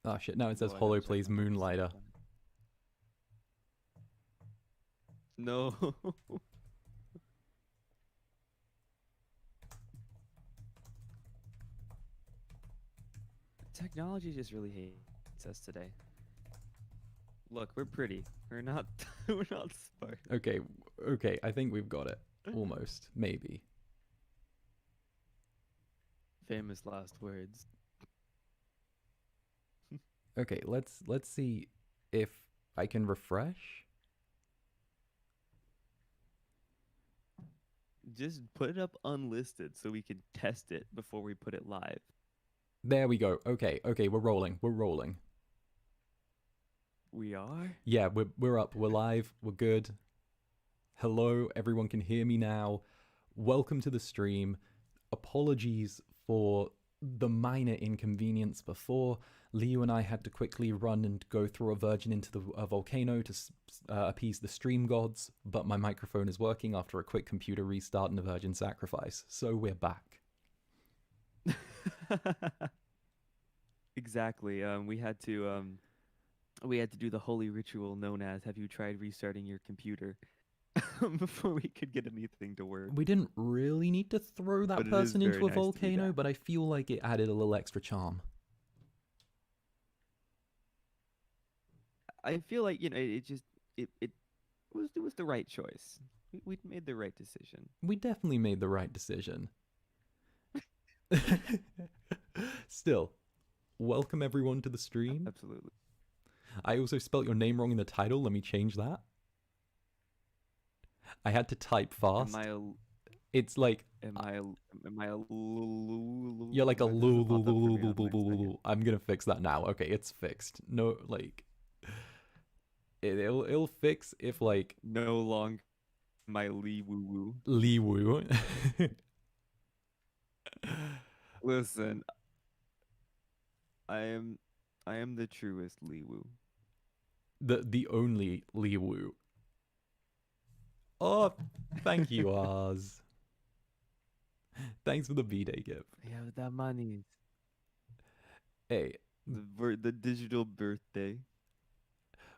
Oh shit, no, it says Well, I gotta check Holoplays my numbers to Moonlighter. make that. No. Technology just really hates us today. Look, we're pretty. We're not. We're not smart. Okay, okay, I think we've got it. Almost. Maybe. Famous last words. Okay, let's see if I can refresh. Just put it up unlisted so we can test it before we put it live. There we go. Okay, okay, we're rolling. We're rolling. We are? Yeah, we're up. We're live. We're good. Hello, everyone can hear me now. Welcome to the stream. Apologies for the minor inconvenience before. Liu and I had to quickly run and go through a virgin into the volcano to appease the stream gods, but my microphone is working after a quick computer restart and a virgin sacrifice, so we're back. Exactly. We had to do the holy ritual known as "Have you tried restarting your computer?" before we could get anything to work. We didn't really need to throw that But it is person very into a nice to be volcano, back. but I feel like it added a little extra charm. I feel like it just it was the right choice. We made the right decision. We definitely made the right decision. Still, welcome everyone to the stream. Absolutely. I also spelt your name wrong in the title. Let me change that. I had to type Am fast. I a It's like am I a am I a you're like a That doesn't pop up for me on my second. I'm gonna fix that now. Okay, it's fixed. No, like it'll fix if like No longer my Lee woo woo. Lee Woo. Listen, I am I am the truest Lee woo. the only Lee Woo. Oh, thank you, Oz. Thanks for the V-Day gift. Yeah, that money. Hey, The digital birthday.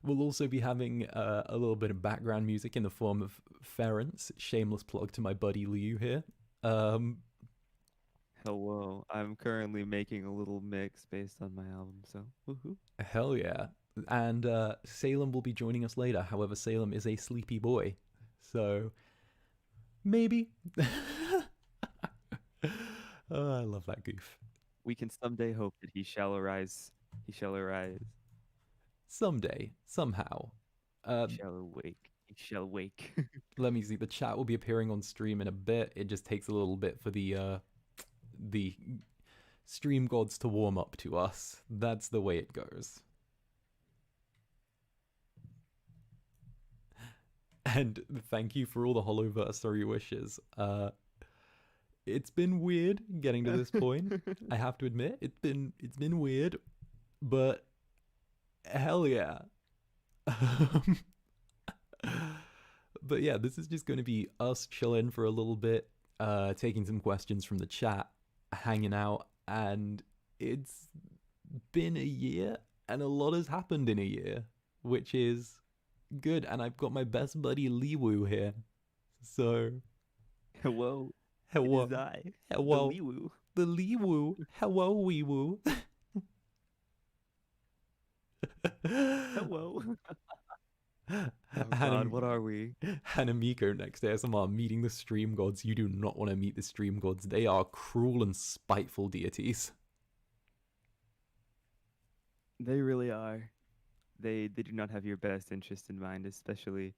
we'll also be having a little bit of background music in the form of Ference. Shameless plug to my buddy Liu here. Um, Hello. I'm currently making a little mix based on my album, so woohoo. Hell yeah. And Salem will be joining us later. However, Salem is a sleepy boy. So maybe. Oh, I love that goof. We can someday hope that he shall arise. He shall arise. Someday, somehow. He Uh, shall awake. He shall wake. Let me see. The chat will be appearing on stream in a bit. It just takes a little bit for the stream gods to warm up to us. That's the way it goes. And thank you for all the Hollowversary wishes. It's been weird getting to this point. I have to admit, it's been weird, but hell yeah. But yeah, this is just going to be us chilling for a little bit, taking some questions from the chat, hanging out, and it's been a year, and a lot has happened in a year, which is good. And I've got my best buddy Liwu here, so Hello. It is hello, I, the hello, Liwu. the Liwu, hello, Weewu. Hello. Oh God, Hanam- what are we? Hanamiko next to ASMR meeting the stream gods. You do not want to meet the stream gods. They are cruel and spiteful deities. They really are. They do not have your best interest in mind, especially.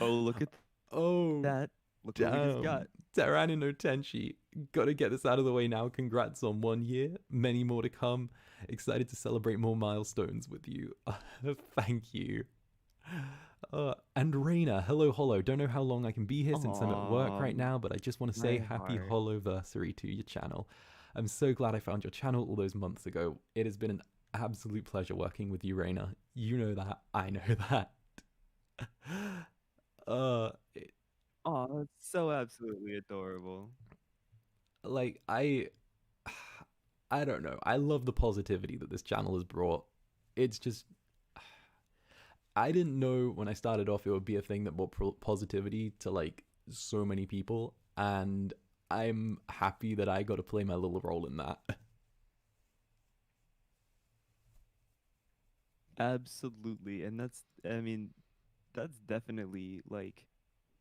Oh, look at Oh, that. Look what we just damn. got. TyrannynoTenchi. Gotta get this out of the way now. Congrats on 1 year. Many more to come. Excited to celebrate more milestones with you. Thank you. And Raina, hello, Hollow. Don't know how long I can be here since I'm at work right Um, now, but I just want to say my happy heart. Hollowversary to your channel. I'm so glad I found your channel all those months ago. It has been an absolute pleasure working with you, Raina. You know that. I know that. Uh, Oh, it's so absolutely adorable. like I I don't know. I love the positivity that this channel has brought. It's just I didn't know when I started off it would be a thing that brought positivity to like so many people, and I'm happy that I got to play my little role in that. Absolutely. And I mean, that's definitely like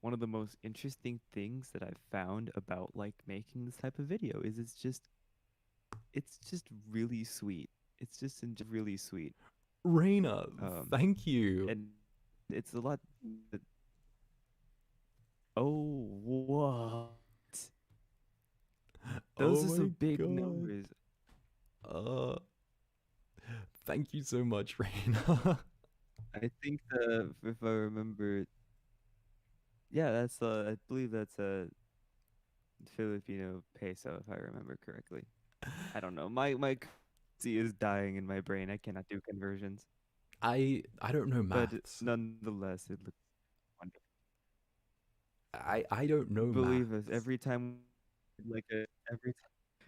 one of the most interesting things that I've found about like making this type of video is it's just really sweet. It's just really sweet. Raina, Um, thank you. and it's a lot. that- Oh, what? Oh Those are my some big god. numbers. Uh, thank you so much, Raina. I think if I remember, yeah, that's I believe that's a Filipino peso if I remember correctly. I don't know. My currency is dying in my brain. I cannot do conversions, I don't know but maths. nonetheless, it looks wonderful. I don't know Believe us, maths. like a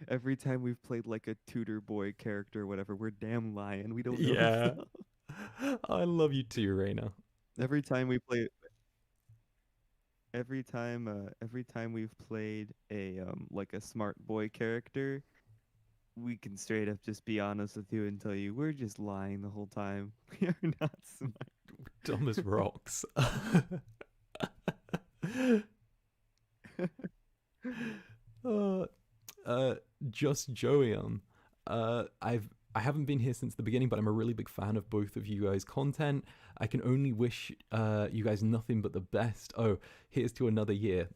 every time we've played like a tutor boy character or whatever, we're damn lying. We don't know the Yeah. stuff. I love you too, Raina. Every time we play every time we've played a like a smart boy character, we can straight up just be honest with you and tell you we're just lying the whole time. We are not Dumb as smart. rocks. uh, uh, just Joey on. I haven't been here since the beginning, but I'm a really big fan of both of you guys' content. I can only wish you guys nothing but the best. Oh, here's to another year.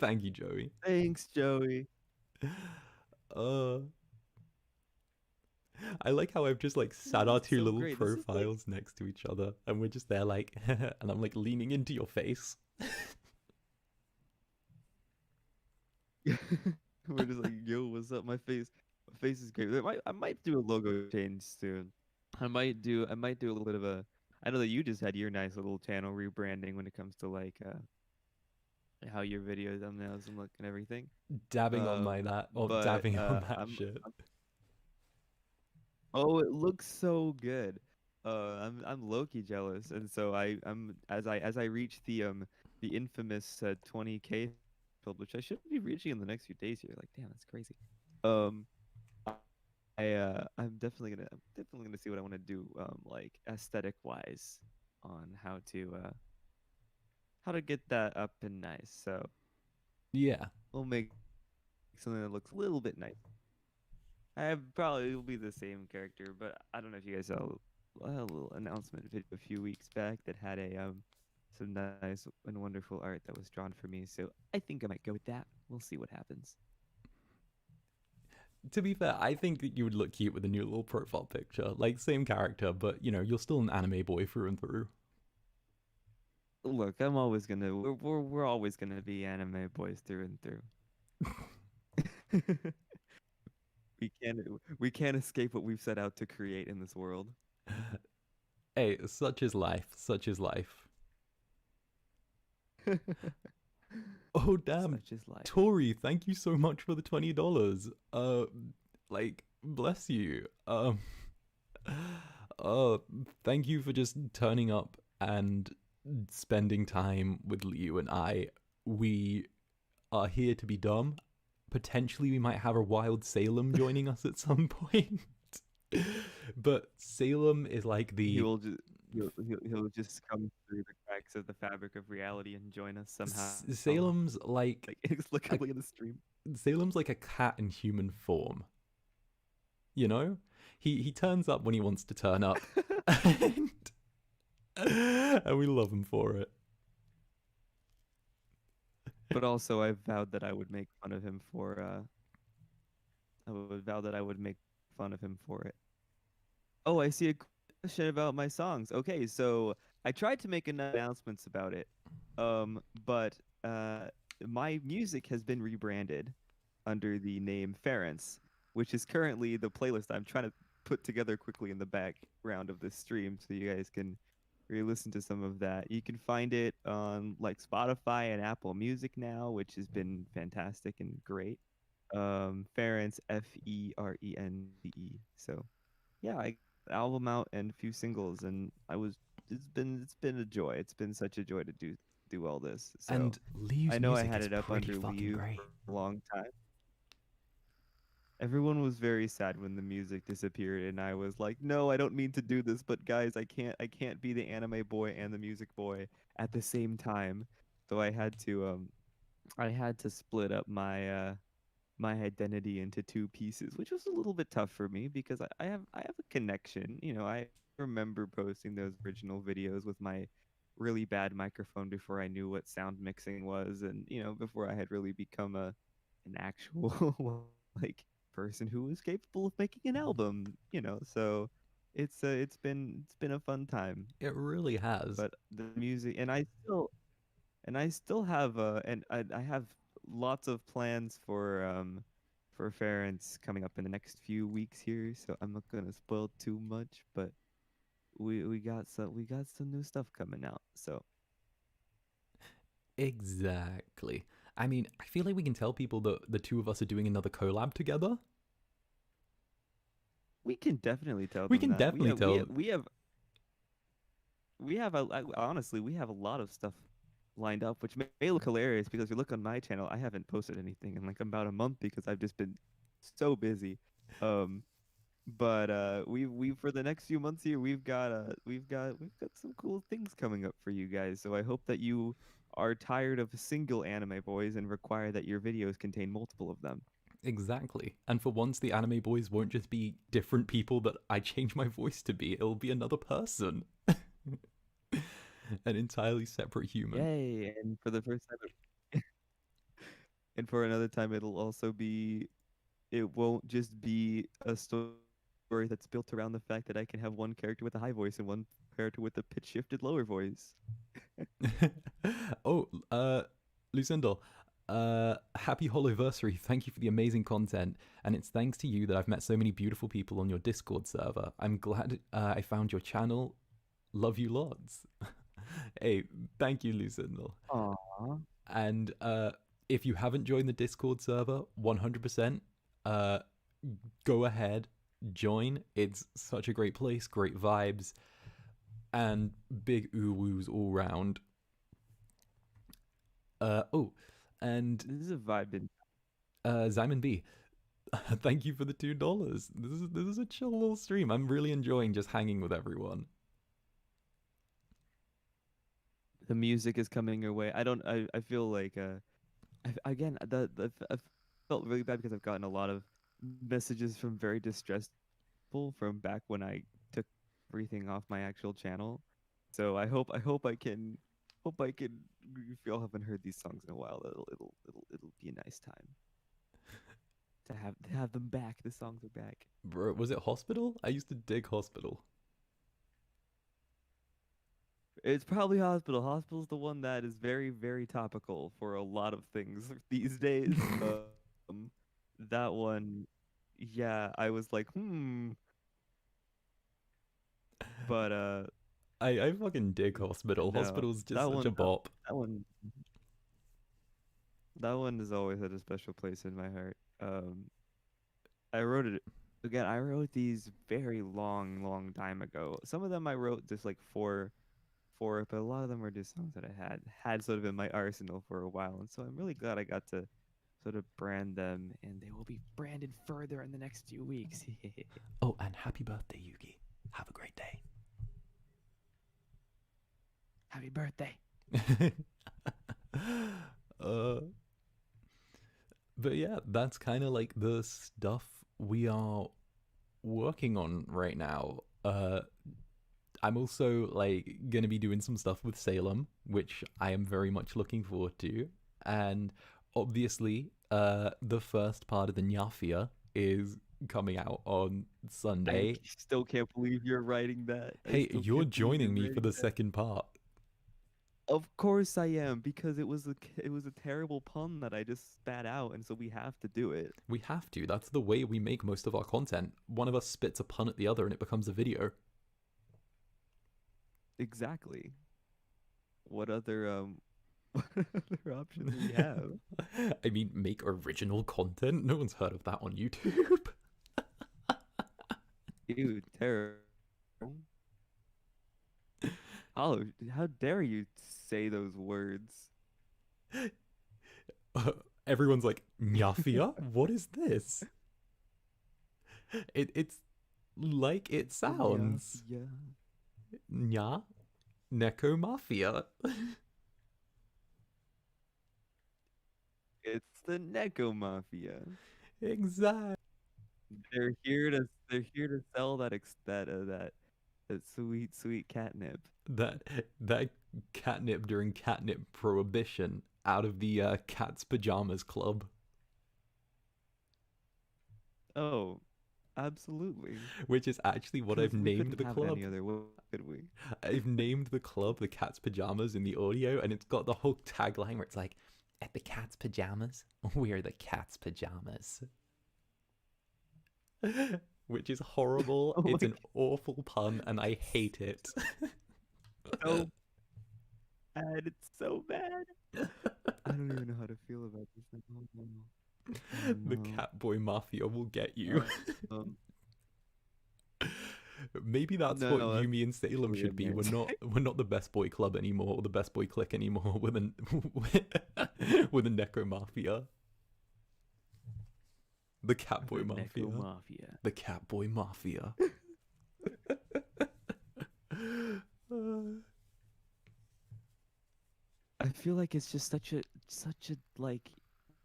Thank you, Joey. Thanks, Joey. Uh, I like how I've just like sat This our is two so little great. This is like profiles next to each other, and we're just there like, and I'm like leaning into your face. we're just like, yo, what's up? My face is great. I might do a logo change soon. I might do a little bit of a. I know that you just had your nice little channel rebranding when it comes to like how your video thumbnails and look and everything. Dabbing on my that or But dabbing on that shit. oh, it looks so good. I'm low-key jealous, and so I'm as I reach the infamous 20K build, which I should be reaching in the next few days here. Like, damn, that's crazy. Um, I'm definitely gonna see what I want to do like aesthetic wise on how to get that up and nice. So Yeah. we'll make something that looks a little bit nice. I probably will be the same character, but I don't know if you guys saw a little announcement video a few weeks back that had a some nice and wonderful art that was drawn for me. So I think I might go with that. We'll see what happens. To be fair, I think that you would look cute with a new little profile picture. Like, same character, but, you know, you're still an anime boy through and through. Look, I'm always gonna we're always gonna be anime boys through and through. we can't escape what we've set out to create in this world. Hey, such is life. Such is life. Oh, damn. Such is life. Tori, thank you so much for the $20. Like, bless you. Uh, thank you for just turning up and spending time with Liu and I. We are here to be dumb. Potentially, we might have a wild Salem joining us at some point. But Salem is like He the will just he'll just come through the cracks of the fabric of reality and join us somehow, Salem's like like a inexplicably in the stream. Salem's like a cat in human form. You know, he turns up when he wants to turn up, and, and we love him for it. But also, I vowed that I would make fun of him for. I would vow that I would make fun of him for it. Oh, I see a question about my songs. Okay, so I tried to make announcements about it, but my music has been rebranded under the name Ference, which is currently the playlist I'm trying to put together quickly in the background of this stream, so you guys can re-listen to some of that. You can find it on like Spotify and Apple Music now, which has been fantastic and great. Ference, Ferende. So yeah, I got the album out and a few singles, and it's been a joy. It's been such a joy to do all this. So And Liu's I know I music had is it up pretty under fucking Liu great. for a long time. Everyone was very sad when the music disappeared, and I was like, no, I don't mean to do this, but guys, I can't be the anime boy and the music boy at the same time. So I had to split up my identity into two pieces, which was a little bit tough for me because I have a connection. I remember posting those original videos with my really bad microphone before I knew what sound mixing was, and before I had really become an actual like person who was capable of making an album. So it's been a fun time. It really has. But the music, and I still have and I have lots of plans for Ference coming up in the next few weeks here, so I'm not gonna spoil too much, but we got some new stuff coming out. So Exactly. I mean, I feel like we can tell people that the two of us are doing another collab together. we can definitely tell We them can that. We definitely have we tell. have we have honestly, we have a lot of stuff lined up, which may look hilarious because if you look on my channel, I haven't posted anything in like about a month because I've just been so busy. Um, but we for the next few months here, we've got some cool things coming up for you guys. So I hope that you are tired of single anime boys and require that your videos contain multiple of them. Exactly. And for once, the anime boys won't just be different people that I change my voice to be. It'll be another person. An entirely separate human. Yay! And for the first time, and for another time, it'll also be. It won't just be a story that's built around the fact that I can have one character with a high voice and one character with a pitch shifted lower voice. Oh, Lucinda, happy Hollowversary. Thank you for the amazing content. And it's thanks to you that I've met so many beautiful people on your Discord server. I'm glad I found your channel. Love you lots. Hey, thank you, Lucinda. Aww. And if you haven't joined the Discord server, 100%, uh, go ahead, join. It's such a great place, great vibes, and big ooh-woos all round. Oh, and This is a vibe. Simon B, thank you for the $2. This is a chill little stream. I'm really enjoying just hanging with everyone. The music is coming your way. I feel like again I felt really bad because I've gotten a lot of messages from very distressed people from back when I took everything off my actual channel. So I hope I can if y'all haven't heard these songs in a while, it'll be a nice time to have them back. The songs are back. Bro, was it Hospital? I used to dig Hospital. It's probably Hospital. Hospital's the one that is very, very topical for a lot of things these days. Um, that one, yeah, I was like, but I fucking dig Hospital. no, Hospital's just such a bop. that one, that one has always had a special place in my heart. I wrote it again. I wrote these very long, long time ago. Some of them I wrote just like for it, but a lot of them were just songs that I had sort of in my arsenal for a while, and so I'm really glad I got to sort of brand them, and they will be branded further in the next few weeks. Oh, and happy birthday, Yugi. Have a great day. Happy birthday. uh, but yeah, that's kind of like the stuff we are working on right now. I'm also like gonna be doing some stuff with Salem, which I am very much looking forward to. And obviously, the first part of the Mafia is coming out on Sunday. I still can't believe you're writing that. Hey, you're joining me for the that. second part. Of course I am, because it was a terrible pun that I just spat out, and so we have to do it. We have to. That's the way we make most of our content. One of us spits a pun at the other and it becomes a video. Exactly. What other What other option do we have? I mean, make original content. No one's heard of that on YouTube. Ew, terrible. Oh, how dare you say those words? Everyone's like, Mafia? What is this? It's like it sounds. Yeah. Nya? Necco Mafia. It's the Necco Mafia. Exactly. They're here to sell that sweet catnip. That catnip during catnip prohibition out of the cat's pajamas club. Oh, absolutely. Which is actually what 'Cause I've we named couldn't the have it club. any other way, could we? I've named the club the cat's pajamas in the audio, and it's got the whole tagline where it's like, at the cat's pajamas, we're the cat's pajamas. Which is horrible. Oh It's my an awful pun, and I hate it. So bad. It's so bad. I don't even know how to feel about this. Oh, no. Oh, The no. Catboy Mafia will get you. Um, Maybe that's No, what that's Yumi and Salem really should be. amazing. We're not the best boy club anymore, or the best boy clique anymore. With a with a Necco Mafia. The Catboy Mafia. Necco Mafia. The Catboy Mafia. I feel like it's just such a like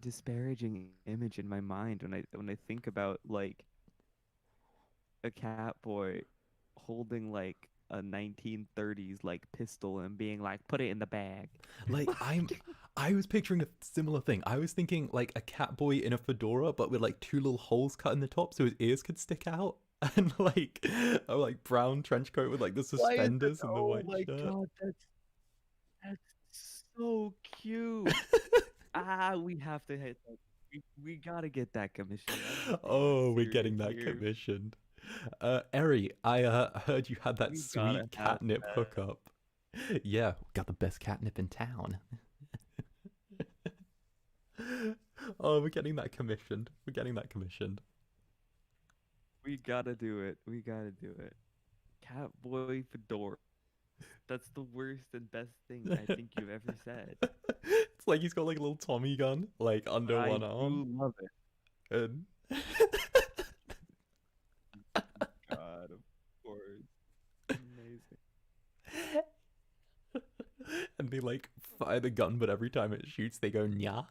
disparaging image in my mind when I think about like a cat boy holding like a 1930s like pistol and being like, put it in the bag. Like I was picturing a similar thing. I was thinking like a cat boy in a fedora, but with like two little holes cut in the top so his ears could stick out, and like a like brown trench coat with like the suspenders and the white shirt. Oh my god, that's so cute. We have to hit that. We gotta get that commission. Oh, we're getting that Serious here. commissioned. Eri, I heard you had that We sweet gotta have catnip that. hookup. Yeah, got the best catnip in town. Oh, we're getting that commissioned. We're getting that commissioned. We gotta do it. We gotta do it. Catboy fedora. That's the worst and best thing I think you've ever said. It's like he's got like a little Tommy gun, like under I one arm. do love it. And God, of course. Amazing. and they like fire the gun, but every time it shoots, they go nya.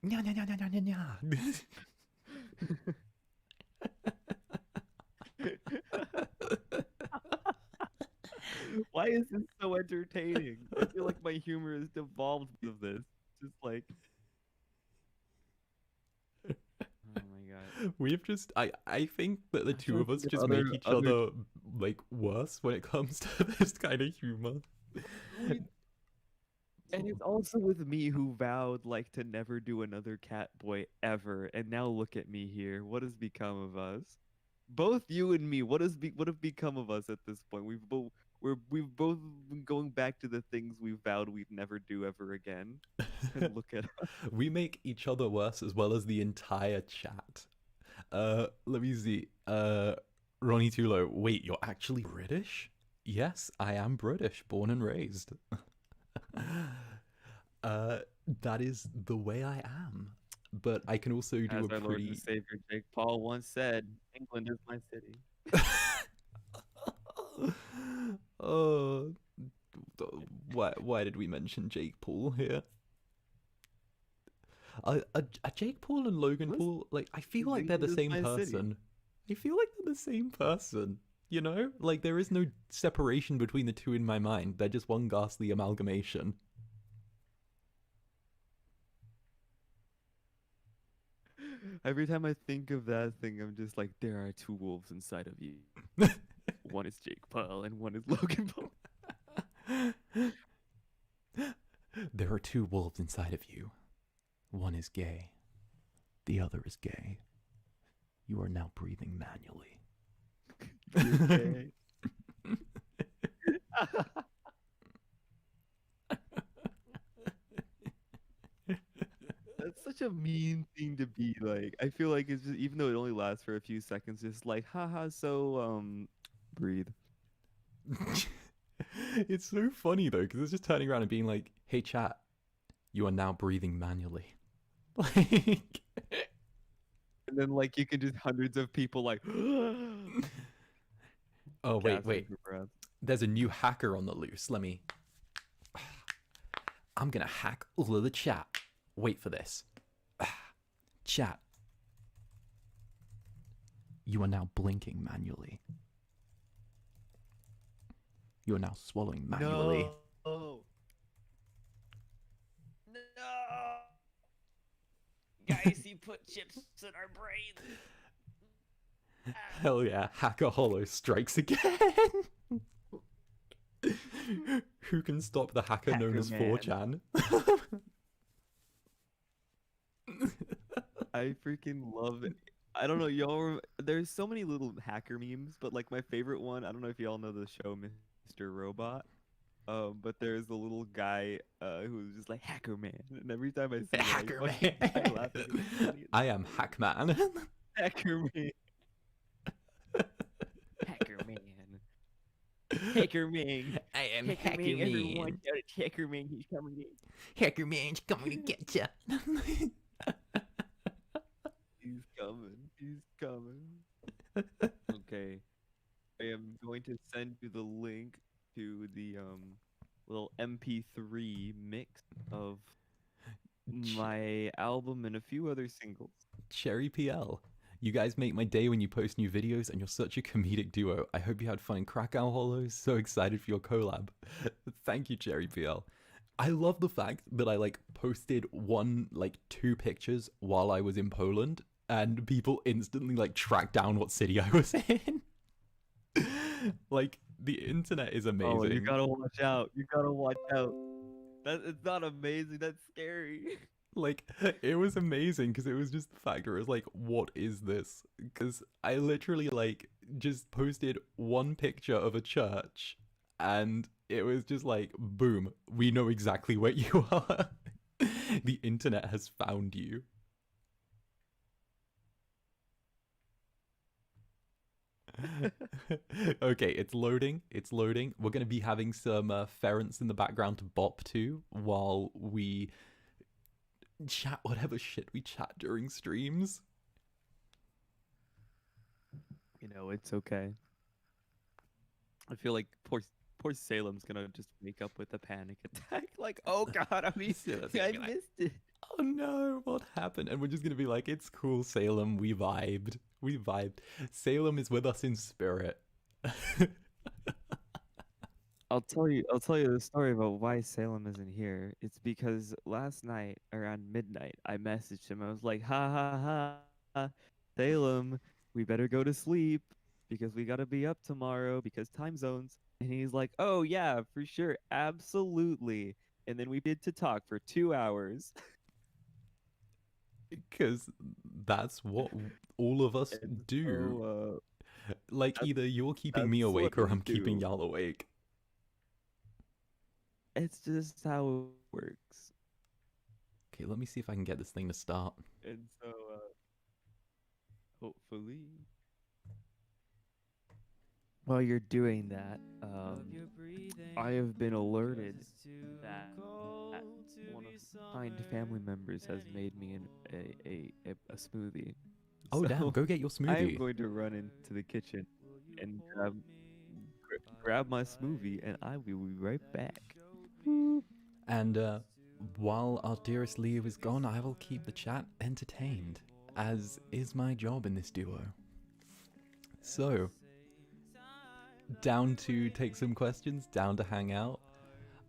Nya nya nya nya nya nya. Why is this so entertaining? I feel like my humor has devolved of this. Just like, oh my god. We've just I think that the I'm two trying of to us think of just make other- each other- other like worse when it comes to this kind of humor. And it's also with me who vowed like to never do another cat boy ever, and now look at me here. What has become of us? Both you and me. What have become of us at this point? We've both been going back to the things we vowed we'd never do ever again. And look at us. We make each other worse as well as the entire chat. Let me see. Ronnie Tulo, wait, you're actually British? Yes, I am British, born and raised. That is the way I am. But I can also do As a our Lord and pretty Savior Jake Paul once said, "England is my city." Oh, why did we mention Jake Paul here? A Jake Paul and Logan Paul, like I feel like they're the same England is my city. person. I feel like they're the same person. You know, like there is no separation between the two in my mind. They're just one ghastly amalgamation. Every time I think of that thing, I'm just like, there are two wolves inside of you. One is Jake Paul and one is Logan Paul. There are two wolves inside of you. One is gay. The other is gay. You are now breathing manually. Okay. such a mean thing to be like. I feel like it's just, even though it only lasts for a few seconds, just like, haha, so breathe. It's so funny though, because it's just turning around and being like, "Hey chat, you are now breathing manually." Like, And then like you can just hundreds of people like oh wait, gasping wait. for breath. There's a new hacker on the loose. I'm gonna hack all of the chat. Wait for this. Chat. You are now blinking manually. You are now swallowing manually. No. Guys, you put chips in our brains. Hell yeah, Hacker Hollow strikes again. Who can stop the hacker known as Hacker man. 4chan? I freaking love it. I don't know, y'all. There's so many little hacker memes, but like my favorite one, I don't know if y'all know the show Mr. Robot. But there's the little guy who's just like Hacker Man, and every time I see it, Hacker I laugh at it. I am Hackman. Hacker Man. Hacker Man. Hacker Man. I am Hacker Man. Everyone shout at Hacker Man. He's coming in. Hacker Man's coming to get ya. He's coming. He's coming. Okay. I am going to send you the link to the little MP3 mix of my album and a few other singles. Cherry PL. You guys make my day when you post new videos, and you're such a comedic duo. I hope you had fun in Krakow Hollows. So excited for your collab. Thank you, Cherry PL. I love the fact that I posted 2 pictures while I was in Poland, and people instantly tracked down what city I was in. The internet is amazing. Oh, you gotta watch out. You gotta watch out. It's not amazing. That's scary. It was amazing because it was just the fact where it was like, what is this? Because I literally just posted one picture of a church, and it was just like, boom, we know exactly where you are. The internet has found you. Okay, it's loading. It's loading. We're going to be having some ferrets in the background to bop to while we chat whatever shit we chat during streams. You know, it's okay. I feel like poor Salem's gonna just wake up with a panic attack. Like, oh god, I missed it. Oh no, what happened? And we're just gonna be like, it's cool, Salem. We vibed. We vibed. Salem is with us in spirit. I'll tell you the story about why Salem isn't here. It's because last night around midnight, I messaged him. I was like, ha ha ha, Salem, we better go to sleep because we gotta be up tomorrow because time zones. And he's like, oh yeah, for sure, absolutely. And then we did to talk for 2 hours. Because that's what all of us do. So, either you're keeping me awake or I'm keeping y'all awake. It's just how it works. Okay, let me see if I can get this thing to start. And so, hopefully, while you're doing that, I have been alerted that one of my kind family members has made me a smoothie. Oh, damn, So go get your smoothie. I'm going to run into the kitchen and grab my smoothie, and I will be right back. And while our dearest Liu is gone, I will keep the chat entertained, as is my job in this duo. So, down to take some questions, down to hang out.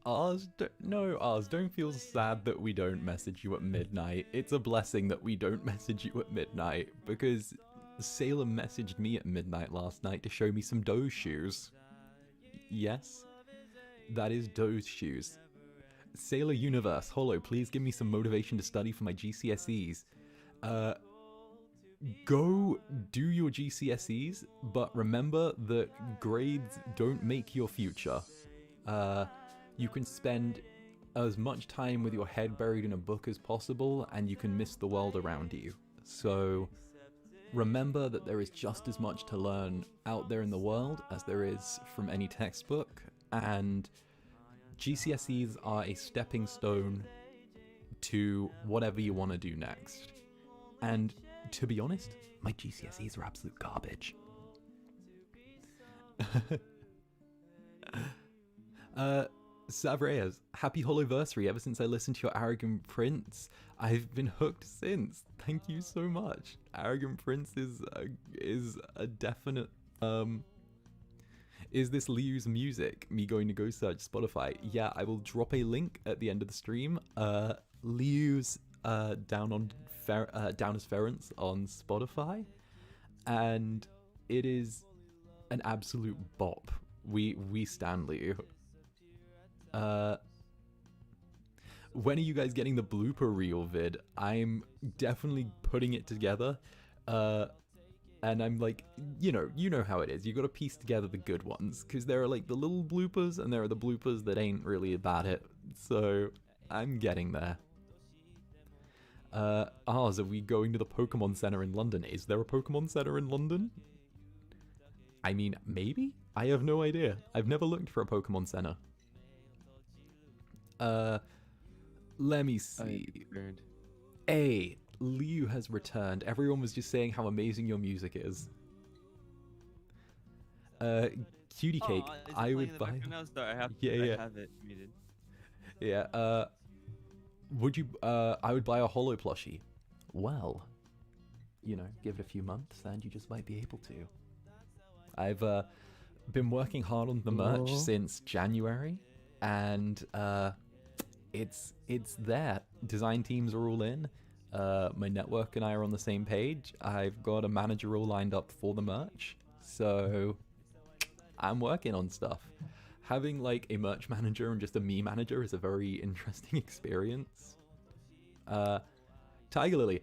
Ours, don't feel sad that we don't message you at midnight. It's a blessing that we don't message you at midnight, because Salem messaged me at midnight last night to show me some Doe's shoes. Yes, that is Doe's shoes. Sailor Universe, Hollow, please give me some motivation to study for my GCSEs. Go do your GCSEs, but remember that grades don't make your future. You can spend as much time with your head buried in a book as possible, and you can miss the world around you. So remember that there is just as much to learn out there in the world as there is from any textbook, and GCSEs are a stepping stone to whatever you want to do next. And to be honest, my GCSEs are absolute garbage. Savreas, happy Hollowversary. Ever since I listened to your Arrogant Prince, I've been hooked since. Thank you so much. Arrogant Prince is a definite is this Liu's music? Me going to go search Spotify. Yeah, I will drop a link at the end of the stream. Liu's Down as Ference on Spotify, and it is an absolute bop. We stan Liu. When are you guys getting the blooper reel vid? I'm definitely putting it together. And I'm like, you know how it is. You got to piece together the good ones, because there are like the little bloopers and there are the bloopers that ain't really about it. So I'm getting there. Ours, are we going to the Pokemon Center in London? Is there a Pokemon Center in London? I mean, maybe? I have no idea. I've never looked for a Pokemon Center. Let me see. Hey, Liu has returned. Everyone was just saying how amazing your music is. Cutie Cake, I would buy. No, sorry, I have it muted. Yeah. Would you? I would buy a Hollow plushie. Well, give it a few months, and you just might be able to. I've been working hard on the merch since January, and it's there. Design teams are all in. My network and I are on the same page. I've got a manager role lined up for the merch, so I'm working on stuff. Having like a merch manager and just a me manager is a very interesting experience. Tiger Lily,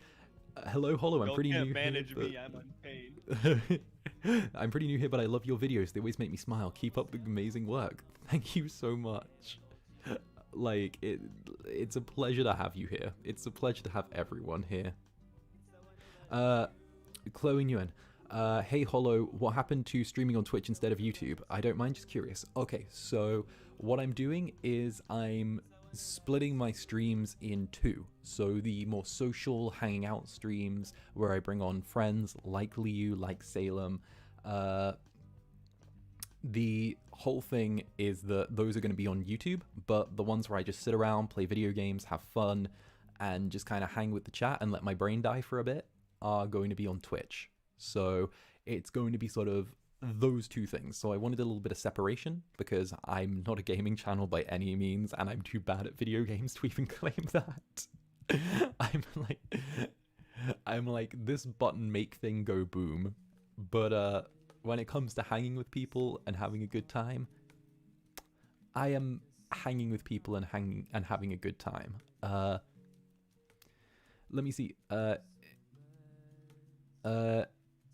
hello Hollow. I'm pretty new manage here, me. I'm unpaid. I'm pretty new here, but I love your videos. They always make me smile. Keep up the amazing work. Thank you so much. Like, it's a pleasure to have you here. It's a pleasure to have everyone here. Chloe Nguyen, hey Hollow, what happened to streaming on Twitch instead of YouTube? I don't mind, just curious. Okay, so what I'm doing is I'm splitting my streams in two. So the more social, hanging out streams where I bring on friends like Liu, like Salem. The whole thing is that those are going to be on YouTube, but the ones where I just sit around, play video games, have fun, and just kind of hang with the chat and let my brain die for a bit are going to be on Twitch. So it's going to be sort of those two things. So I wanted a little bit of separation because I'm not a gaming channel by any means, and I'm too bad at video games to even claim that. I'm like this button make thing go boom, but when it comes to hanging with people and having a good time, I am hanging with people and having a good time. Let me see.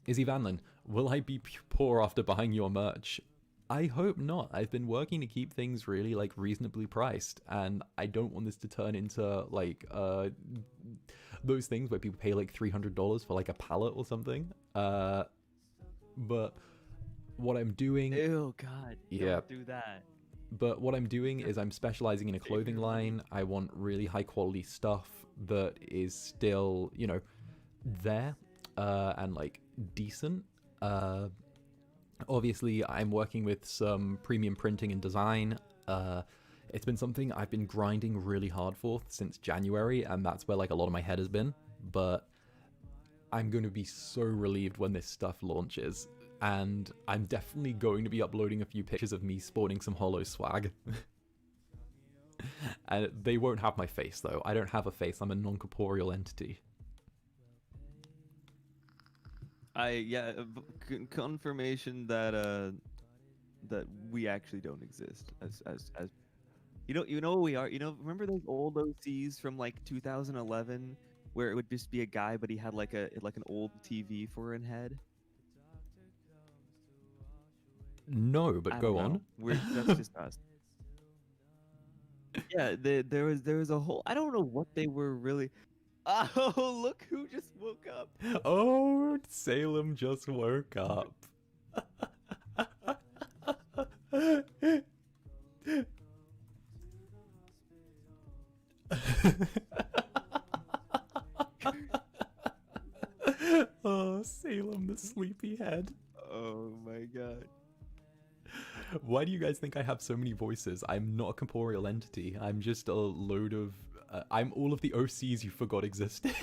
Izzy Vanlin, will I be poor after buying your merch? I hope not. I've been working to keep things really like reasonably priced, and I don't want this to turn into like those things where people pay like $300 for like a pallet or something. But what I'm doing... Ew, God, don't do that. But what I'm doing is I'm specializing in a clothing line. I want really high quality stuff that is still, there and like decent. Obviously, I'm working with some premium printing and design. It's been something I've been grinding really hard for since January, and that's where like a lot of my head has been. But I'm going to be so relieved when this stuff launches, and I'm definitely going to be uploading a few pictures of me sporting some Hollow swag. And they won't have my face though. I don't have a face. I'm a non-corporeal entity. Confirmation that that we actually don't exist as you know what we are. Remember those old OCs from like 2011 where it would just be a guy but he had like an old TV for a head? No, but go on. That's just us. Yeah, there was a whole. I don't know what they were really. Oh, look who just woke up. Oh, Salem just woke up. Oh, Salem the sleepyhead. Oh my god. Why do you guys think I have so many voices? I'm not a corporeal entity. I'm just a load of... I'm all of the OCs you forgot existed.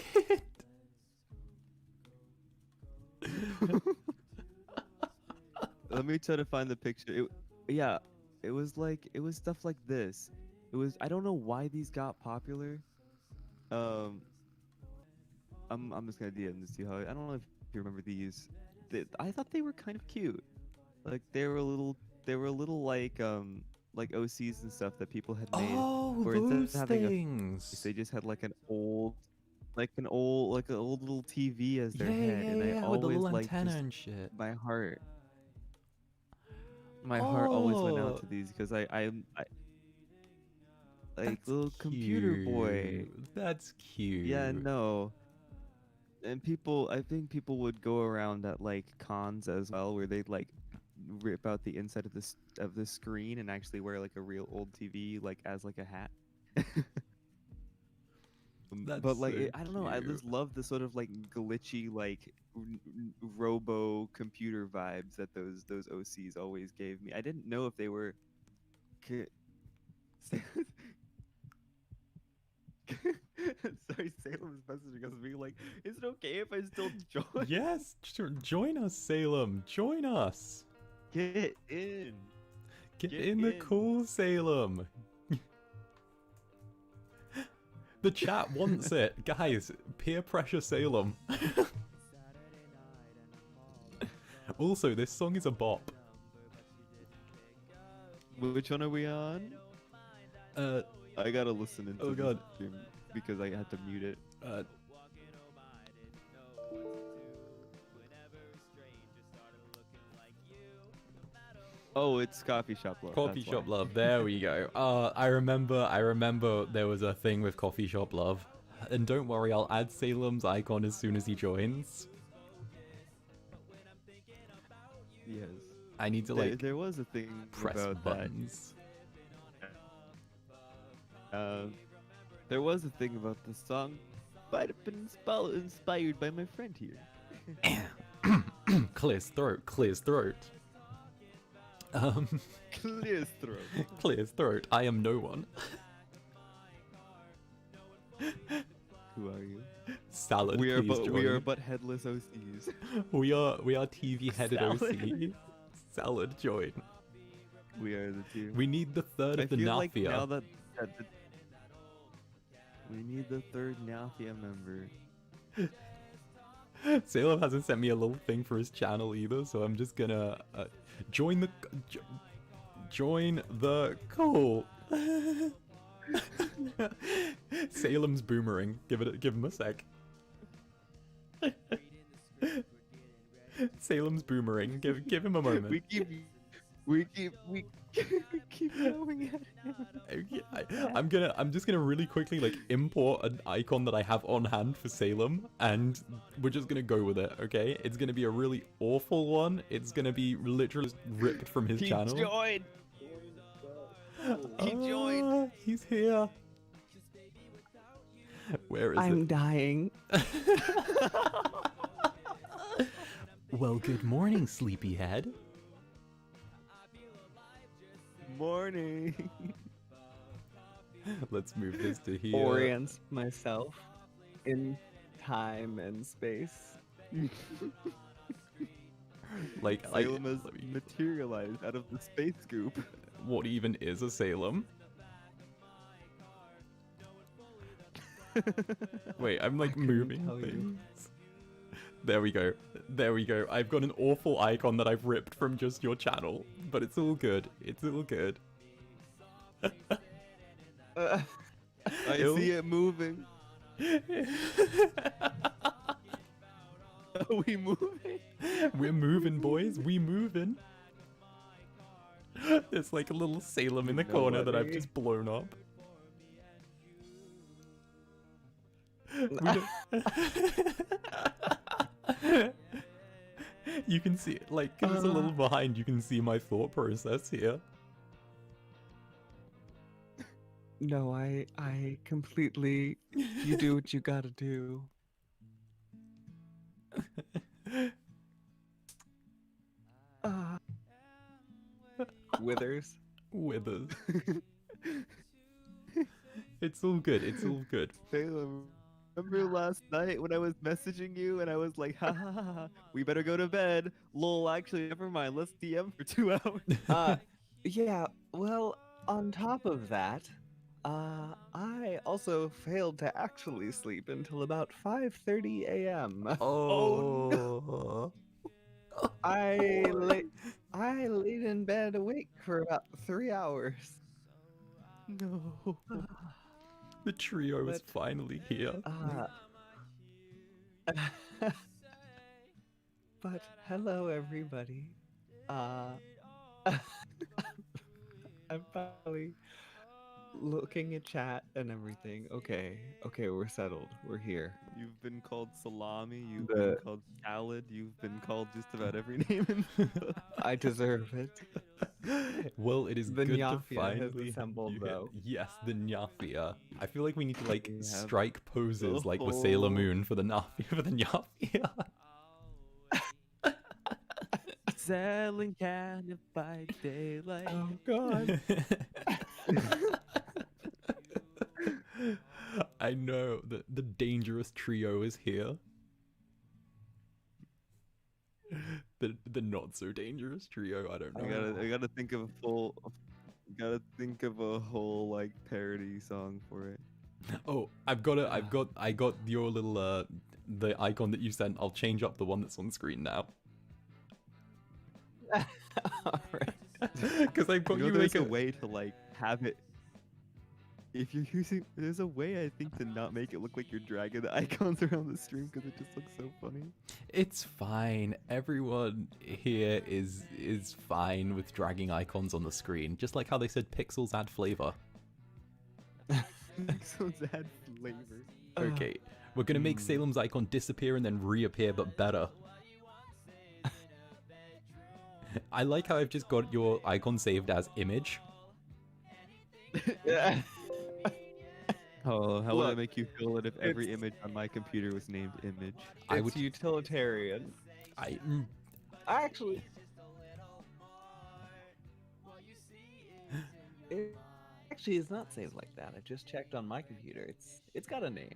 Let me try to find the picture. Yeah, it was stuff like this. I don't know why these got popular. Um, I'm just gonna DM this to you. How I don't know if you remember these. I thought they were kind of cute. Like they were a little like OCs and stuff that people had made. Oh, Where instead those of having things. they just had like an old little TV as their Yeah, head, yeah, and I yeah, with the always little like antenna just and shit. my heart always went Oh, out to these because I like that's little computer boy. cute. That's cute. Yeah, no. And I think people would go around at like cons as well, where they'd like rip out the inside of the screen and actually wear like a real old TV like as like a hat. That's But like so I don't know, I cute. just love the sort of like glitchy like robo computer vibes that those OCs always gave me. I didn't know if they were sorry, Salem's messaging us being like, is it okay if I still join? Yes, join us, Salem. Join us. Get in. Get Get in the in. call, Salem. The chat wants it. Guys, peer pressure Salem. Also, this song is a bop. Which one are we on? I gotta listen into Oh god. this stream because I had to mute it. Oh, it's Coffee Shop Love. Coffee that's Shop why. Love. There we go. I remember there was a thing with Coffee Shop Love. And don't worry, I'll add Salem's icon as soon as he joins. Yes. I need to like there was a thing press about buttons. that. There was a thing about the song. Might have been inspired by my friend here. Clear his throat. Clear his throat. Clear his throat. Clear his throat. I am no one. Who are you? Salad. We are join. but headless OCs. we are TV headed Salad. OC. Salad join. We are the team. We need the third I of the feel like Mafia. now that we need the third Mafia member. Salem hasn't sent me a little thing for his channel either, so I'm just gonna join the call. Salem's boomerang. Give him a sec. Salem's boomerang. Give him a moment. We keep going at him. I'm just gonna really quickly like import an icon that I have on hand for Salem, and we're just gonna go with it. Okay, it's gonna be a really awful one. It's gonna be literally just ripped from his channel. Joined. He joined. He's here. Where is I'm it? dying. Well, good morning, sleepyhead. Morning. Let's move this to here. Orient myself in time and space. Salem has materialized out of the space scoop. What even is a Salem? Wait, I'm like moving tell you. things. There we go. There we go. I've got an awful icon that I've ripped from just your channel, but it's all good. It's all good. I see it moving. Are we moving? We're moving, boys. We moving. There's like a little Salem in the corner that I've just blown up. You can see it, like, 'cause it's a little behind, you can see my thought process here. No, I completely. You do what you gotta do. Withers. Withers. It's all good, it's all good. Salem, remember last night when I was messaging you and I was like, ha ha ha, ha, we better go to bed. Lol, actually, never mind. Let's DM for 2 hours. Yeah, well, on top of that, I also failed to actually sleep until about 5:30 a.m. Oh. I laid in bed awake for about 3 hours. No. The trio is But, finally here. But hello, everybody. I'm finally looking at chat and everything. Okay, we're settled. We're here. You've been called salami, you've The- been called salad, you've been called just about every name in I deserve it. Well, it is The good to Nyafia has finally assembled, you hit- though. Yes, the Nyafia. I feel like we need to like We have strike poses the like with Sailor whole- Moon for the Nyafia. For the Nyafia. selling kind of by daylight. Oh God. I know that the dangerous trio is here. The not so dangerous trio. I don't know. I gotta think of a whole like parody song for it. Oh, I got your little the icon that you sent. I'll change up the one that's on screen now. Alright. Because I've got You know, you there's like a way to like have it. If you're using, there's a way I think to not make it look like you're dragging the icons around the stream because it just looks so funny. It's fine. Everyone here is fine with dragging icons on the screen, just like how they said pixels add flavor. Pixels add flavor. Okay, we're gonna make Salem's icon disappear and then reappear, but better. I like how I've just got your icon saved as image. Yeah. Oh, how would Look, it make you feel that if every it's- image on my computer was named image? I It's would. utilitarian. I. I actually. It actually is not saved like that. I just checked on my computer. It's got a name.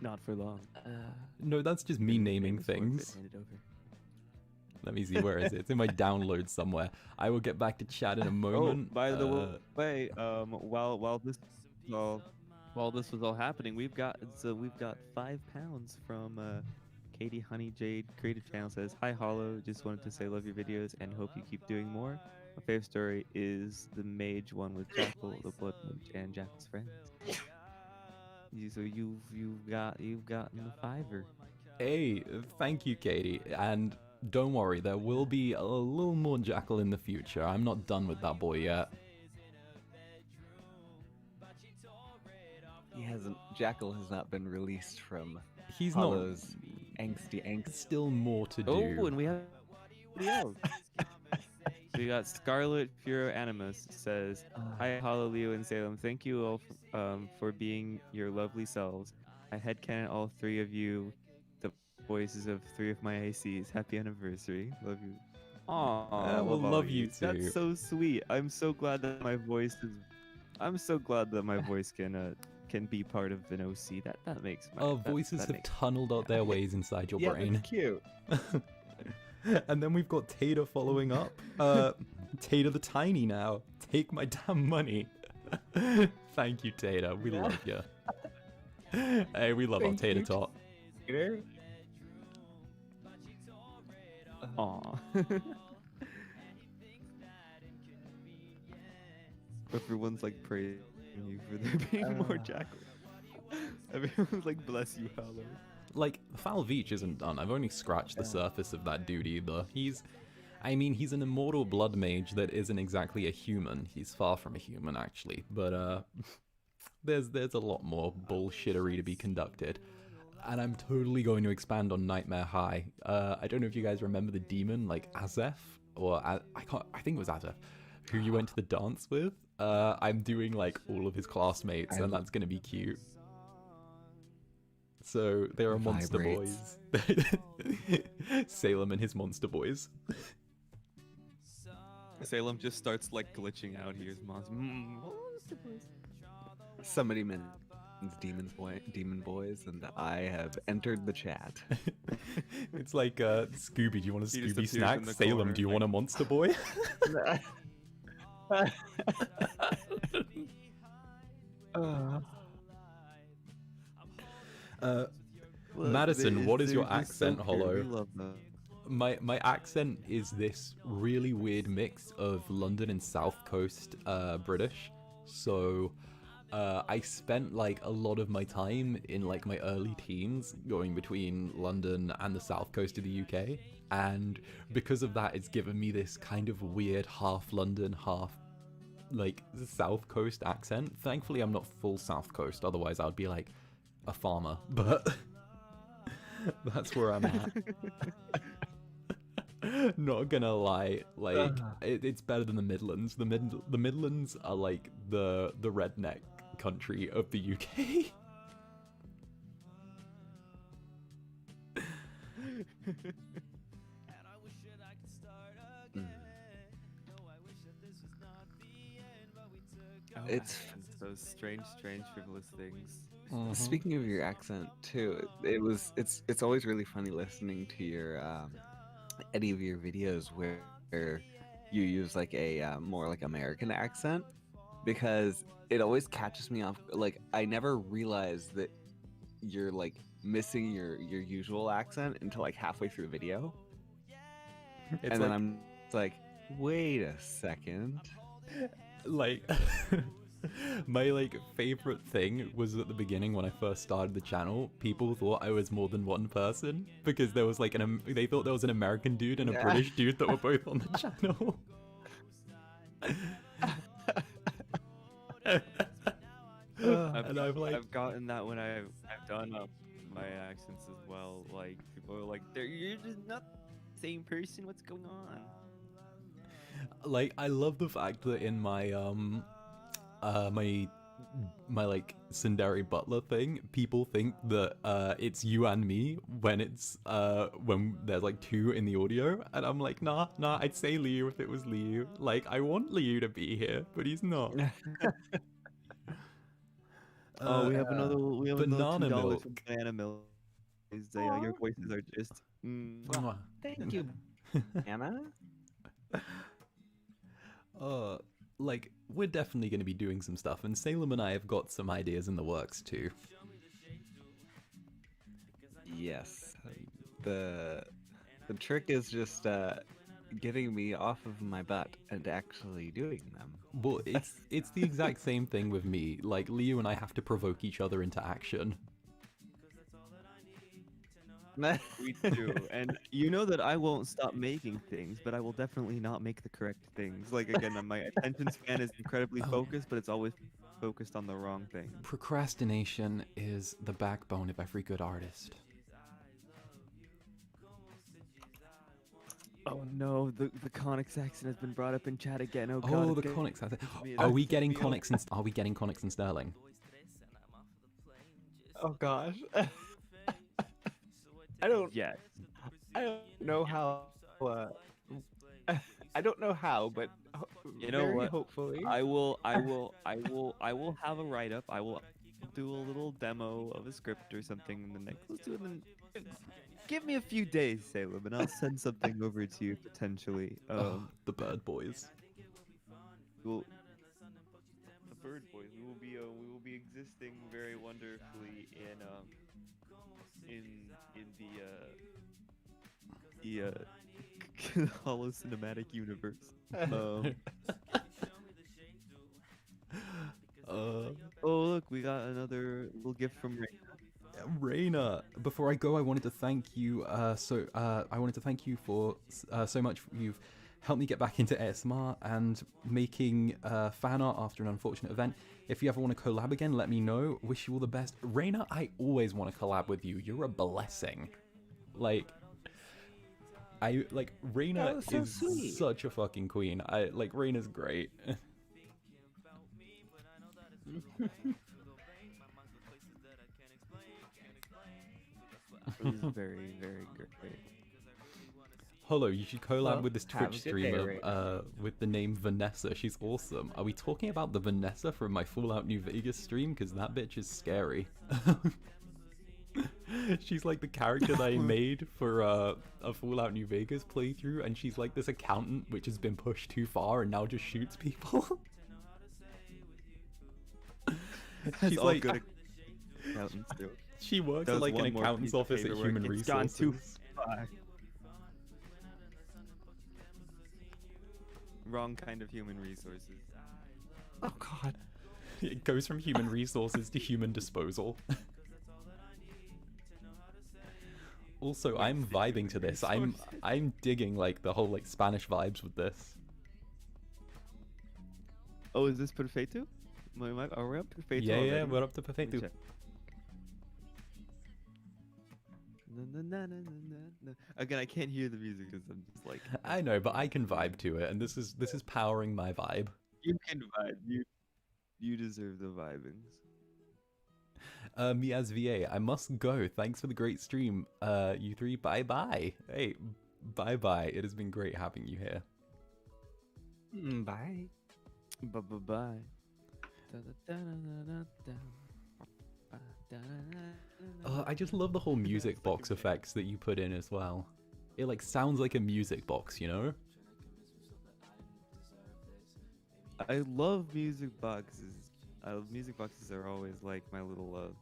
Not for long. No, that's just me naming Famous forfeit things. handed over. Let me see, where is it? It's in my downloads somewhere. I will get back to chat in a moment. Oh, by the way, while this was all happening, we've got 5 pounds from Katie Honey Jade Creative Channel says, "Hi Hollow, just wanted to say love your videos and hope you keep doing more. My favorite story is the mage one with Jackal, the Blood Mage, and Jackal's friends. So you've gotten the $5. Hey, thank you, Katie. And don't worry, there will be a little more Jackal in the future. I'm not done with that boy yet. He hasn't. Jackal has not been released from He's Hollow's angsty not. angst. Still more to do. Oh, and we have somebody else. So we got Scarlet Furo Animus says, "Hi Hollow, Liu and Salem. Thank you all for being your lovely selves. I headcanon all 3 of you, the voices of 3 of my ACs. Happy anniversary. Love you." Aw, we'll all love you too. That's so sweet. I'm so glad that my voice can be part of an OC. That makes my Our that- voices that have makes- tunneled out their ways inside your Yeah, brain. that's cute. And then we've got Tater following up. Tater the Tiny now. Take my damn money. Thank you, Tater. We love you. Hey, we love our Thank Tater you, Tot. Peter? Aw. Everyone's like praising you for there being more Jackal. Everyone's like, "Bless you, Hollow." Like, Foul Veach isn't done. I've only scratched the surface of that dude either. He's an immortal blood mage that isn't exactly a human. He's far from a human, actually. But there's a lot more bullshittery to be conducted. And I'm totally going to expand on Nightmare High. I don't know if you guys remember the demon, like Azef, or I think it was Azef, who you went to the dance with. I'm doing like all of his classmates, and that's gonna be cute. So there are monster boys. Salem and his monster boys. Salem just starts like glitching out. Here's monster boys. Somebody mentions demon boys, and I have entered the chat. It's like Scooby, do you want a He just Scooby appears in snack? the Salem, corner, do you like- want a monster boy? Madison, what is your accent, Hollow? We love them. My accent is this really weird mix of London and South Coast British. So I spent like a lot of my time in like my early teens going between London and the South Coast of the UK, and because of that it's given me this kind of weird half London, half like South Coast accent. Thankfully I'm not full South Coast, otherwise I would be like a farmer, but that's where I'm at. Not gonna lie, like it's better than the Midlands. The Midlands are like the redneck country of the UK. It's those strange, frivolous things. Speaking of your accent too, it's always really funny listening to your any of your videos where you use like a more like American accent, because it always catches me off. Like I never realized that you're like missing your usual accent until like halfway through the video, It's and like, then I'm like, wait a second. like my like favorite thing was at the beginning when I first started the channel, people thought I was more than one person because there was like they thought there was an American dude and a British dude that were both on the channel. And I've gotten that when I've done my accents as well. Like people are like, "You're just not the same person. What's going on?" Like I love the fact that in my my like tsundere butler thing, people think that it's you and me when it's when there's like two in the audio, and I'm like, nah, I'd say Liu if it was Liu. Like I want Liu to be here, but he's not. Oh, we have another banana $2 milk. from banana milk. Your voices are just. Mwah. Thank you, Anna. Like we're definitely going to be doing some stuff, and Salem and I have got some ideas in the works too. Yes, the trick is just getting me off of my butt and actually doing them. Well, it's the exact same thing with me. Like Liu and I have to provoke each other into action. We do, and you know that I won't stop making things, but I will definitely not make the correct things. Like again, my attention span is incredibly focused, but it's always focused on the wrong thing. Procrastination is the backbone of every good artist. Oh no, the Conics accent has been brought up in chat again. Oh god. Oh, the Conics accent. Are we getting Conics and Sterling? Oh gosh. I don't know how. I don't know how, but You know very what? hopefully. I will have a write up. I will do a little demo of a script or something in the next. Let's do it in. Give me a few days, Salem, and I'll send something over to you potentially. The Bird Boys. The Bird Boys. We will be existing very wonderfully in the Hollow Cinematic Universe. Oh look, we got another little gift from Raina, before I go, I wanted to thank you. I wanted to thank you for so much. You've helped me get back into ASMR and making fan art after an unfortunate event. If you ever want to collab again, let me know. Wish you all the best. Raina, I always want to collab with you. You're a blessing. Like, Raina so is sweet. such a fucking queen. Raina's great. It was very, very great. Hello, you should collab Well, with this have a Twitch good day, streamer Raina. with the name Vanessa. She's awesome. Are we talking about the Vanessa from my Fallout New Vegas stream? Because that bitch is scary. She's like the character that I made for a Fallout New Vegas playthrough, and she's like this accountant which has been pushed too far and now just shoots people. She's all like, good accountants do. she works Does at like an one more accountant's piece of office at paperwork, Human it's gone Resources. too far. Wrong kind of human resources. Oh God. It goes from Human Resources to Human Disposal. Also, I'm vibing to this. I'm digging like the whole like Spanish vibes with this. Oh, is this perfecto? Are we up perfecto Yeah, already? yeah, we're up to Let me perfecto. check. Na, na, na, na, na, na. Again, I can't hear the music because I'm just like. I know, but I can vibe to it, and this is powering my vibe. You can vibe. You deserve the vibings. Miaz VA, I must go. Thanks for the great stream. You three, bye bye. Hey, bye bye. It has been great having you here. Bye. Bye bye bye. I just love the whole music box effects that you put in as well. It like sounds like a music box, you know? I love music boxes. Music boxes are always like my little,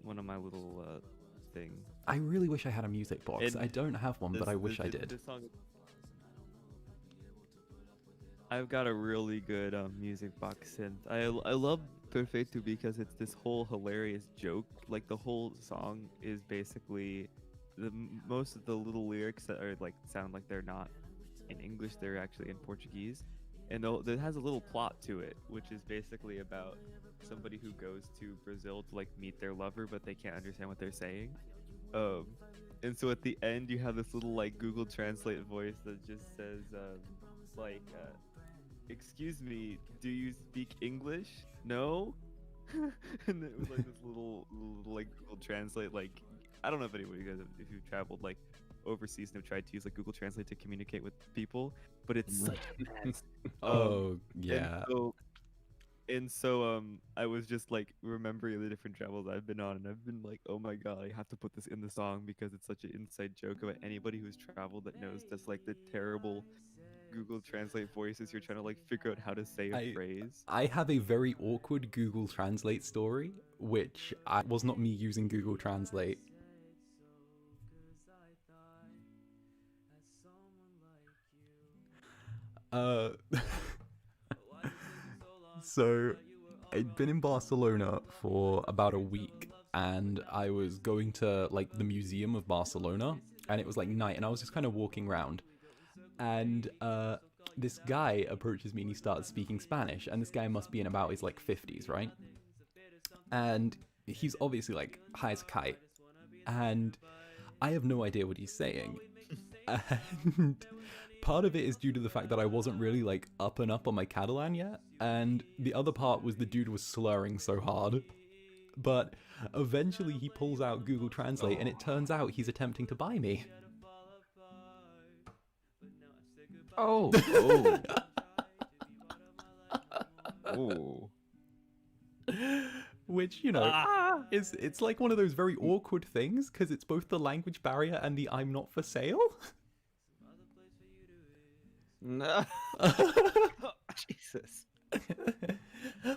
one of my little things. I really wish I had a music box. And I don't have one, but I wish I did. This song, I've got a really good music box synth. I love Perfecto because it's this whole hilarious joke. Like the whole song is basically most of the little lyrics that are like sound like they're not in English, they're actually in Portuguese. And it has a little plot to it, which is basically about somebody who goes to Brazil to like meet their lover, but they can't understand what they're saying. And so at the end, you have this little like Google Translate voice that just says, "Excuse me, do you speak English? No." And it was like this little like Google Translate. Like, I don't know if anybody guys, if you've traveled like overseas and have tried to use like Google Translate to communicate with people, but it's such a mess. Oh yeah. And so I was just like remembering the different travels I've been on, and I've been like, oh my god, I have to put this in the song because it's such an inside joke about anybody who's traveled that knows just like the terrible Google Translate voices you're trying to like figure out how to say a phrase. I have a very awkward Google Translate story, which was not me using Google Translate. So I'd been in Barcelona for about a week, and I was going to like the Museum of Barcelona, and it was like night, and I was just kind of walking around, and this guy approaches me and he starts speaking Spanish, and this guy must be in about his like 50s, right? And he's obviously like high as a kite, and I have no idea what he's saying. And part of it is due to the fact that I wasn't really like up and up on my Catalan yet, and the other part was the dude was slurring so hard. But eventually he pulls out Google Translate, and it turns out he's attempting to buy me. Oh. Oh. Which, you know, it's like one of those very awkward things, because it's both the language barrier and the I'm not for sale. No. Jesus.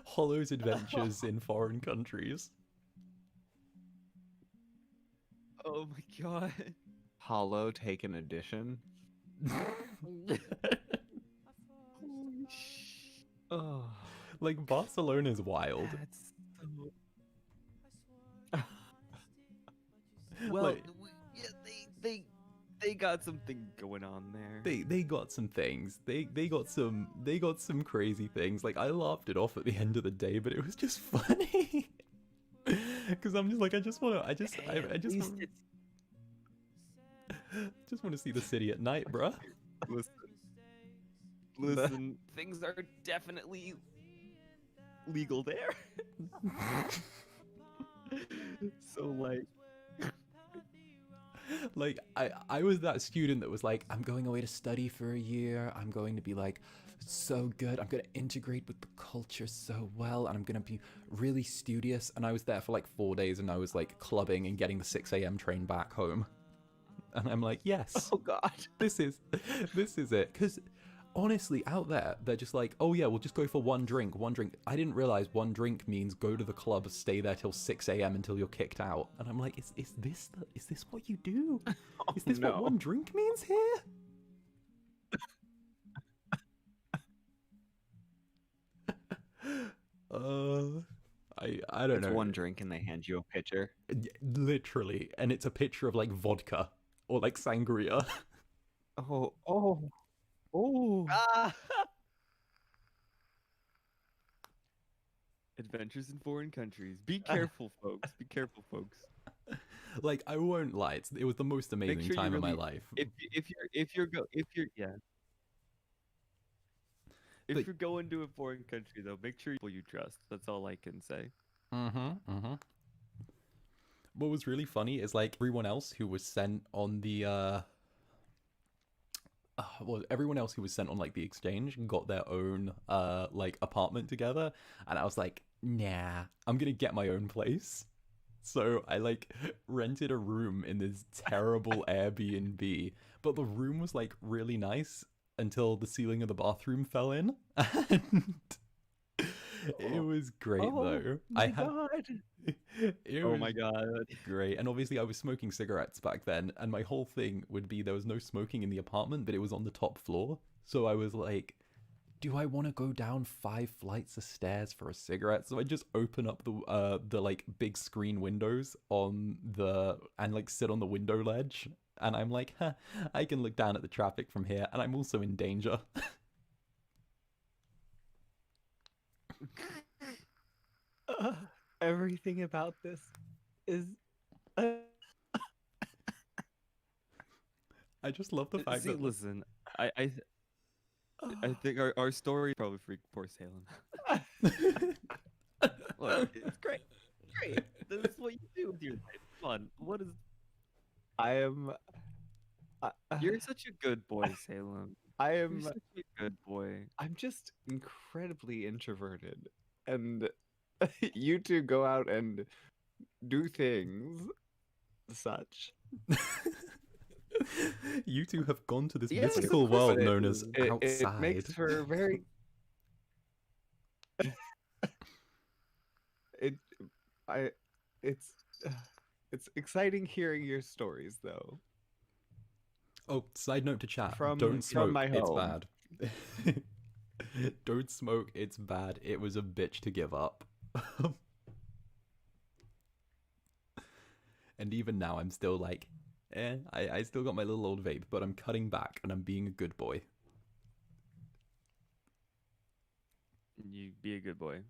Hollow's adventures in foreign countries. Oh my god. Hollow Taken Edition. Oh. Like, Barcelona's wild. That's so... Well, Like- yeah, they They got something going on there. They got some things. They got some crazy things. Like, I laughed it off at the end of the day, but it was just funny. Because I'm just like, I just want to see the city at night, bruh. Listen, things are definitely legal there. So like I was that student that was like, I'm going away to study for a year. I'm going to be like so good. I'm going to integrate with the culture so well, and I'm going to be really studious. And I was there for like 4 days, and I was like clubbing and getting the 6 a.m. train back home. And I'm like, yes. Oh God. This is it. Because honestly, out there, they're just like, oh yeah, we'll just go for one drink. I didn't realize one drink means go to the club, stay there till 6 a.m. until you're kicked out. And I'm like, is this what you do? Is this what one drink means here? I don't It's know. one drink and they hand you a pitcher. Literally, and it's a picture of like vodka or like sangria. Oh. Ah! Adventures in foreign countries. Be careful, folks. Be careful, folks. Like, I won't lie, it was the most amazing sure you time of my really- life. If you're going to a foreign country though, make sure you trust. That's all I can say. What was really funny is like everyone else who was sent on the everyone else who was sent on like the exchange got their own like apartment together, and I was like, nah, I'm gonna get my own place. So I like rented a room in this terrible Airbnb, but the room was like really nice until the ceiling of the bathroom fell in, and it was great though. Oh my god. Great. And obviously I was smoking cigarettes back then, and my whole thing would be there was no smoking in the apartment, but it was on the top floor. So I was like, do I want to go down 5 flights of stairs for a cigarette? So I just open up the like big screen windows on and like sit on the window ledge, and I'm like, I can look down at the traffic from here, and I'm also in danger. Everything about this is. I just love the fact that Listen, I think our story probably freaked poor Salem. Look, it's great. Great. This is what you do with your life. Come on. What is? I am. You're such a good boy, Salem. I You're am. such a good boy. I'm just incredibly introverted, and you two go out and do things such. You two have gone to this Yes, mystical of course world it known is. as It outside. makes for a very. It's exciting hearing your stories though. Oh, side note to chat. From Don't smoke. my It's home. bad. Don't smoke. It's bad. It was a bitch to give up. And even now, I'm still like, I still got my little old vape, but I'm cutting back and I'm being a good boy. You be a good boy.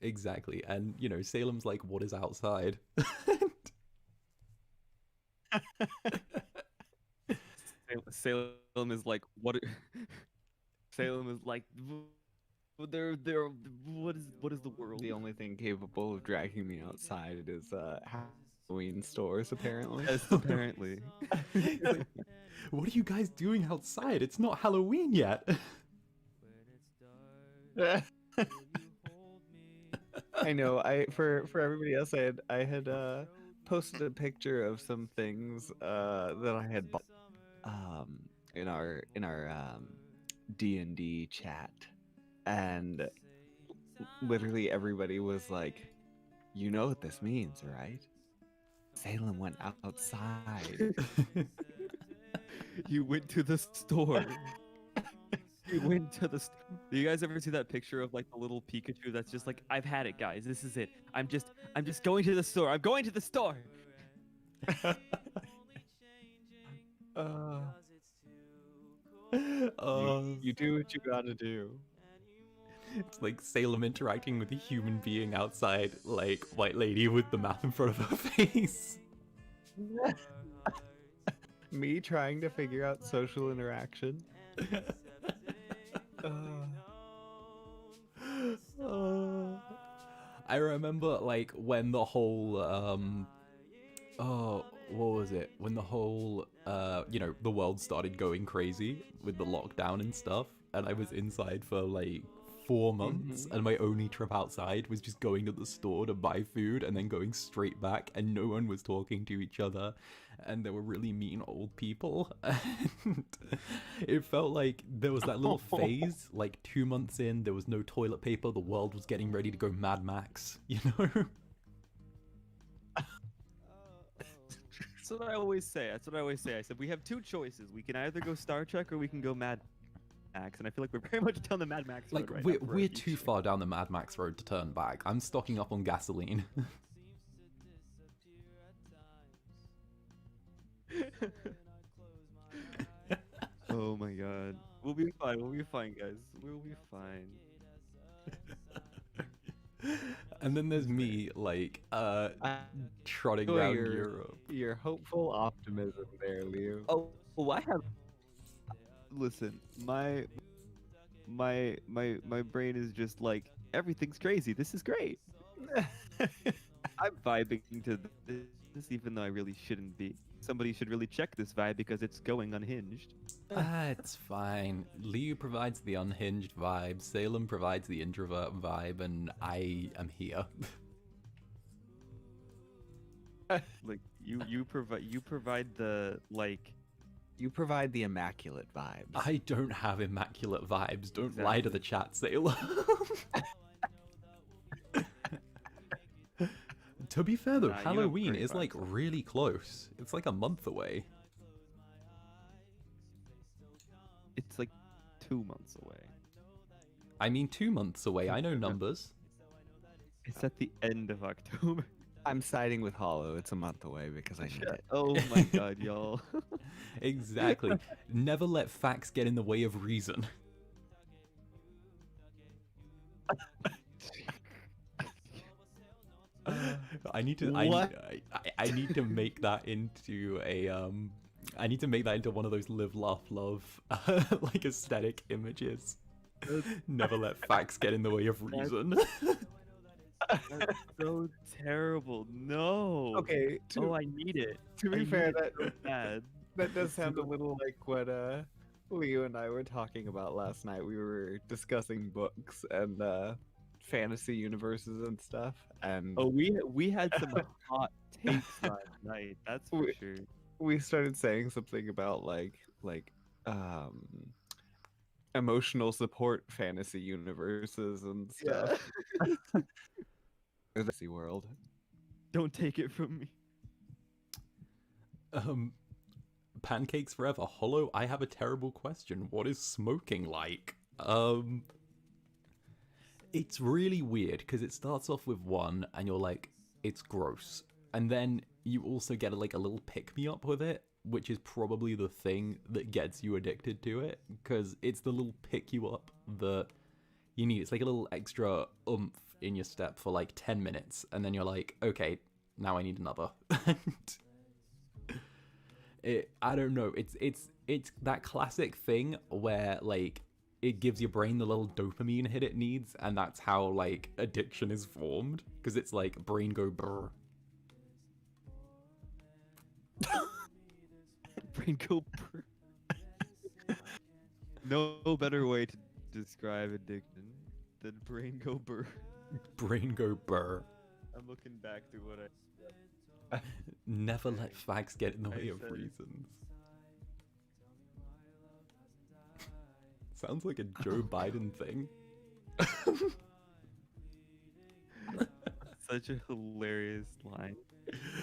Exactly. And, you know, Salem's like, what is outside? Salem is like, what? Salem is like, they're what is the world? The only thing capable of dragging me outside is Halloween stores, apparently. Yes, apparently. He's like, what are you guys doing outside? It's not Halloween yet. I know. For everybody else, I had posted a picture of some things that I had bought in our D&D chat, and literally everybody was like, "You know what this means, right? Salem went outside." You went to the store. You went to the. Do you guys ever see that picture of like the little Pikachu that's just like, I've had it, guys. This is it. I'm just going to the store. I'm going to the store. Uh, Oh, you do what you gotta do. it's like Salem interacting with a human being outside, like white lady with the map in front of her face. Me trying to figure out social interaction. Oh. I remember like when the whole oh, what was it? When the whole the world started going crazy with the lockdown and stuff, and I was inside for like 4 months, and my only trip outside was just going to the store to buy food and then going straight back, and no one was talking to each other, and there were really mean old people. And it felt like there was that little phase, like 2 months in, there was no toilet paper, the world was getting ready to go Mad Max, you know? That's what I always say. I said we have two choices. We can either go Star Trek or we can go Mad Max. And I feel like we're very much down the Mad Max road Like, right we're, now for we're each. too far down the Mad Max road to turn back. I'm stocking up on gasoline. Oh my god. We'll be fine. We'll be fine, guys. We'll be fine. And then there's me, like, trotting enjoy around your- Europe. Your hopeful optimism there, Liu. Oh, I have. Listen, my brain is just like everything's crazy. This is great. I'm vibing to this, even though I really shouldn't be. Somebody should really check this vibe because it's going unhinged. It's fine. Liu provides the unhinged vibe, Salem provides the introvert vibe, and I am here. Like you provide the like. You provide the immaculate vibes. I don't have immaculate vibes. Don't lie to the chat, Salem. To be fair though, Nah, you have Halloween great is like vibes. really close. It's like a month away. It's like 2 months away. I mean 2 months away, I know numbers. It's at the end of October. I'm siding with Hollow. It's a month away because I need it. Oh my god, y'all. Exactly. Never let facts get in the way of reason. I need to What? I need to make that into a I need to make that into one of those live laugh love like aesthetic images. Never let facts get in the way of reason. That's so terrible. No. Okay, Oh, I need it. to I be fair, need that it so bad. that does sound a little like what Leo and I were talking about last night. We were discussing books and fantasy universes and stuff, and Oh, we had some hot takes last night. That's for We- sure. we started saying something about like emotional support fantasy universes and stuff. Fantasy world. Don't take it from me. Pancakes forever. Hollow, I have a terrible question. What is smoking like? It's really weird because it starts off with one and you're like, it's gross. And then you also get like a little pick-me-up with it, which is probably the thing that gets you addicted to it, because it's the little pick-you-up that you need. It's like a little extra oomph in your step for like 10 minutes, and then you're like, okay, now I need another. I don't know, it's that classic thing where like it gives your brain the little dopamine hit it needs, and that's how like addiction is formed, because it's like brain go brr. Brain go brr. No better way to describe addiction than brain go brr. Brain go burr. I'm looking back to what I. Never let facts get in the way of said it. reasons. Sounds like a Joe Biden thing. Such a hilarious line.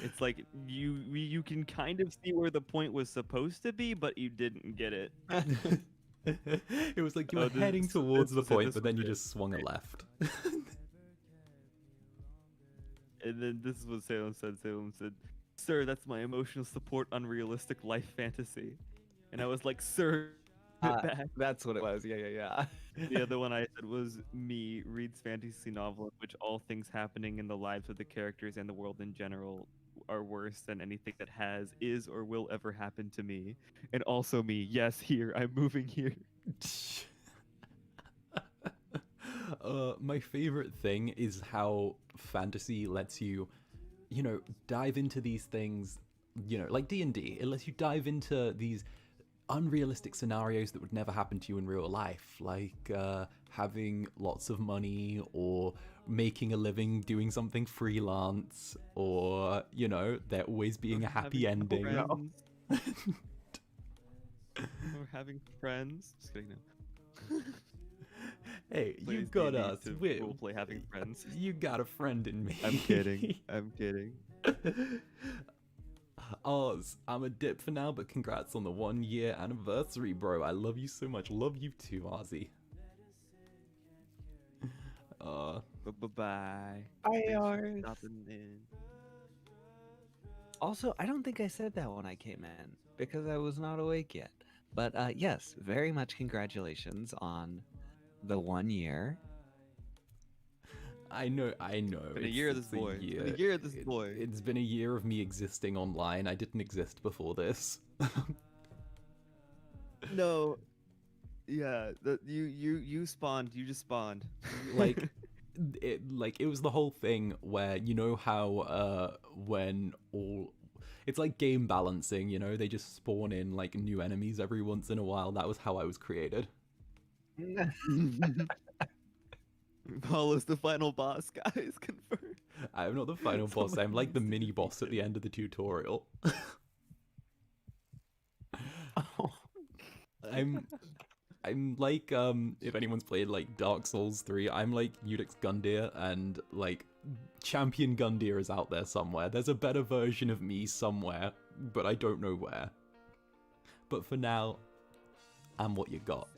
It's like you can kind of see where the point was supposed to be, but you didn't get it. It was like you Oh, were this- heading towards this the was it, point, this but then was you it. just swung a left. And then this is what Salem said. Salem said, sir, that's my emotional support unrealistic life fantasy. And I was like, sir, get back. That's what it was. Yeah. The other one I said was me reads fantasy novel in which all things happening in the lives of the characters and the world in general are worse than anything that has, is, or will ever happen to me. And also me, yes, here, I'm moving here. My favorite thing is how fantasy lets you, dive into these things, like D&D. It lets you dive into these unrealistic scenarios that would never happen to you in real life, like having lots of money or making a living doing something freelance, or there always being a happy Having ending. friends. Or having friends. Just kidding, no. Hey, you Plays got D&D us. to roleplay having friends. You got a friend in me. I'm kidding. I'm kidding. Oz, I'm a dip for now, but congrats on the 1-year anniversary, bro. I love you so much. Love you too, Ozzy. Bye-bye. Bye, Oz. Stopping in. Also, I don't think I said that when I came in because I was not awake yet. But yes, very much congratulations on the 1 year. I know. Been a year of this boy. It's been a year of this boy. It's been a year of me existing online. I didn't exist before this. No. Yeah, you spawned. You just spawned. like it was the whole thing where how when all it's like game balancing, they just spawn in like new enemies every once in a while. That was how I was created. Paul is the final boss, guys. Confirmed. I'm not the final boss. I'm like the mini boss at the end of the tutorial. I'm like if anyone's played like Dark Souls 3, I'm like Udix Gundyr, and like Champion Gundyr is out there somewhere. There's a better version of me somewhere, but I don't know where. But for now, I'm what you got.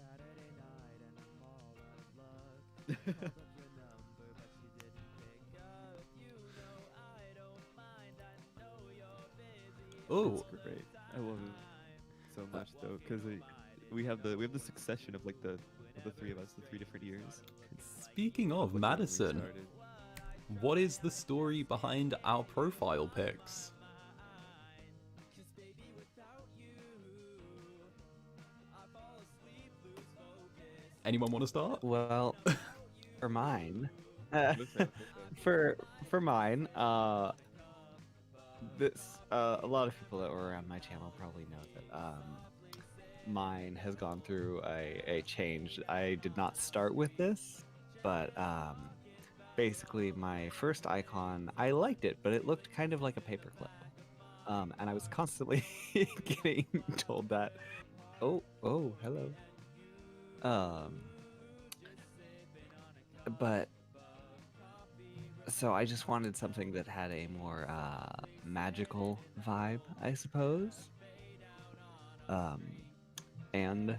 Oh, That's great. I love it so much though, because we have the succession of like the three of us, the 3 different years. speaking of Like, when we Madison, started. what is the story behind our profile pics? Anyone want to start? Well, for mine, Listen. for mine, this a lot of people that were around my channel probably know that mine has gone through a change. I did not start with this, but basically my first icon, I liked it, but it looked kind of like a paperclip, and I was constantly getting told that. Oh, hello. But so I just wanted something that had a more magical vibe, I suppose. And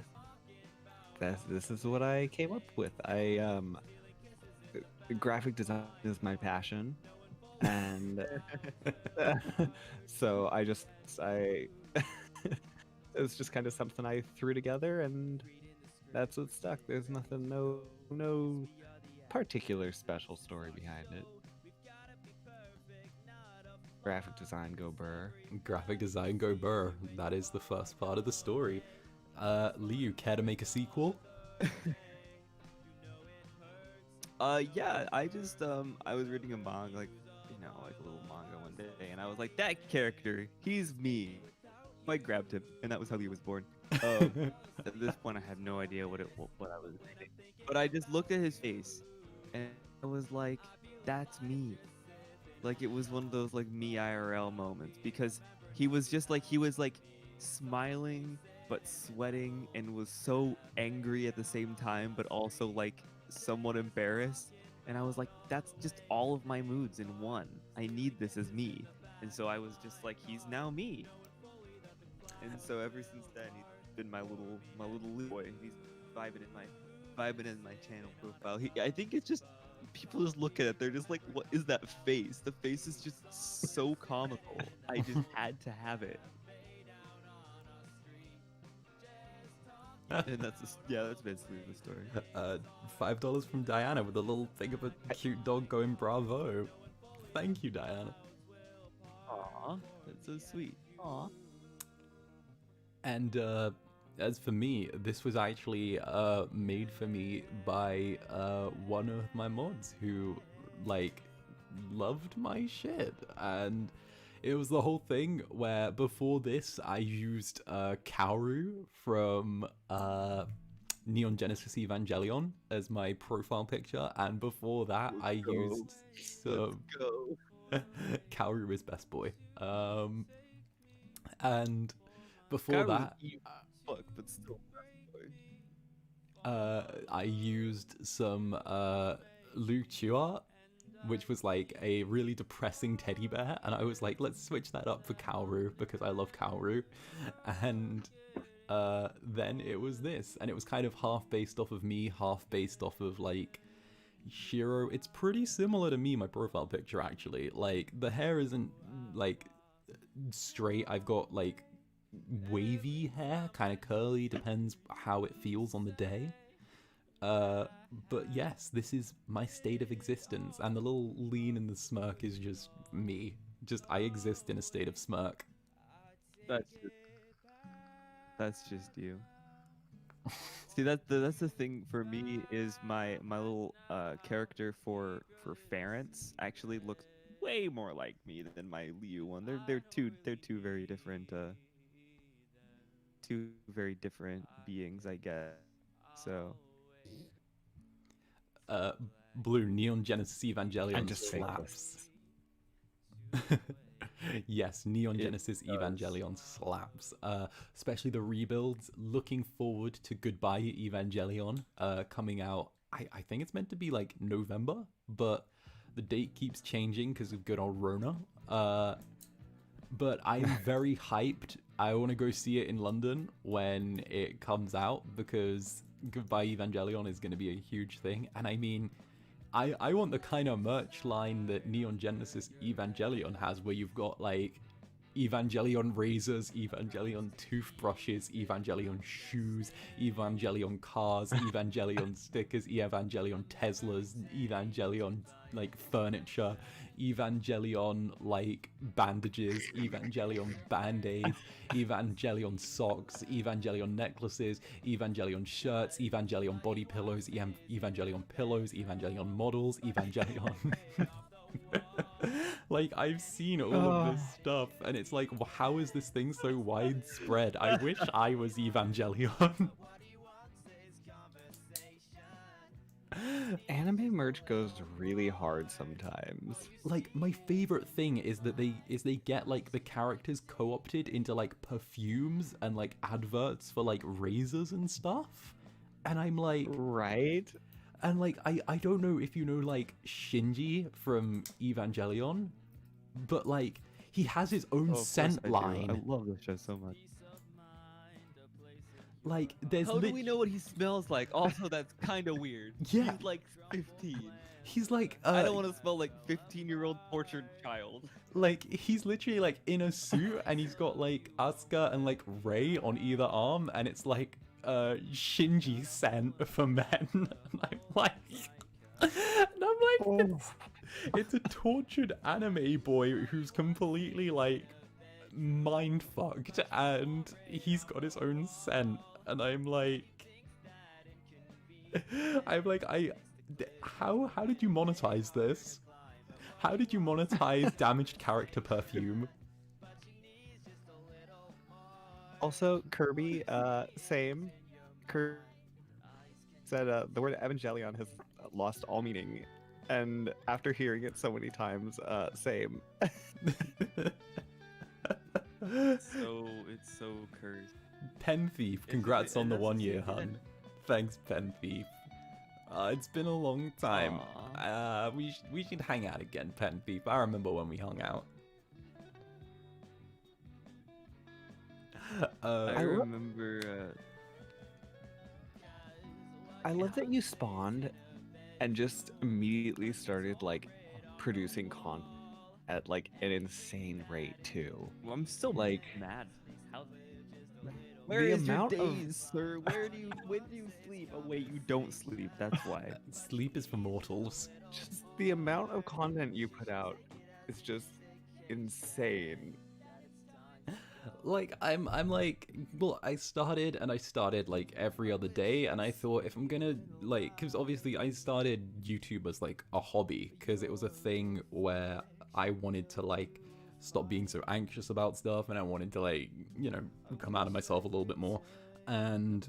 this is what I came up with. Graphic design is my passion, and so it's just kind of something I threw together, and that's what stuck. There's nothing, no particular special story behind it. Graphic design, go burr. Graphic design, go burr. That is the first part of the story. Liu, care to make a sequel? Yeah, I just I was reading a manga, like a little manga one day, and I was like, that character, he's me. I grabbed him, and that was how he was born. At this point, I have no idea what I was reading, but I just looked at his face, and I was like, that's me. Like, it was one of those like me IRL moments, because he was smiling but sweating and was so angry at the same time, but also like somewhat embarrassed. And I was like, that's just all of my moods in one. I need this as me. And so I was just like, he's now me. And so ever since then, he's been my little boy. He's vibing in my channel profile. I think it's just people just look at it. They're just like, "What is that face?" The face is just so comical. I just had to have it. And that's basically the story. $5 from Diana with a little thing of a cute dog going bravo. Thank you, Diana. Aw, that's so sweet. Aw. And as for me, this was actually made for me by one of my mods who like loved my shit, and it was the whole thing where before this I used Kaoru from Neon Genesis Evangelion as my profile picture, and before that I used some Kaoru is best boy. And before that, fuck, but still best boy. I used some Luchua, which was like a really depressing teddy bear, and I was like, let's switch that up for Kaoru because I love Kaoru. And then it was this, and it was kind of half based off of me, half based off of like Shiro. It's pretty similar to me, my profile picture actually. Like the hair isn't like straight. I've got like wavy hair, kind of curly, depends how it feels on the day. But yes, this is my state of existence, and the little lean and the smirk is just me. Just I exist in a state of smirk. That's just you. See, that's the thing for me is my little character for Ference actually looks way more like me than my Liu one. They're two very different beings, I guess. So Blue Neon Genesis Evangelion I'm just slaps. Yes, Neon Genesis Evangelion slaps. Especially the rebuilds. Looking forward to Goodbye Evangelion coming out. I think it's meant to be like November, but the date keeps changing because of good old Rona. But I'm very hyped. I want to go see it in London when it comes out because Goodbye Evangelion is going to be a huge thing. And I mean, I want the kind of merch line that Neon Genesis Evangelion has, where you've got like Evangelion razors, Evangelion toothbrushes, Evangelion shoes, Evangelion cars, Evangelion stickers, Evangelion Teslas, Evangelion like furniture, Evangelion like bandages, Evangelion band-aids, Evangelion socks, Evangelion necklaces, Evangelion shirts, Evangelion body pillows, Evangelion pillows, Evangelion models, Evangelion like I've seen all of this stuff, and it's like, how is this thing so widespread? I wish I was Evangelion. Anime merch goes really hard sometimes. Like my favorite thing is that they get like the characters co-opted into like perfumes and like adverts for like razors and stuff, and I'm like, right? And like I don't know if you know like Shinji from Evangelion, but like he has his own scent line. I love this show so much. Like there's How do we know what he smells like? Also, that's kind of weird. Yeah. He's like 15. He's like I don't want to smell like 15-year-old tortured child. Like he's literally like in a suit and he's got like Asuka and like Rei on either arm, and it's like Shinji scent for men. And I'm like it's a tortured anime boy who's completely like mind fucked, and he's got his own scent, and I'm like how did you monetize this? How did you monetize damaged character perfume? Also, Kirby, same. Kirby said the word Evangelion has lost all meaning, and after hearing it so many times, same. It's so cursed. Pen Thief, congrats on the 1 year, hun. Thanks, Pen Thief. It's been a long time. We should hang out again, Pen Thief. I remember when we hung out. I remember. I love that you spawned and just immediately started like producing content at like an insane rate too. Well, I'm still Like mad. How? Where the is your amount of days, sir? When do you sleep? Oh wait, you don't sleep. That's why. Sleep is for mortals. just the amount of content you put out is just insane. Like I'm like, well, I started like every other day, and I thought if I'm gonna like, because obviously I started YouTube as like a hobby because it was a thing where I wanted to like stop being so anxious about stuff, and I wanted to like, you know, come out of myself a little bit more. And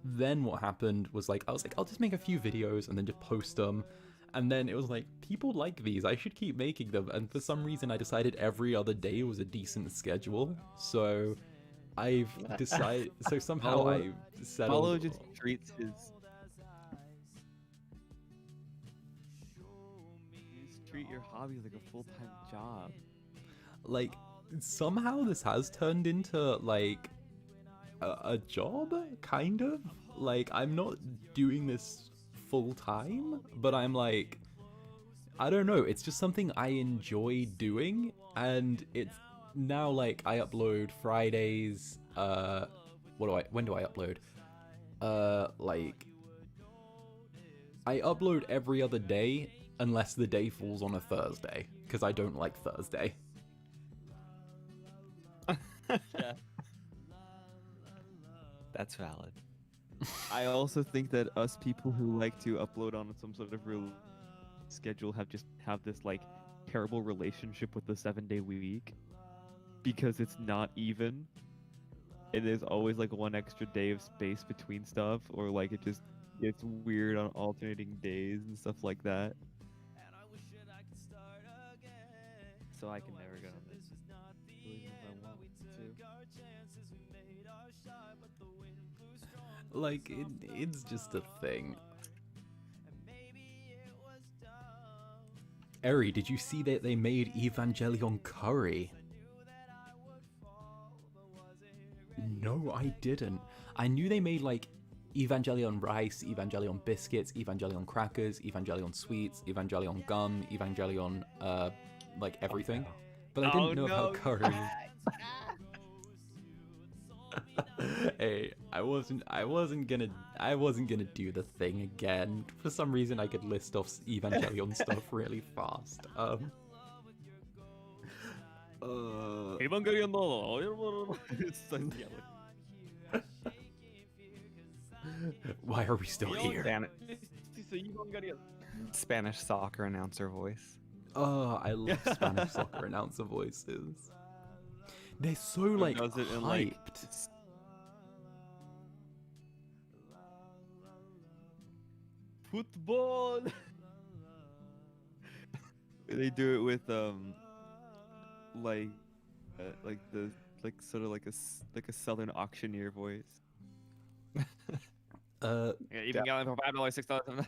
then what happened was like I was like, I'll just make a few videos and then just post them. And then it was like, people like these, I should keep making them. And for some reason I decided every other day was a decent schedule. So I've decided, so somehow Follow- I settled. Paulo just treats his. You just treat your hobby like a full-time job. Like, somehow this has turned into like a job, kind of. Like, I'm not doing this full time, but I'm like, I don't know, it's just something I enjoy doing. And it's now like I upload Fridays. When do I upload? Like, I upload every other day unless the day falls on a Thursday, because I don't like Thursday. Yeah. That's valid. I also think that us people who like to upload on some sort of real schedule have this like terrible relationship with the 7-day week because it's not even. And there's always like one extra day of space between stuff, or like it just gets weird on alternating days and stuff like that. So I can never get on this. Even if I want to. Like, it's just a thing. Eri, did you see that they made Evangelion curry? No, I didn't. I knew they made like Evangelion rice, Evangelion biscuits, Evangelion crackers, Evangelion sweets, Evangelion gum, Evangelion like everything. But I didn't know about curry. Hey, I wasn't gonna do the thing again. For some reason I could list off Evangelion stuff really fast. Evangelion no. Why are we still here? Spanish soccer announcer voice. Oh, I love Spanish soccer announcer voices. They're so like does it in, hyped. like, Football. They do it with like sort of like a southern auctioneer voice. Evangelion for $5, $6.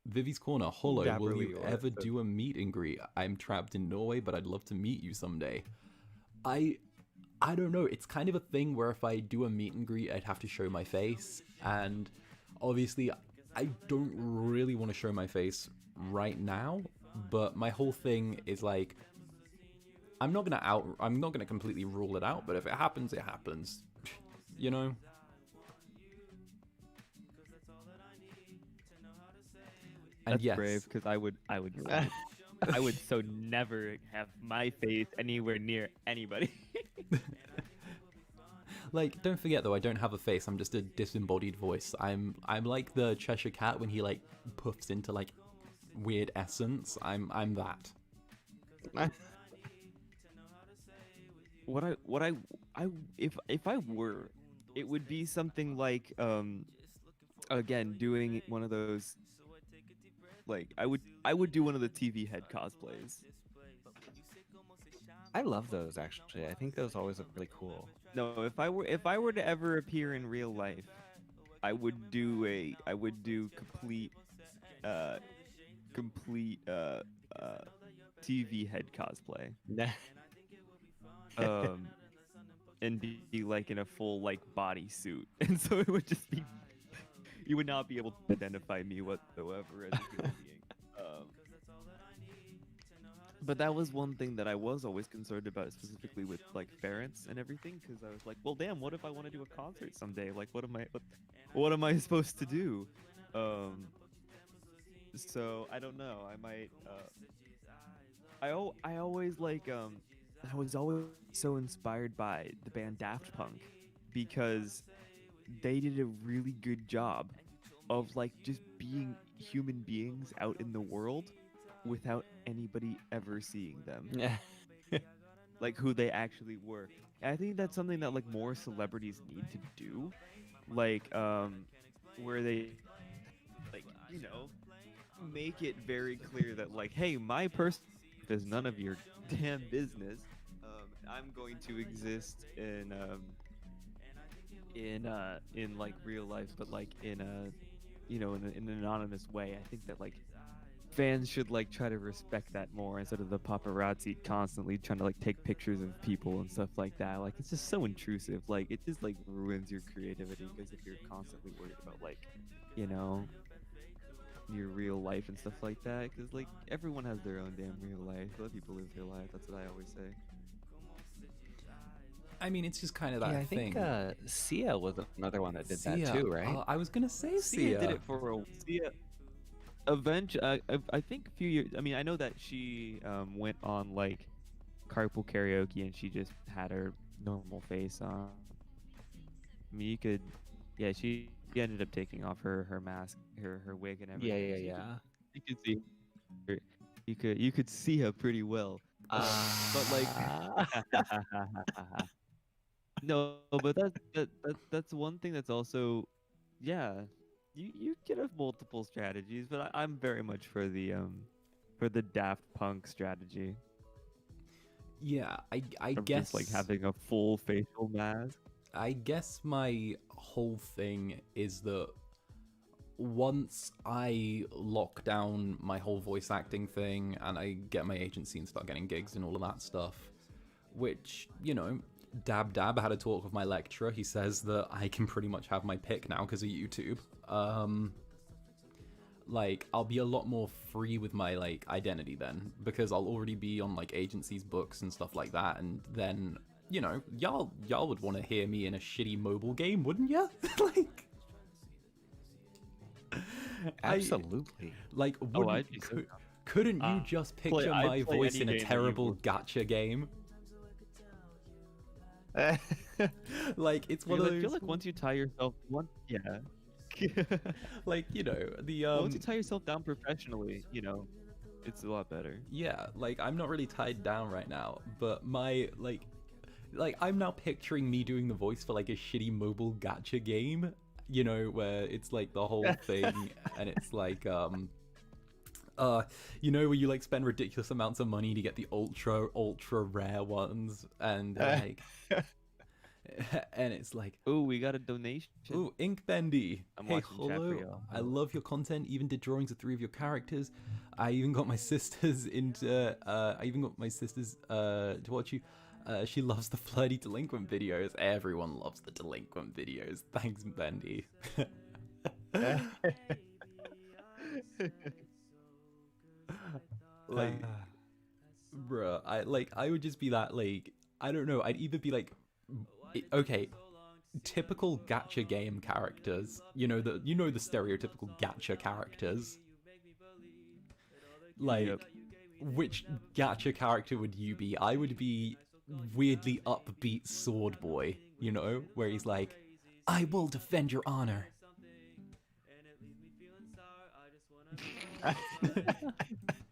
Vivi's Corner, Hollow, will Dabberly you or ever the- do a meet and greet? I'm trapped in Norway, but I'd love to meet you someday. I don't know, it's kind of a thing where if I do a meet and greet, I'd have to show my face, and obviously I don't really want to show my face right now, but my whole thing is like, I'm not gonna completely rule it out, but if it happens, it happens. You know? And That's yes, brave, because I would I would so never have my face anywhere near anybody. like, don't forget though, I don't have a face. I'm just a disembodied voice. I'm like the Cheshire Cat when he like puffs into like weird essence. I'm that. If I were, it would be something like again, doing one of those, like I would do one of the TV head cosplays. I love those actually. I think those always look really cool. No, if I were to ever appear in real life, I would do complete TV head cosplay. And be like in a full like bodysuit, and so it would just be you would not be able to identify me whatsoever as a human being. But that was one thing that I was always concerned about, specifically with like ferrets and everything, because I was like, well, damn, what if I want to do a concert someday? Like, what am I supposed to do? So I don't know. I might. I always like I was always so inspired by the band Daft Punk because they did a really good job of like just being human beings out in the world without anybody ever seeing them, Yeah. like who they actually were. And I think that's something that like more celebrities need to do, like where they like make it very clear that like, hey, my person is none of your damn business. I'm going to exist in like real life, but like in a in an anonymous way. I think that like fans should like try to respect that more instead of the paparazzi constantly trying to like take pictures of people and stuff like that. Like it's just so intrusive. Like it just like ruins your creativity because if you're constantly worried about like you know your real life and stuff like that, because like everyone has their own damn real life. Let people live their life. That's what I always say. I mean, it's just kind of that Yeah, I thing. think Sia was another one that did that Sia, too, right? I was gonna say Sia did it for a Sia. Eventually, I think a few years. I mean, I know that she went on like carpool karaoke and she just had her normal face on. I mean, you could, yeah, she ended up taking off her mask, her wig, and Yeah, everything. yeah, So yeah. you could see her, you could see her pretty well. But like, no, but that's one thing that's also, yeah, you can have multiple strategies, but I'm very much for the Daft Punk strategy Yeah, I of guess just like having a full facial mask. I guess my whole thing is that once I lock down my whole voice acting thing and I get my agency and start getting gigs and all of that stuff, which, Dab, I had a talk with my lecturer. He says that I can pretty much have my pick now because of YouTube. Like, I'll be a lot more free with my, like, identity then, because I'll already be on, like, agencies' books and stuff like that, and then, y'all would want to hear me in a shitty mobile game, wouldn't ya? Like... Absolutely. I'd be so couldn't you just picture I'd my play voice any in a game that you terrible work. gacha game? Like, it's one of I those... feel like once you tie yourself, yeah. Like, the Once you tie yourself down professionally, it's a lot better. yeah, like, I'm not really tied down right now, but my like I'm now picturing me doing the voice for like a shitty mobile gacha game, where it's like the whole thing and it's like where you like spend ridiculous amounts of money to get the ultra rare ones, and like and it's like, Ooh, we got a donation. ooh, Ink Bendy. I'm Hey, watching chat for hello. y'all. I love your content. Even did drawings of 3 of your characters. I even got my sisters to watch you. She loves the flirty delinquent videos. Everyone loves the delinquent videos. Thanks, Bendy. Like, bruh, I would just be that, like, I don't know. I'd either be like, okay, typical gacha game characters. The stereotypical gacha characters. Like, Yep. which gacha character would you be? I would be weirdly upbeat sword boy, where he's like, I will defend your honor.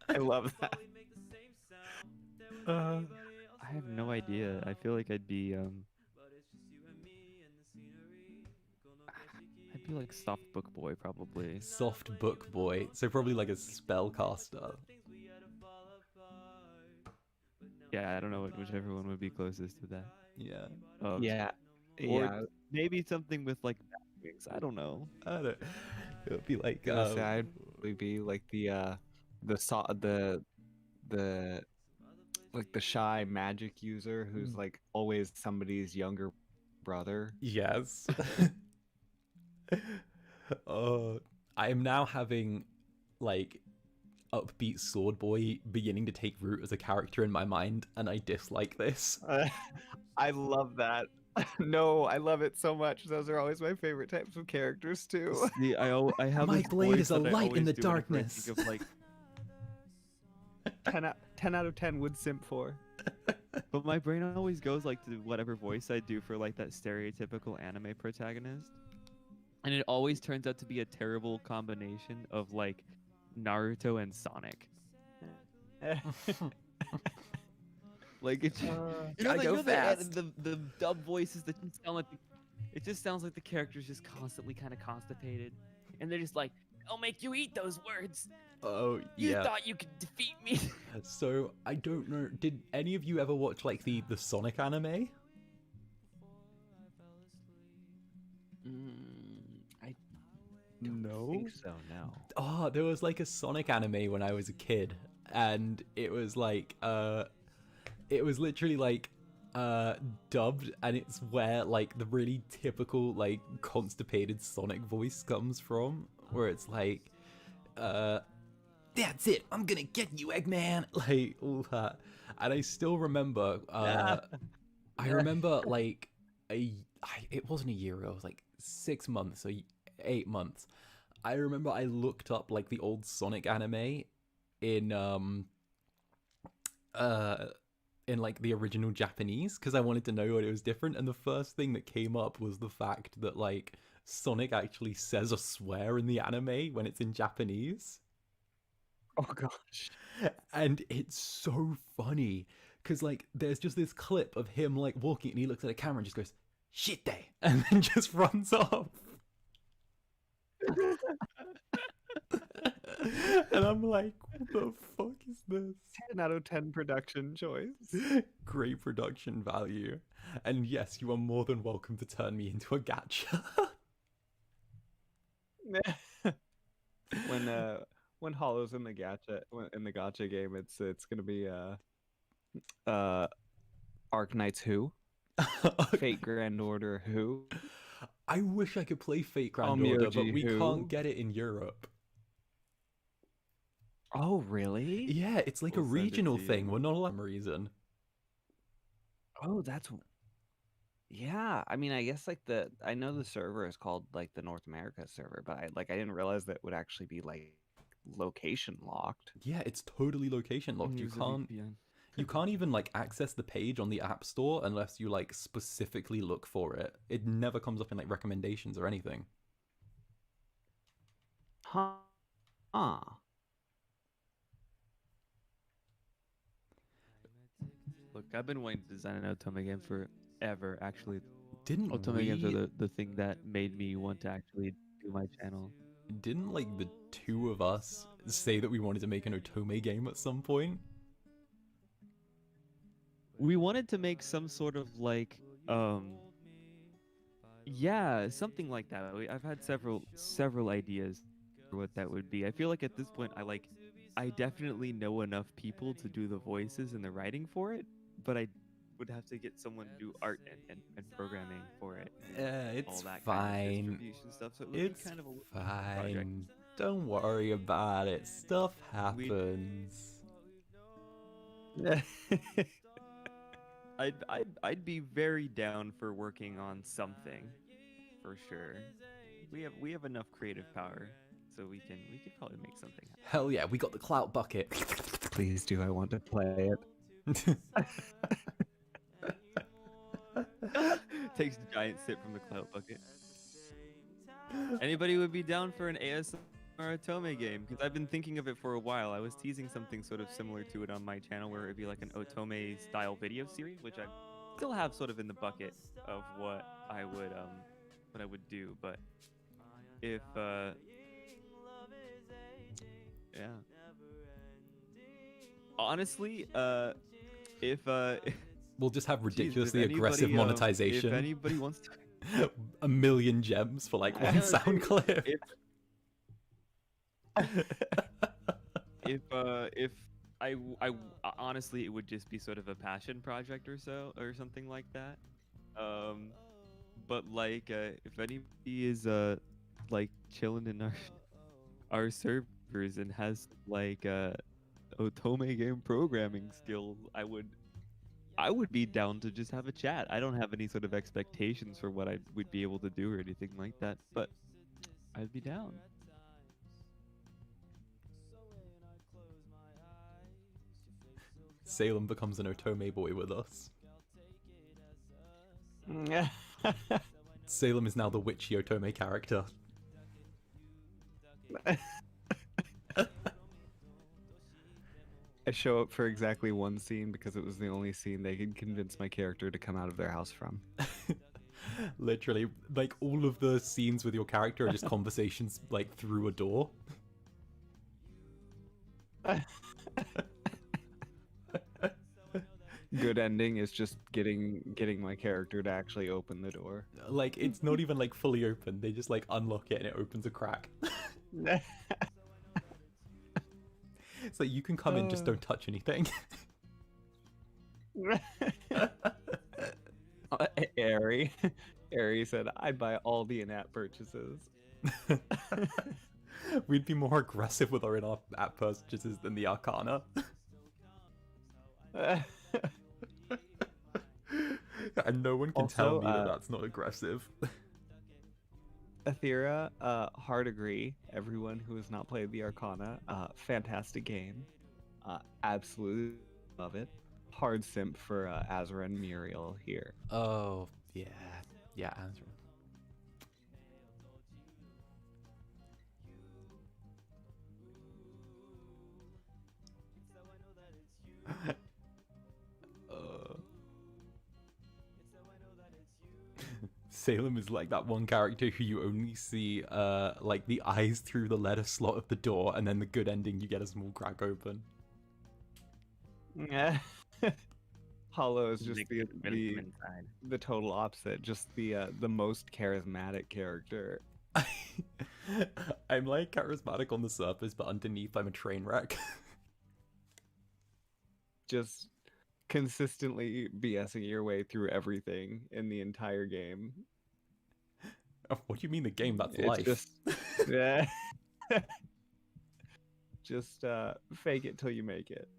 I love that. I have no idea. I feel like I'd be like soft book boy probably. Soft book boy. So probably like a spellcaster. Yeah, I don't know whichever one would be closest to that. Yeah. Yeah. Or Yeah. maybe something with like bat wings. I don't know. I don't. It would be like Gonna say I'd probably be like the like the shy magic user who's like always somebody's younger brother. yes. I am now having like upbeat sword boy beginning to take root as a character in my mind, and I dislike this. I love that. No, I love it so much. Those are always my favorite types of characters too. See, I have My this blade voice is a that I light in always the do whenever I darkness. think of, like, 10 out of 10 would simp for. but my brain always goes like to whatever voice I do for like that stereotypical anime protagonist, and it always turns out to be a terrible combination of like Naruto and Sonic. Like it's Gotta go fast. the dub voices that just sound like it just sounds like the character's just constantly kind of constipated, and they're just like, "I'll make you eat those words. Oh You yeah. thought you could defeat me." So I don't know. Did any of you ever watch like the Sonic anime? I don't think so, no. Oh, there was like a Sonic anime when I was a kid, and it was like it was literally like dubbed, and it's where like the really typical like constipated Sonic voice comes from, where it's like that's it, I'm gonna get you, Eggman, like all that. And I still remember I remember like it wasn't a year ago, it was like 6 months or 8 months. I remember I looked up like the old Sonic anime in like the original Japanese, because I wanted to know what it was different, and the first thing that came up was the fact that like Sonic actually says a swear in the anime when it's in Japanese. Oh gosh. And it's so funny because like there's just this clip of him like walking, and he looks at a camera and just goes "shit day," and then just runs off. And I'm like, what the fuck is this? 10 out of 10 production choice. Great production value. And yes, you are more than welcome to turn me into a gacha. When Hollow's in the gacha game, it's gonna be Arc Knights who? Fate Grand Order who? I wish I could play Fate Grand Order, but we who? can't get it in Europe. Oh really? Yeah, it's like We'll a send it regional to you. thing. We're not allowed for some reason. Oh, yeah. I mean, I guess like I know the server is called like the North America server, but I didn't realize that it would actually be like location locked. Yeah, it's totally location locked. You Use a can't VPN. you can't even like access the page on the App Store unless you like specifically look for it. It never comes up in like recommendations or anything. Huh. Look, I've been wanting to design an Otome game forever. Actually, Didn't Otome we? games are the thing that made me want to actually do my channel. Didn't like the two of us say that we wanted to make an Otome game at some point? We wanted to make some sort of like, yeah, something like that. I've had several ideas for what that would be. I feel like at this point, I definitely know enough people to do the voices and the writing for it, but I would have to get someone to do art and programming for it. And It's all that fine. kind of distribution stuff. So it would It's be kind of a fine. project. Don't worry about it. Stuff happens. I'd be very down for working on something, for sure. We have enough creative power, so we could probably make something happen. Hell yeah, we got the clout bucket. Please do. I want to play it. Takes a giant sip from the clout bucket. Anybody would be down for an ASMR Otome game? Because I've been thinking of it for a while. I was teasing something sort of similar to it on my channel, where it'd be like an Otome style video series, which I still have sort of in the bucket of what I would do. But if yeah, honestly, if We'll just have Jeez, ridiculously if aggressive anybody, monetization. If anybody wants to, 1 million gems for like one sound clip. if I honestly, it would just be sort of a passion project or something like that. But like if anybody is like chilling in our servers and has like otome game programming skills, I would be down to just have a chat. I don't have any sort of expectations for what I would be able to do or anything like that, but I'd be down. Salem becomes an otome boy with us. Salem is now the Witchy otome character. I show up for exactly one scene because it was the only scene they could convince my character to come out of their house from. Literally, like all of the scenes with your character are just conversations like through a door. Good ending is just getting my character to actually open the door. Like it's not even like fully open. They just like unlock it and it opens a crack. It's like you can come in, just don't touch anything. Ari said, I'd buy all the in-app purchases. We'd be more aggressive with our in-app purchases than the Arcana. And no one can tell me that that's not aggressive. Athera, hard agree. Everyone who has not played the Arcana, fantastic game. Absolutely love it. Hard simp for Azra and Muriel here. Oh, yeah. Yeah, Azra. Salem is like that one character who you only see like the eyes through the letter slot of the door, and then the good ending you get a small crack open. Hollow is just the total opposite, just the most charismatic character. I'm like charismatic on the surface, but underneath I'm a train wreck. Just consistently BSing your way through everything in the entire game. What do you mean the game? That's It's life. Just, yeah. Just fake it till you make it.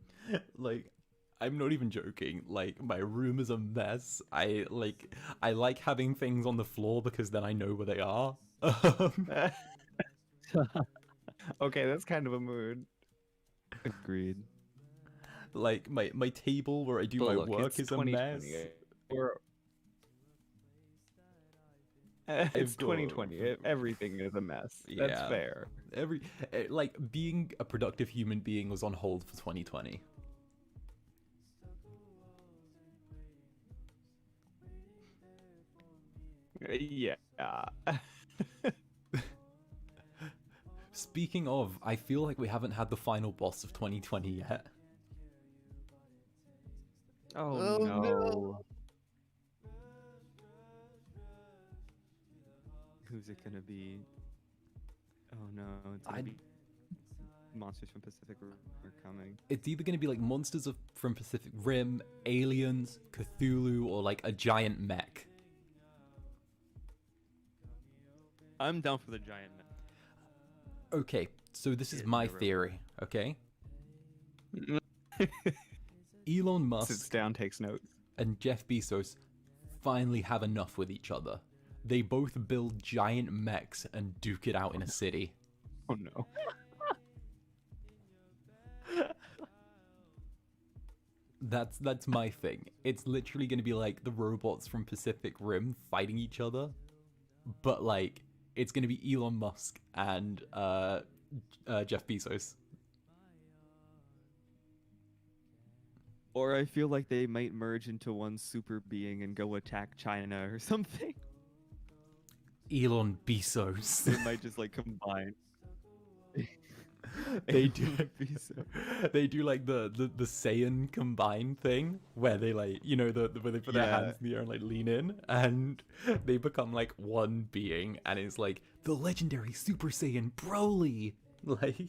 Like, I'm not even joking. Like, my room is a mess. I like having things on the floor because then I know where they are. Okay, that's kind of a mood. Agreed. Like, my table where I do my work is a mess. It's 2020. Everything is a mess. Yeah. That's fair. Like, being a productive human being was on hold for 2020. Yeah. Speaking of, I feel like we haven't had the final boss of 2020 yet. Oh no. Who's it gonna be? Oh no, it's gonna be monsters from Pacific Rim are coming. It's either gonna be like monsters from Pacific Rim, aliens, Cthulhu, or like a giant mech. I'm down for the giant mech. Okay, so this is my theory, okay? Elon Musk Sits down, takes notes. and Jeff Bezos finally have enough with each other. They both build giant mechs and duke it out in a city. Oh no. That's my thing. It's literally going to be like the robots from Pacific Rim fighting each other, but like it's going to be Elon Musk and Jeff Bezos. Or I feel like they might merge into one super being and go attack China or something. Elon Bezos. They might just like combine. They do they do like the Saiyan combine thing where they like, you know, where they put their hands in the air and like lean in and they become like one being and it's like the legendary Super Saiyan Broly, like,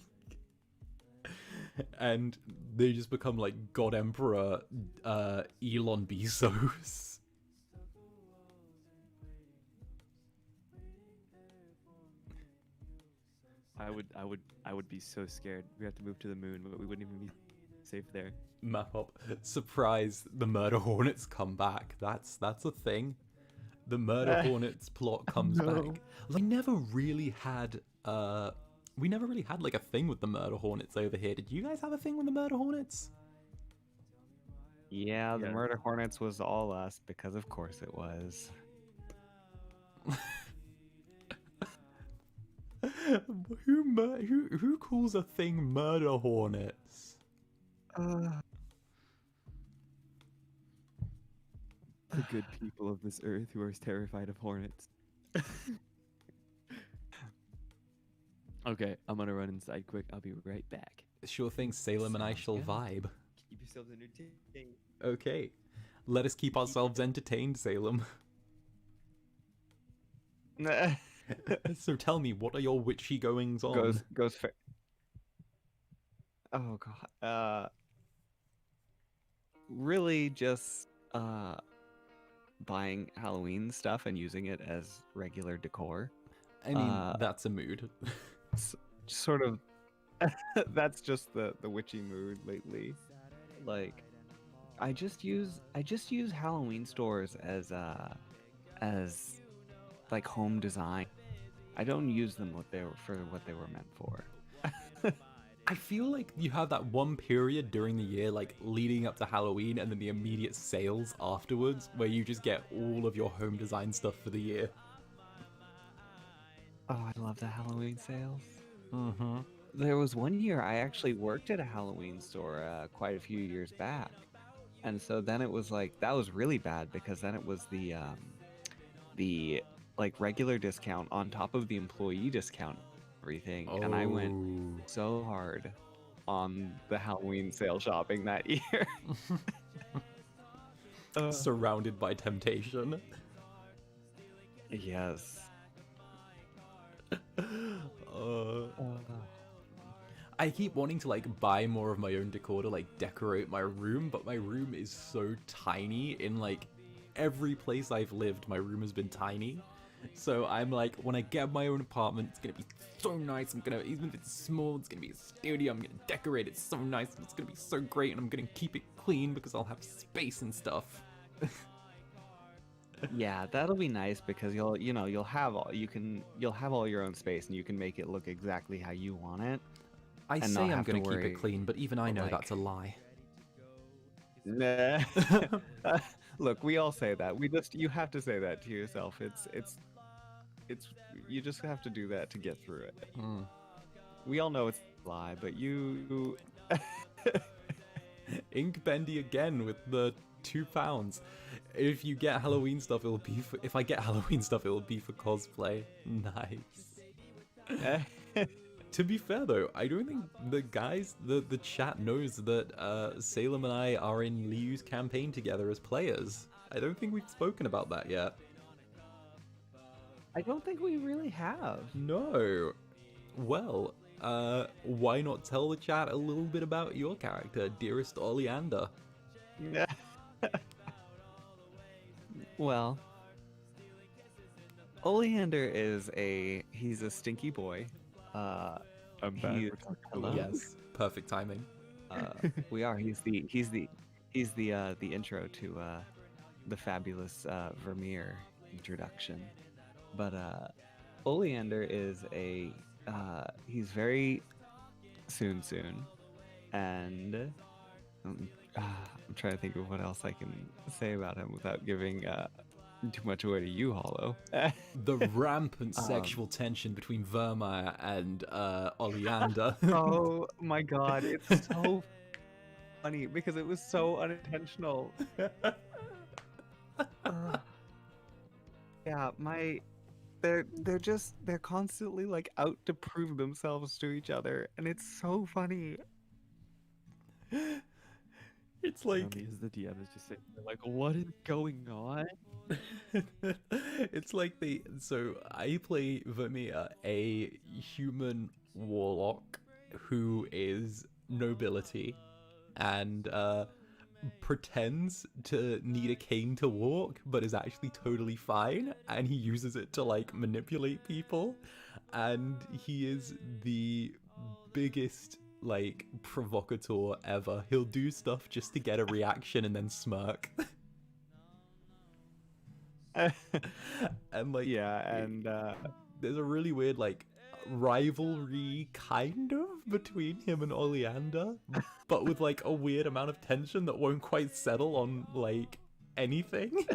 and they just become like God Emperor Elon Bezos. I would be so scared. We have to move to the moon, but we wouldn't even be safe there. Map up. Surprise, the murder hornets come back. That's a thing. The murder hornets plot comes No. back. Like, we never really had like a thing with the murder hornets over here. Did you guys have a thing with the murder hornets? Yeah, the Yeah. Murder Hornets was all us because of course it was. Who calls a thing murder hornets? The good people of this earth who are terrified of hornets. Okay, I'm gonna run inside quick. I'll be right back. Sure thing, Salem and I Sounds shall good. vibe. Keep yourselves entertained. Okay. Let us keep ourselves entertained, Salem. So tell me, what are your witchy goings on? goes fa- Oh god. Really just buying Halloween stuff and using it as regular decor. I mean, that's a mood. Sort of that's just the witchy mood lately. Like I just use Halloween stores as like home design. I don't use them for what they were meant for. I feel like you have that one period during the year, like leading up to Halloween, and then the immediate sales afterwards, where you just get all of your home design stuff for the year. Oh, I love the Halloween sales. Mm-hmm. There was one year I actually worked at a Halloween store quite a few years back. And so then it was like, that was really bad because then it was the like regular discount on top of the employee discount, everything. And I went so hard on the Halloween sale shopping that year. Surrounded by temptation. Yes. I keep wanting to like buy more of my own decor to like decorate my room, but my room is so tiny. In like every place I've lived, my room has been tiny. So I'm like, when I get my own apartment, it's gonna be so nice. Even if it's small, it's gonna be a studio. I'm gonna decorate it so nice. It's gonna be so great, and I'm gonna keep it clean because I'll have space and stuff. Yeah, that'll be nice because you'll have all your own space and you can make it look exactly how you want it. I And say not I'm have to gonna keep worry, it clean, but even I but, know like- that's a lie. Nah. Look, we all say that. You have to say that to yourself. It's you just have to do that to get through it. We all know it's a lie, but you Ink Bendy again with the £2. If you get Halloween stuff, if I get Halloween stuff, it will be for cosplay. Nice. To be fair though, I don't think the chat knows that Salem and I are in Liu's campaign together as players. I don't think we've spoken about that yet. I don't think we really have. No. Well, why not tell the chat a little bit about your character, dearest Oleander? Well, Oleander he's a stinky boy. I'm back. He- We're talking Hello? about- Yes, perfect timing. We are. He's the intro to the fabulous Vermeer introduction. But Oleander is he's very soon, and I'm trying to think of what else I can say about him without giving too much away to you, Hollow. The rampant sexual tension between Vermeer and Oleander. Oh my god, it's so funny because it was so unintentional. Yeah, they're constantly like out to prove themselves to each other, and it's so funny. It's like Me as the DM is just sitting there like, what is going on? it's like so I play Vermeer, a human warlock who is nobility and pretends to need a cane to walk but is actually totally fine, and he uses it to like manipulate people. and he is the biggest like provocateur ever. He'll do stuff just to get a reaction and then smirk. And like there's a really weird like rivalry kind of between him and Oleander, but with like a weird amount of tension that won't quite settle on like anything.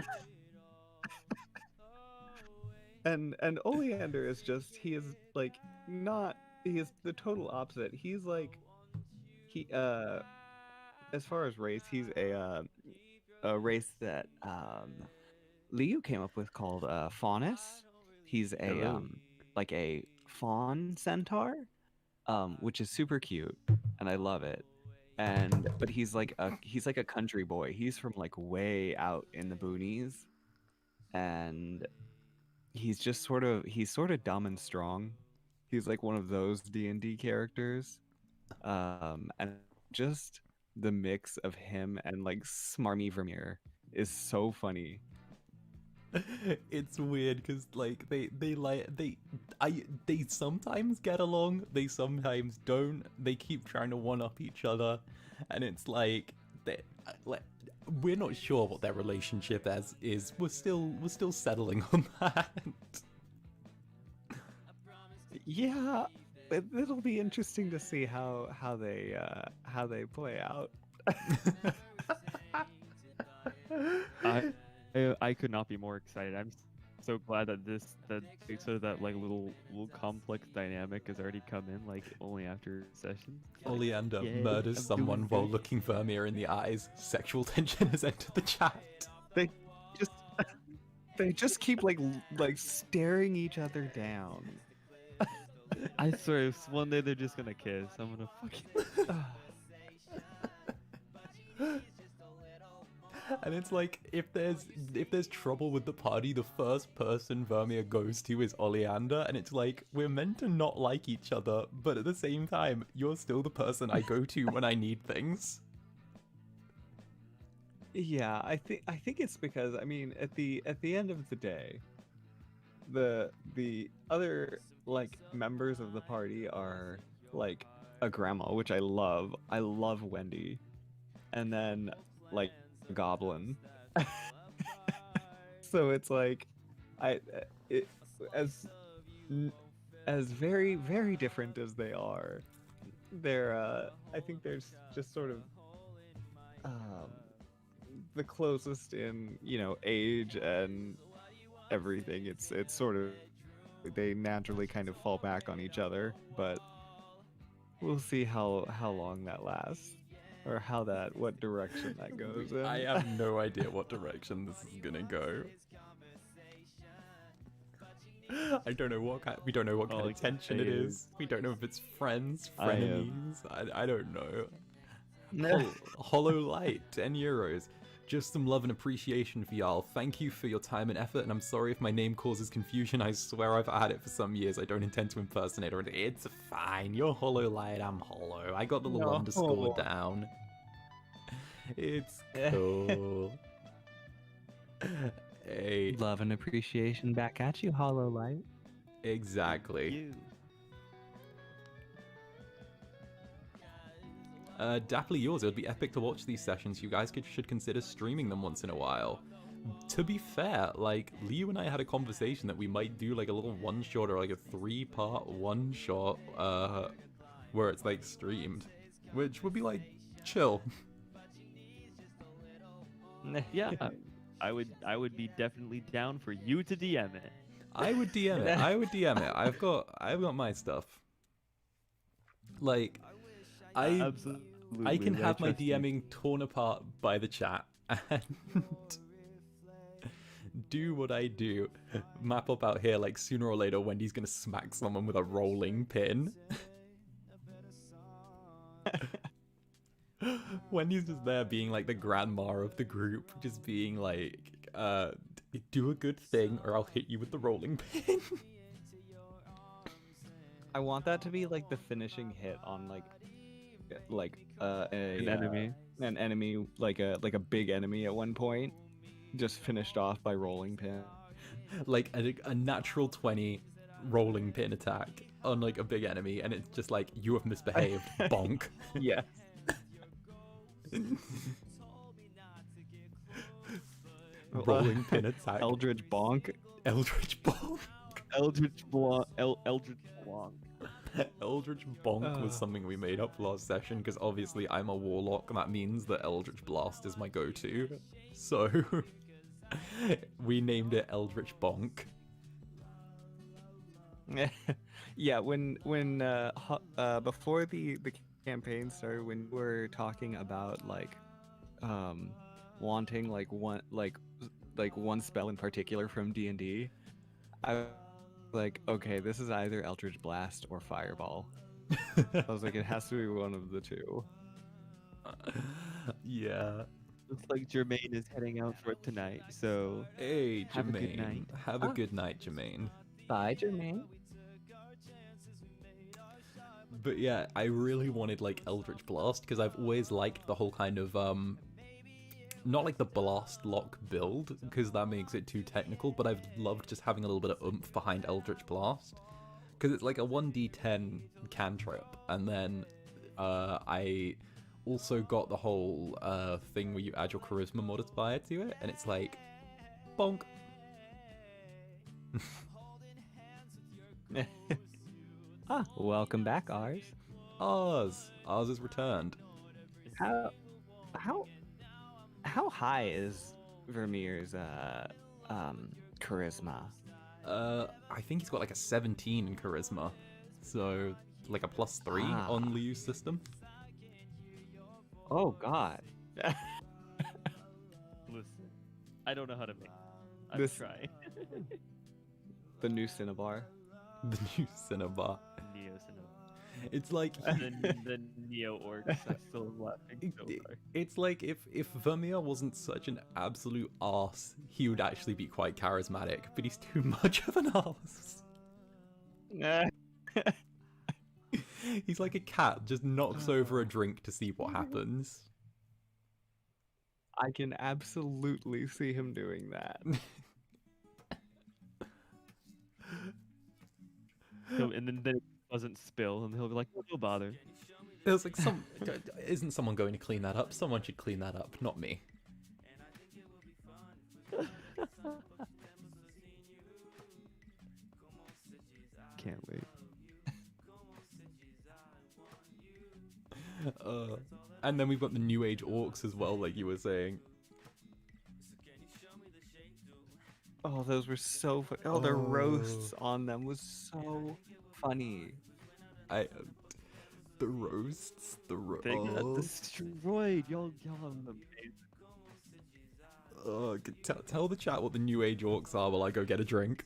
And Oleander is just he is like not he is the total opposite. He's like he as far as race, he's a race that Liu came up with called Faunus. He's a like a fawn centaur, which is super cute, and I love it. And but he's like a country boy. He's from like way out in the boonies, and he's sort of dumb and strong. He's like one of those D&D characters, and just the mix of him and like Smarmy Vermeer is so funny. It's weird because like they sometimes get along, they sometimes don't. They keep trying to one up each other, and it's like we're not sure what their relationship is. We're still settling on that. Yeah, it'll be interesting to see how they play out. I could not be more excited. I'm so glad that that like little complex dynamic has already come in like only after sessions. Oleander Yay, murders I'm someone doing while good. looking Vermeer in the eyes. Sexual tension has entered the chat. They just keep like staring each other down. I swear, if one day they're just gonna kiss, I'm gonna fucking. And it's like if there's trouble with the party, the first person Vermeer goes to is Oleander, and it's like we're meant to not like each other, but at the same time, you're still the person I go to when I need things. Yeah, I think it's because I mean at the end of the day, the other like members of the party are like a grandma, which I love. I love Wendy, and then like a goblin. So it's like as very very different as they are, they're I think there's just sort of the closest in age and everything. It's sort of they naturally kind of fall back on each other, but we'll see how long that lasts or what direction that goes in. I have no idea what direction this is gonna go. I don't know we don't know what kind of tension it is. We don't know if it's friends, frenemies. I don't know. Hollow Light, 10 euros. Just some love and appreciation for y'all. Thank you for your time and effort, and I'm sorry if my name causes confusion. I swear I've had it for some years. I don't intend to impersonate or anything. It's fine. You're Hollow Light, I'm Hollow. I got the little underscore down. It's cool. Hey. Love and appreciation back at you, Hollow Light. Exactly. Daply yours, it would be epic to watch these sessions. You guys should consider streaming them once in a while. To be fair, like, Liu and I had a conversation that we might do like a little one-shot or like a 3-part one-shot where it's like streamed, which would be like chill. Yeah, I would be definitely down for you to DM it. I would DM it. I would DM it. I've got my stuff. Like, I can have my DMing torn apart by the chat and do what I do. Map up out here like sooner or later Wendy's gonna smack someone with a rolling pin. Wendy's just there being like the grandma of the group, just being like, do a good thing or I'll hit you with the rolling pin. I want that to be like the finishing hit on an enemy, like a big enemy at one point, just finished off by rolling pin. Like a natural 20 rolling pin attack on like a big enemy, and it's just like, you have misbehaved, bonk. Yes. Rolling pin attack. Eldritch bonk. Eldritch bonk. Eldritch Blanc. Eldritch Blanc. Eldritch bonk was something we made up last session because obviously I'm a warlock, and that means that Eldritch Blast is my go-to. So we named it Eldritch bonk. Yeah, when before the campaign started, when we were talking about like wanting like one spell in particular from D&D, I was like, okay, this is either Eldritch Blast or Fireball. I was like, it has to be one of the two. Yeah. Looks like Jermaine is heading out for tonight, so Hey, have a good Jermaine. night. Have a good night, Jermaine. Bye, Jermaine. But yeah, I really wanted like Eldritch Blast because I've always liked the whole kind of not like the blast lock build because that makes it too technical, but I've loved just having a little bit of oomph behind Eldritch Blast because it's like a 1d10 cantrip, and then I also got the whole thing where you add your charisma modifier to it, and it's like bonk. Welcome back, Ours. Ours is returned. How high is Vermeer's charisma? I think he's got like a 17 in charisma, so like a +3 on Liu's system. Oh God. listen, I don't know how to make. I'm This- trying. The new Cinnabar. The new Cinnabar. Neo Cinema. It's like the Neo Orcs. I'm still laughing so hard. it's like if Vermeer wasn't such an absolute arse, he would actually be quite charismatic, but he's too much of an arse. He's like a cat, just knocks over a drink to see what happens. I can absolutely see him doing that. And then it doesn't spill, and he'll be like, "Oh, no bother." There's like isn't someone going to clean that up? Someone should clean that up, not me. Can't wait. And then we've got the New Age orcs as well, like you were saying. Oh, those were so funny. Oh, the roasts on them was so funny. The roasts, They got destroyed. Y'all have amazing. Tell the chat what the New Age orcs are while I go get a drink.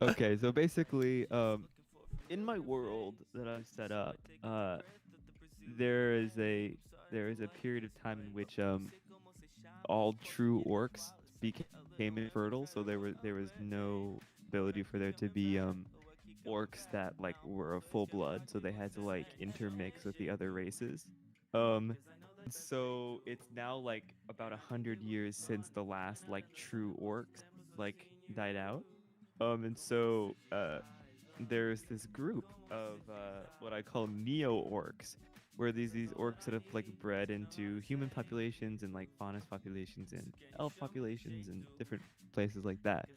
Okay, so basically, in my world that I've set up, there is a period of time in which all true orcs became infertile, so there was no ability for there to be orcs that like were a full blood, so they had to like intermix with the other races. So it's now like about 100 years since the last like true orcs like died out. And so there's this group of what I call neo-orcs, where these orcs that have like bred into human populations and like faunus populations and elf populations and different places like that.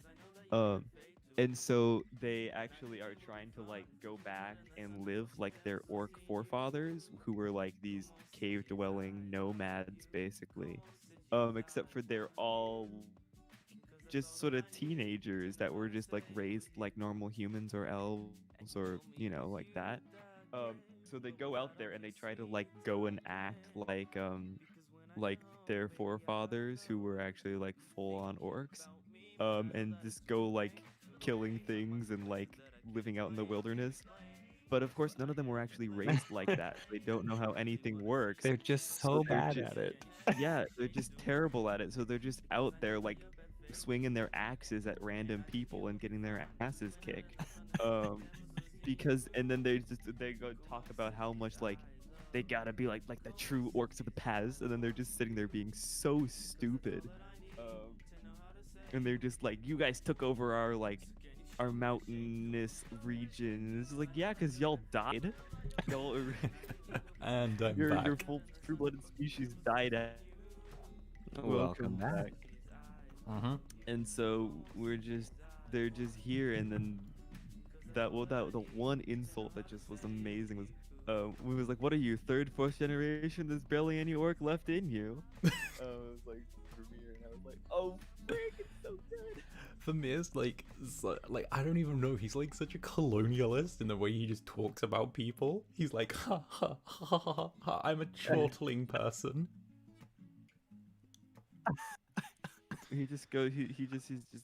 And so they actually are trying to like go back and live like their orc forefathers, who were like these cave-dwelling nomads, basically. Except for they're all just sort of teenagers that were just like raised like normal humans or elves or like that. So they go out there and they try to like go and act like their forefathers who were actually like full-on orcs, and just go like killing things and like living out in the wilderness. But of course, none of them were actually raised like that. They don't know how anything works. They're just so they're bad just- at it. Yeah, they're just terrible at it. So they're just out there like swinging their axes at random people and getting their asses kicked. And then they go talk about how much like they gotta be like the true orcs of the past, and then they're just sitting there being so stupid. and they're just like, you guys took over our mountainous region. It's like, yeah, because y'all died. Y'all And I'm your back. full true-blooded species died out. Welcome back. Mm-hmm. And so they're just here, and then the one insult that just was amazing was we was like, what are you, third, fourth generation? There's barely any orc left in you. It was like Vermeer, and I was like, oh frick, it's so good. Vermeer's like I don't even know. He's like such a colonialist in the way he just talks about people. He's like, ha ha ha ha ha, ha, I'm a chortling person. He's just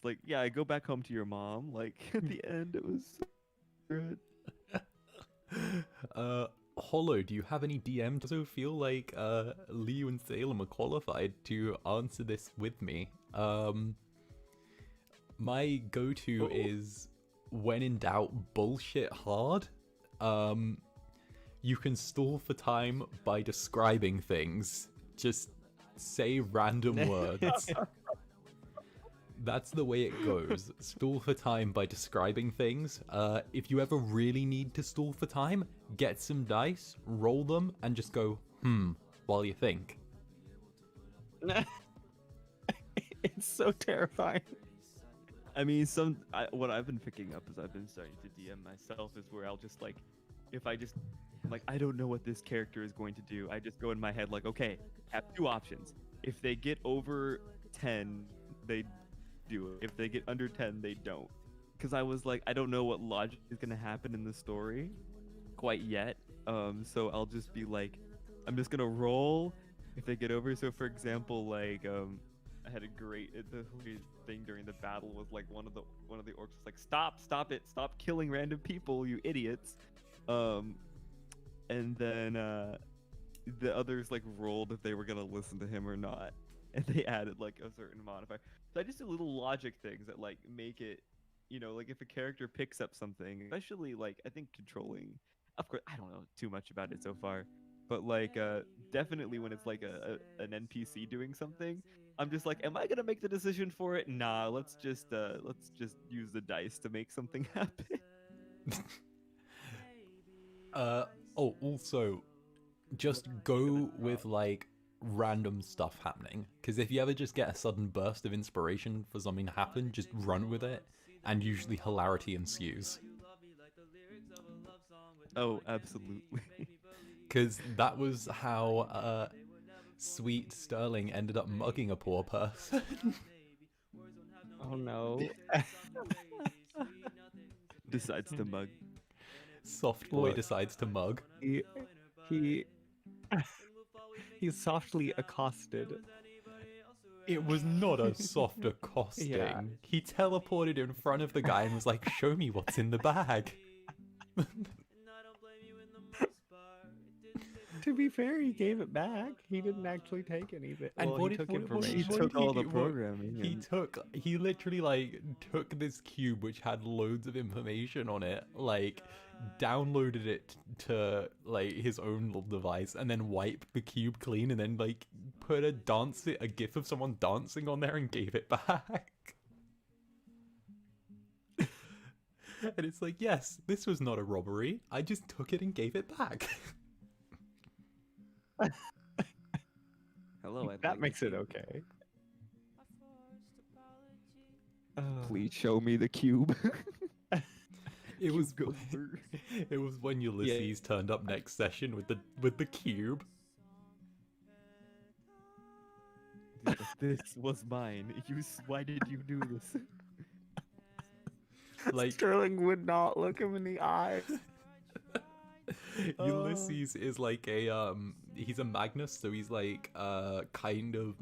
like, yeah, I go back home to your mom. Like at the end, it was so good. Hollow, do you have any DMs? I also feel like Liu and Salem are qualified to answer this with me. My go-to is, when in doubt, bullshit hard. You can stall for time by describing things. Just say random words. That's the way it goes. Stall for time by describing things. If you ever really need to stall for time, get some dice, roll them, and just go, while you think. It's so terrifying. I mean, what I've been picking up is I've been starting to DM myself is where I'll just like, if I just like, I don't know what this character is going to do. I just go in my head like, okay, have two options. If they get over 10, they do it. If they get under 10, they don't. Because I was like, I don't know what logic is going to happen in the story quite yet. So I'll just be like, I'm just going to roll if they get over. So for example, like, I had a great the thing during the battle was like one of the orcs was like, stop it, stop killing random people, you idiots. And then the others like rolled if they were gonna listen to him or not, and they added like a certain modifier. So I just do little logic things that like make it, like if a character picks up something, especially like I think controlling. Of course, I don't know too much about it so far, but like definitely when it's like an NPC doing something, I'm just like, am I gonna make the decision for it? Nah, let's just use the dice to make something happen. Also, just go with like random stuff happening, because if you ever just get a sudden burst of inspiration for something to happen, just run with it, and usually hilarity ensues. Oh, absolutely. Because that was how Sweet Sterling ended up mugging a poor person. Oh no. Decides to mug. Soft boy Look. decides to mug. He's softly accosted. It was not a soft accosting. Yeah. He teleported in front of the guy and was like, show me what's in the bag. To be fair, he gave it back. He didn't actually take any of it. And Well, what he if- took what if- what if- information. what took all the what- programming. He literally like took this cube which had loads of information on it, like downloaded it to like his own little device, and then wiped the cube clean, and then like put a gif of someone dancing on there and gave it back. And it's like, yes, this was not a robbery. I just took it and gave it back. Hello, I'd That like makes to it see- okay. Please show me the cube. It was Go through. it was when Ulysses turned up next session with the cube. This was mine. Why did you do this? Like Sterling would not look him in the eye. Ulysses is like he's a Magnus, so he's like kind of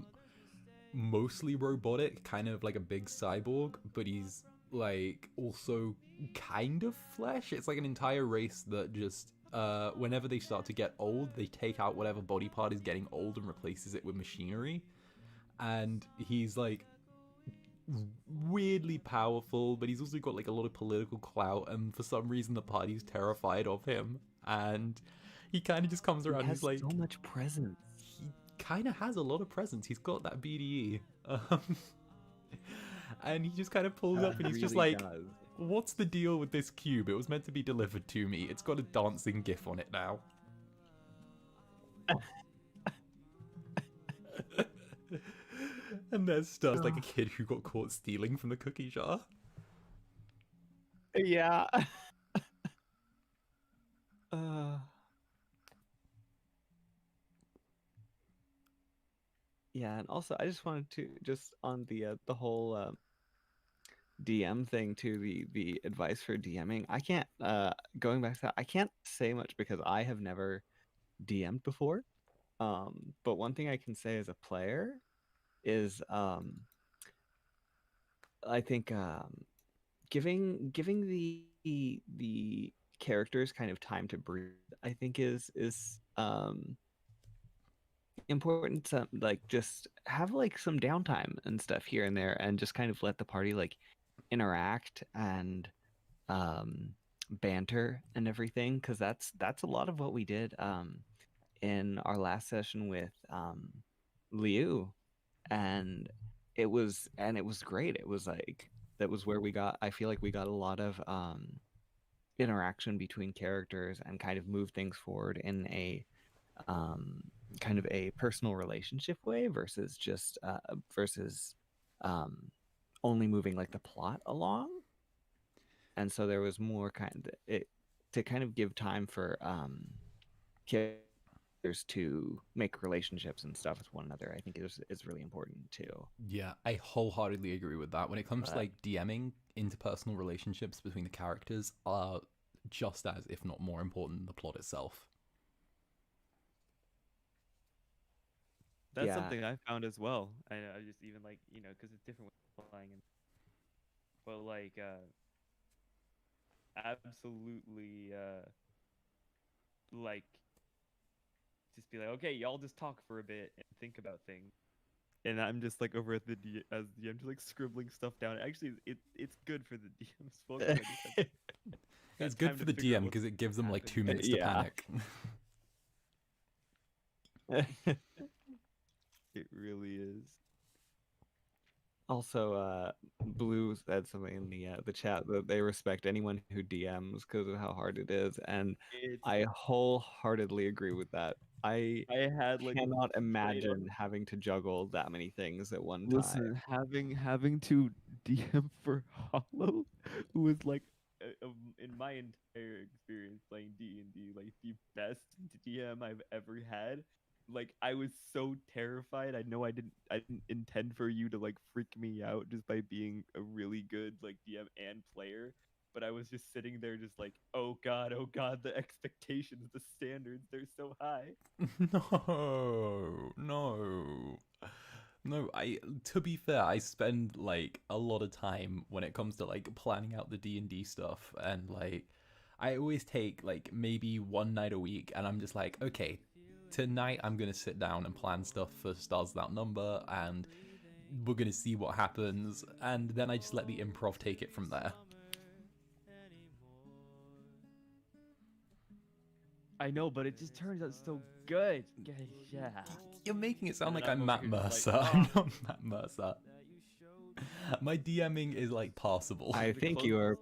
mostly robotic, kind of like a big cyborg, but he's like also kind of flesh. It's like an entire race that just whenever they start to get old, they take out whatever body part is getting old and replaces it with machinery. And he's like weirdly powerful, but he's also got like a lot of political clout, and for some reason the party's terrified of him, and he kind of just comes around He and has he's like, so much presence. he kind of has a lot of presence. He's got that BDE. Um, And he just kind of pulls up and he's just really like, does. what's the deal with this cube? It was meant to be delivered to me. It's got a dancing gif on it now. And there's stuff like a kid who got caught stealing from the cookie jar. Yeah. uh, yeah, and also I just wanted to just on the whole DM thing too, the advice for DMing. I can't going back to that, I can't say much because I have never DM'd before. But one thing I can say as a player is I think giving the characters kind of time to breathe, I think is important to like just have like some downtime and stuff here and there and just kind of let the party like interact and banter and everything, because that's a lot of what we did in our last session with Liu, and it was great. It was like that was where I feel like we got a lot of interaction between characters and kind of move things forward in a kind of a personal relationship way versus just versus only moving like the plot along. And so there was more to kind of give time for characters to make relationships and stuff with one another. I think is really important too. Yeah, I wholeheartedly agree with that. When it comes to like DMing, interpersonal relationships between the characters are just as, if not more important than the plot itself. That's something I found as well. I just even like, because it's different with playing, but like absolutely like just be like, okay, y'all just talk for a bit and think about things. And I'm just like over at the as DM just like scribbling stuff down. Actually, it's good for the DMs. Well, it's good for the DM because it gives them like 2 minutes to panic. It really is. Also, Blue said something in the chat that they respect anyone who DMs because of how hard it is, and I wholeheartedly agree with that. I had like cannot imagine having to juggle that many things at one time. Listen, having to DM for Hollow was like in my entire experience playing D&D, like the best DM I've ever had. Like I was so terrified. I know I didn't intend for you to like freak me out just by being a really good like DM and player, but I was just sitting there just like, oh god, the expectations, the standards, they're so high. No, to be fair, I spend like a lot of time when it comes to like planning out the D&D stuff, and like I always take like maybe one night a week and I'm just like, okay, tonight I'm gonna sit down and plan stuff for Stars Without Number, and we're gonna see what happens, and then I just let the improv take it from there. I know, but it just turns out so good. Yeah. You're making it sound like I'm Matt Mercer. Like, I'm not Matt Mercer. My DMing is like passable. I think you are.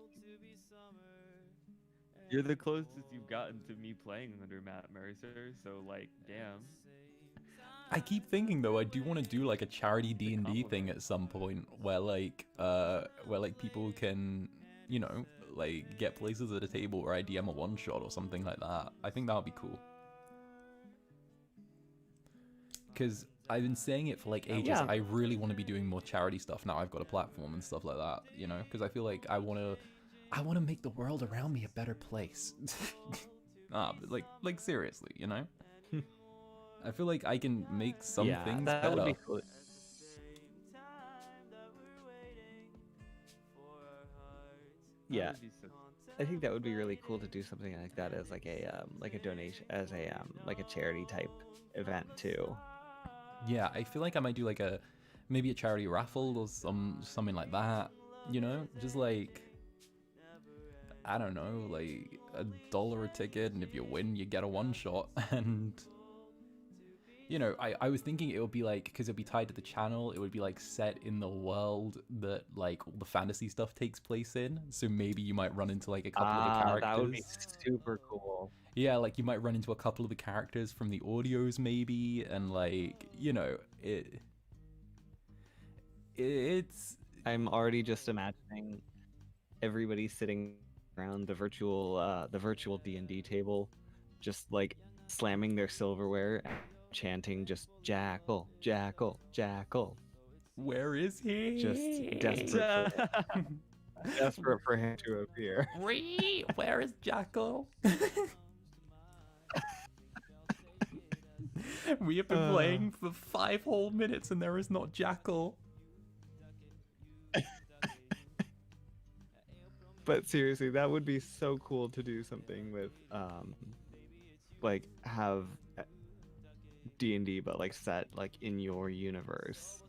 You're the closest you've gotten to me playing under Matt Mercer, so like, damn. I keep thinking though, I do want to do like a charity D&D thing at some point where like people can, like get places at a table where I DM a one shot or something like that. I think that would be cool. Because I've been saying it for like ages. Yeah. I really want to be doing more charity stuff now I've got a platform and stuff like that, because I feel like I want to make the world around me a better place. But like seriously, I feel like I can make some things better. Would be cool. Yeah, I think that would be really cool to do something like that as like a donation, as a like a charity type event too. Yeah, I feel like I might do like maybe a charity raffle or something like that. Just like, I don't know, like $1 a ticket, and if you win, you get a one shot. And you know, I was thinking it would be like, because it'd be tied to the channel, it would be like set in the world that like all the fantasy stuff takes place in. So maybe you might run into like a couple of the characters. That would be super cool. Yeah, like you might run into a couple of the characters from the audios maybe, and like, you know, it's I'm already just imagining everybody sitting around the virtual D&D table, just like slamming their silverware and chanting just jackal, jackal, jackal. Where is he? Just desperate for him to appear. Where is Jackal? We have been playing for 5 whole minutes and there is not Jackal. But seriously, that would be so cool to do something with, like have D&D, but like set like in your universe.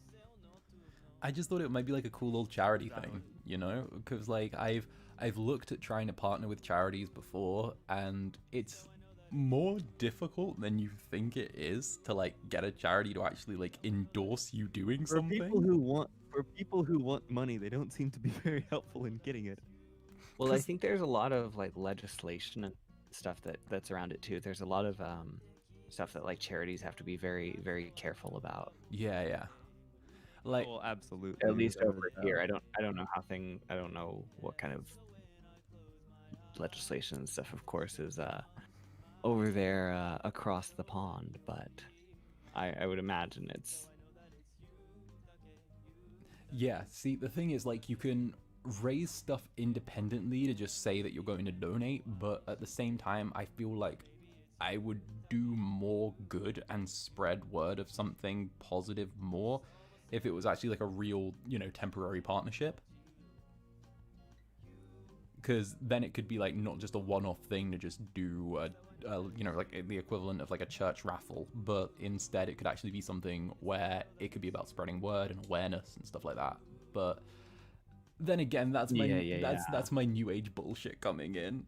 I just thought it might be like a cool little charity thing, you know? Because like I've looked at trying to partner with charities before, and it's more difficult than you think it is to like get a charity to actually like endorse you doing something. For people who want money, they don't seem to be very helpful in getting it. Well, I think there's a lot of like legislation and stuff that's around it too. There's a lot of stuff that like charities have to be very, very careful about. Yeah. Like, Well, absolutely. At least over here, I don't know what kind of legislation and stuff, of course, is over there across the pond, but I would imagine it's. Yeah, see, the thing is, like, you can raise stuff independently to just say that you're going to donate, but at the same time, I feel like I would do more good and spread word of something positive more if it was actually like a real, you know, temporary partnership. Because then it could be like not just a one-off thing to just do you know, like the equivalent of like a church raffle, but instead it could actually be something where it could be about spreading word and awareness and stuff like that. But then again, that's my that's my new age bullshit coming in.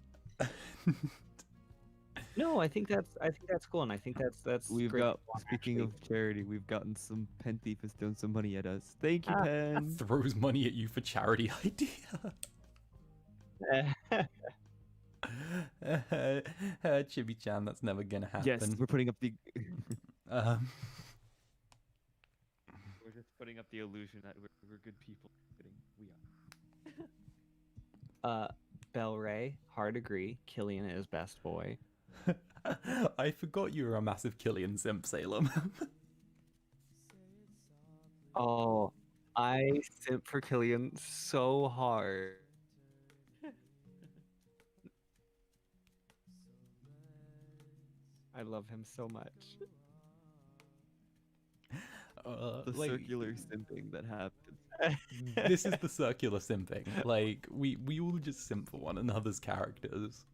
No, I think that's cool, and I think that's We've great. got, speaking of charity, we've gotten some Pen Thief has thrown some money at us. Thank you, Pen. Throws money at you for charity idea. Chibi-chan, that's never gonna happen. Yes, we're putting up the. Um, We're just putting up the illusion that we're good people. Kidding, we are. Bell Ray, hard agree. Killian is best boy. I forgot you were a massive Killian simp, Salem. Oh, I simp for Killian so hard. I love him so much. The like, circular simping that happens. this is the circular simping. Like, we all just simp for one another's characters.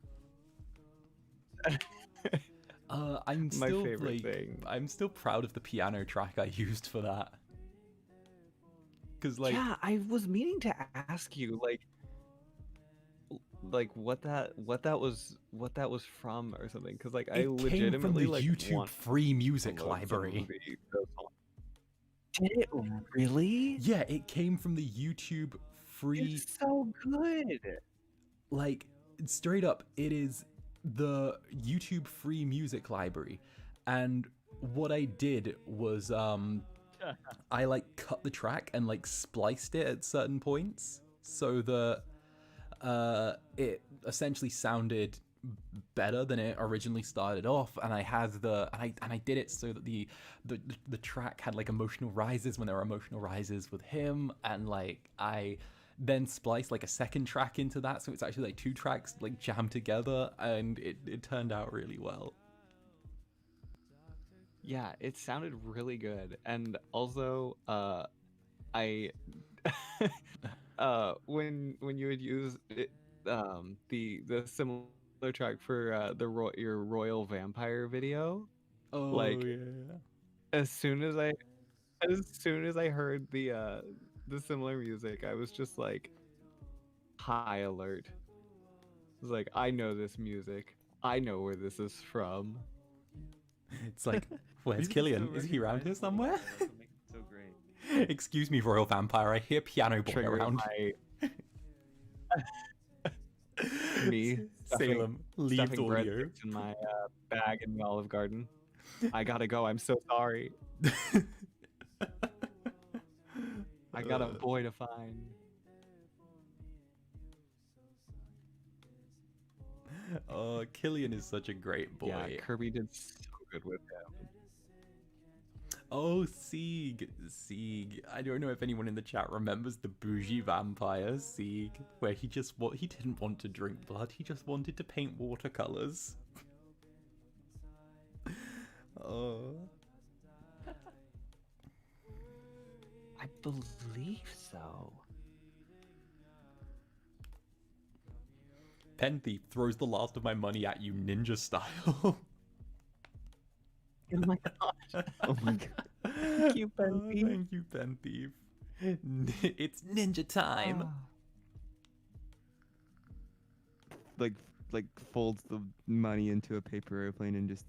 I'm My still favorite thing. I'm still proud of the piano track I used for that. Cause like, yeah, I was meaning to ask you like what that was from or something, because like I it legitimately came from the like YouTube want free to music download some of library. those songs. Did it really? Yeah, it came from the YouTube free. It's so good. Like, straight up, it is the YouTube free music library. And what I did was I like cut the track and like spliced it at certain points so that it essentially sounded better than it originally started off, and I had I did it so that the track had like emotional rises when there were emotional rises with him, and like I then spliced like a second track into that, so it's actually like 2 tracks like jammed together, and it turned out really well. Yeah, it sounded really good. And also I when you would use it, the similar track for your Royal Vampire video, Oh, like yeah. as soon as I heard the similar music, I was just like high alert. I was like, I know this music. I know where this is from. It's like, where's These are Killian? so Is he around here recognizable. somewhere? That's what makes it so great. Excuse me, Royal Vampire. I hear Piano Boy Triggering around. me Salem leaves stuffing audio. breadsticks in my bag in the Olive Garden. I gotta go. I'm so sorry. I got a boy to find. Killian is such a great boy. Yeah, Kirby did so good with him. Oh, Sieg. I don't know if anyone in the chat remembers the bougie vampire, Sieg, where he didn't want to drink blood, he just wanted to paint watercolors. Oh. I believe so. Pen Thief throws the last of my money at you ninja style. Oh my gosh. Oh my god. Thank you, Pen Thief. Thank you, Pen Thief. It's ninja time. Like folds the money into a paper airplane and just.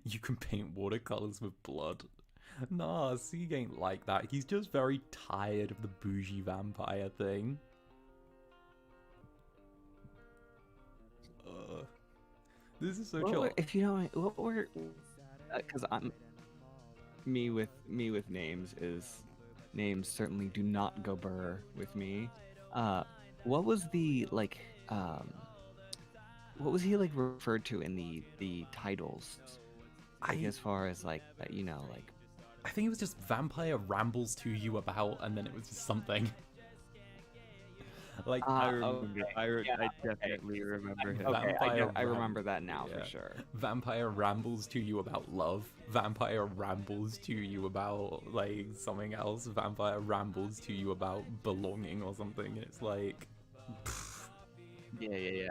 You can paint watercolors with blood. Nah, Sieg ain't like that. He's just very tired of the bougie vampire thing. This is so chill. If you know what we're, because I'm me with names is names certainly do not go burr with me. What was the like? What was he like referred to in the titles? Like, as far as like like. I think it was just vampire rambles to you about, and then it was just something. Like I remember. Okay. I definitely remember him. Okay, Vampire I remember that now yeah. for sure. Vampire rambles to you about love. Vampire rambles to you about like something else. Vampire rambles to you about belonging or something. And it's like, Yeah.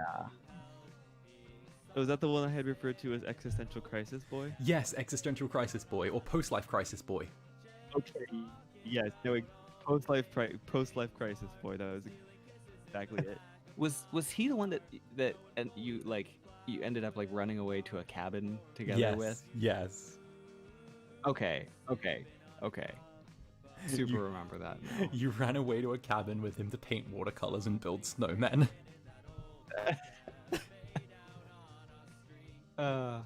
Was that the one I had referred to as Existential Crisis Boy? yes, existential crisis boy or post-life crisis boy. Okay. Yes. No. Post-life crisis boy. That was exactly it. Was he the one that and you ended up like running away to a cabin together with? Yes. Okay. Super remember that now. You ran away to a cabin with him to paint watercolors and build snowmen. So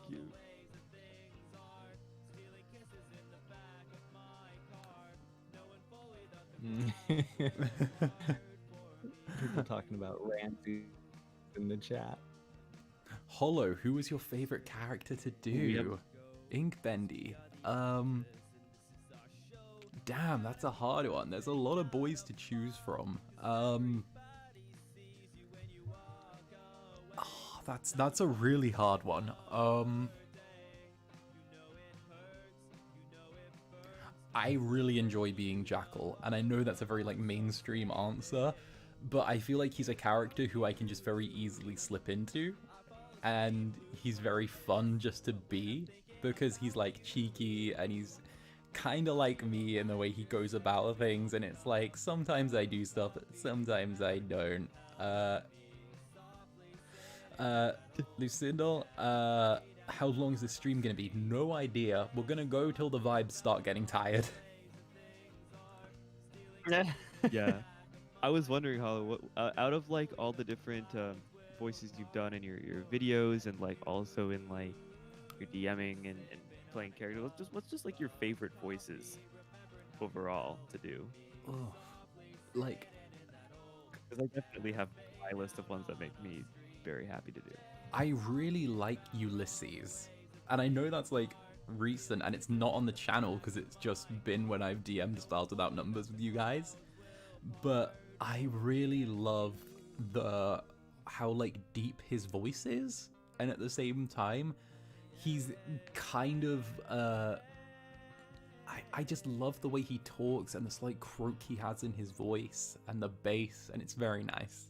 cute. People talking about Ramsey in the chat. Hollow, who was your favorite character to do? Inkbendy. Damn, that's a hard one. There's a lot of boys to choose from. That's a really hard one. I really enjoy being Jackal, and I know that's a very like mainstream answer, but I feel like he's a character who I can just very easily slip into, and he's very fun just to be, because he's like cheeky and he's kind of like me in the way he goes about things, and it's like sometimes I do stuff, sometimes I don't. Lucinda, how long is this stream gonna be? No idea. We're gonna go till the vibes start getting tired. Yeah. I was wondering, Hollow, out of like all the different voices you've done in your videos and like also in like your DMing and playing characters, what's just like your favorite voices overall to do? Oh, like, because I definitely have my list of ones that make me very happy to do. I really like Ulysses, and I know that's like recent and it's not on the channel because it's just been when I've DM'd Stars Without Numbers with you guys, but I really love how like deep his voice is, and at the same time he's kind of I just love the way he talks and the slight croak he has in his voice and the bass, and it's very nice.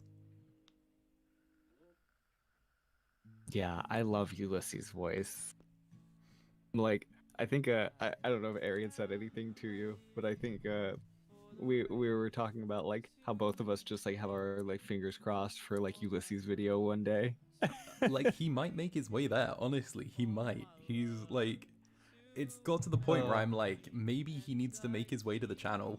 Yeah, I love Ulysses' voice. like I think I don't know if Arian said anything to you, but I think we were talking about like how both of us just like have our like fingers crossed for like Ulysses video one day. Like, he might make his way there, honestly. He might. He's like, it's got to the point where I'm like, maybe he needs to make his way to the channel.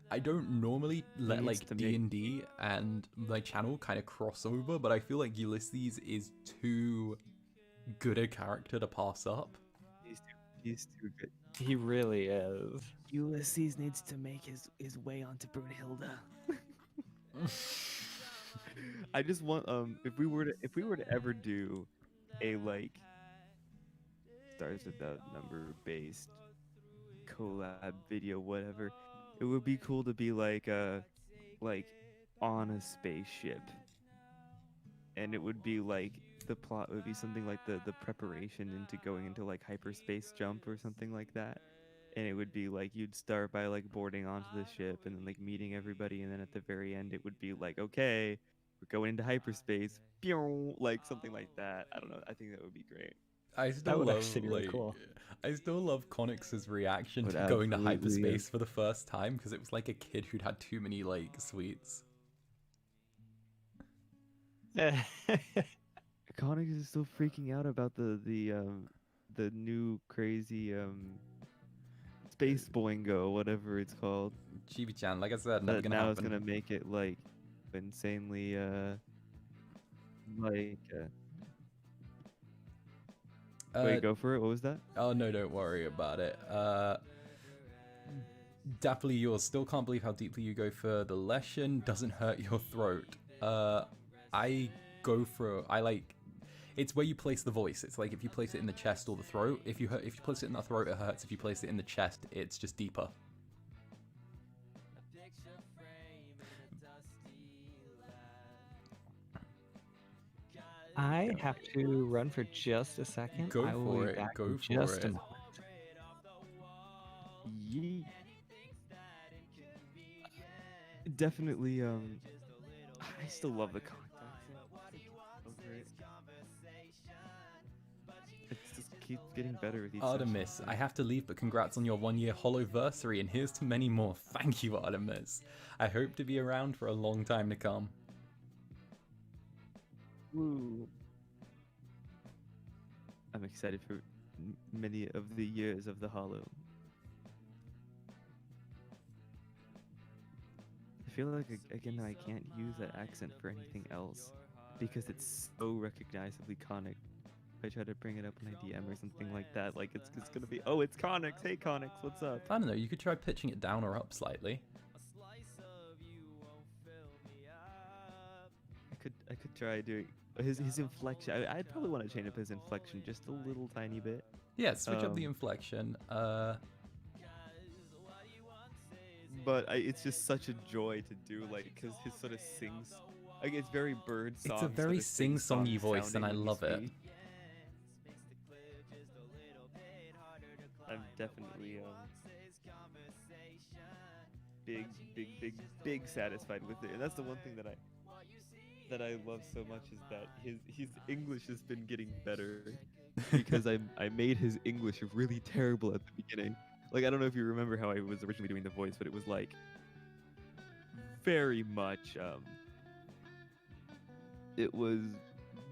I don't normally let needs like to D&D and my channel kind of cross over, but I feel like Ulysses is too good a character to pass up. He's too good. He really is. Ulysses needs to make his way onto Brunhilde. I just want if we were to ever do a like stars without number based collab video, whatever, it would be cool to be like on a spaceship, and it would be like the plot would be something like the preparation into going into like hyperspace jump or something like that. And it would be like you'd start by like boarding onto the ship and then like meeting everybody, and then at the very end it would be like, okay, we're going into hyperspace, pew, like something like that. I don't know. I think that would be great. I still would love actually be really cool. I still love Connix's reaction Would to going to absolutely, hyperspace for the first time, because it was like a kid who'd had too many like sweets. Connix is still freaking out about the new crazy space boingo, whatever it's called. Chibi-chan, like I said, never That gonna now happen. is gonna make it like insanely like wait, go for it. What was that? Oh no, don't worry about it. Definitely yours. Still can't believe how deeply you go for the lesson. Doesn't hurt your throat. I go for it's where you place the voice. It's like if you place it in the chest or the throat. If you place it in the throat, it hurts. If you place it in the chest, it's just deeper. I have to run for just a second. Go I will for be it, back go in for just it. a moment. Yeet. Definitely. I still love the comic accent. Over it. It just keeps getting better with each Artemis, session. I have to leave, but congrats on your 1-year Hollowversary, and here's to many more. Thank you, Artemis. I hope to be around for a long time to come. Woo. I'm excited for many of the years of the Hollow. I feel like again I can't use that accent for anything else because it's so recognizably Conic. If I try to bring it up in a DM or something like that, like it's gonna be, oh, it's Conix. Hey Conix, what's up? I don't know, you could try pitching it down or up slightly. I could try doing his inflection. I'd probably want to change up his inflection just a little tiny bit. Yeah, switch up the inflection. But it's just such a joy to do, like, because his sort of sings, like, it's very bird song. It's a very sing-songy voice, and I love it. I'm definitely big satisfied with it, and that's the one thing that I love so much is that his English has been getting better because I made his English really terrible at the beginning. Like, I don't know if you remember how I was originally doing the voice, but it was like very much it was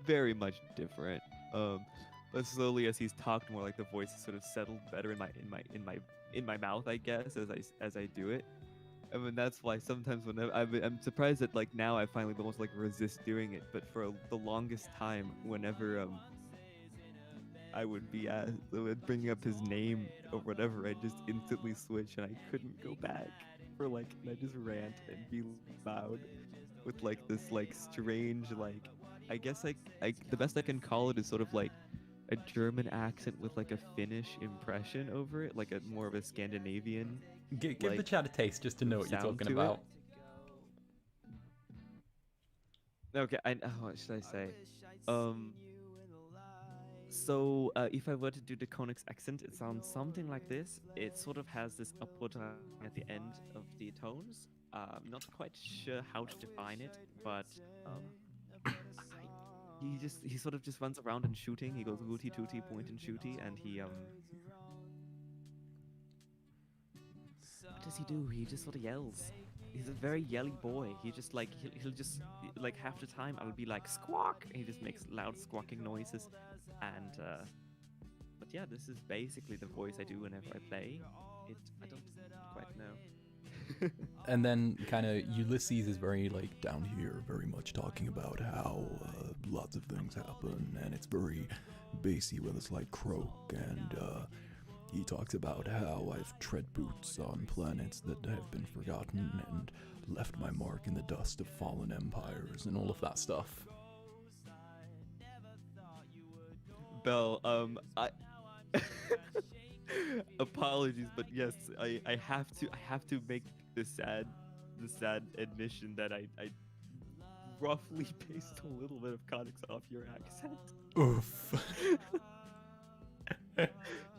very much different. But slowly as he's talked more, like the voice has sort of settled better in my mouth, I guess, as I do it. I mean, that's why sometimes whenever I'm surprised that like now I finally almost like resist doing it, but for the longest time, whenever I would be bringing up his name or whatever, I just instantly switch and I couldn't go back for like, and I just rant and be loud with like this like strange, like, I guess like the best I can call it is sort of like a German accent with like a Finnish impression over it, like a more of a Scandinavian. Give the chat a taste just to know what you're sound talking to it. about. Okay, what should I say? So if I were to do the Konix accent, it sounds something like this. It sort of has this upward at the end of the tones. I'm not quite sure how to define it, but he sort of just runs around and shooting. He goes rooty tooty point and shooty, and he what does he do? He just sort of yells. He's a very yelly boy. He just like he'll just like half the time I'll be like squawk, and he just makes loud squawking noises, and but yeah, this is basically the voice I do whenever I play. I don't quite know. And then kind of Ulysses is very like down here, very much talking about how lots of things happen, and it's very bassy with a slight croak, and he talks about how I've tread boots on planets that have been forgotten and left my mark in the dust of fallen empires and all of that stuff. Bell, I apologies, but yes, I have to make the sad admission that I roughly based a little bit of Conix off your accent. Oof.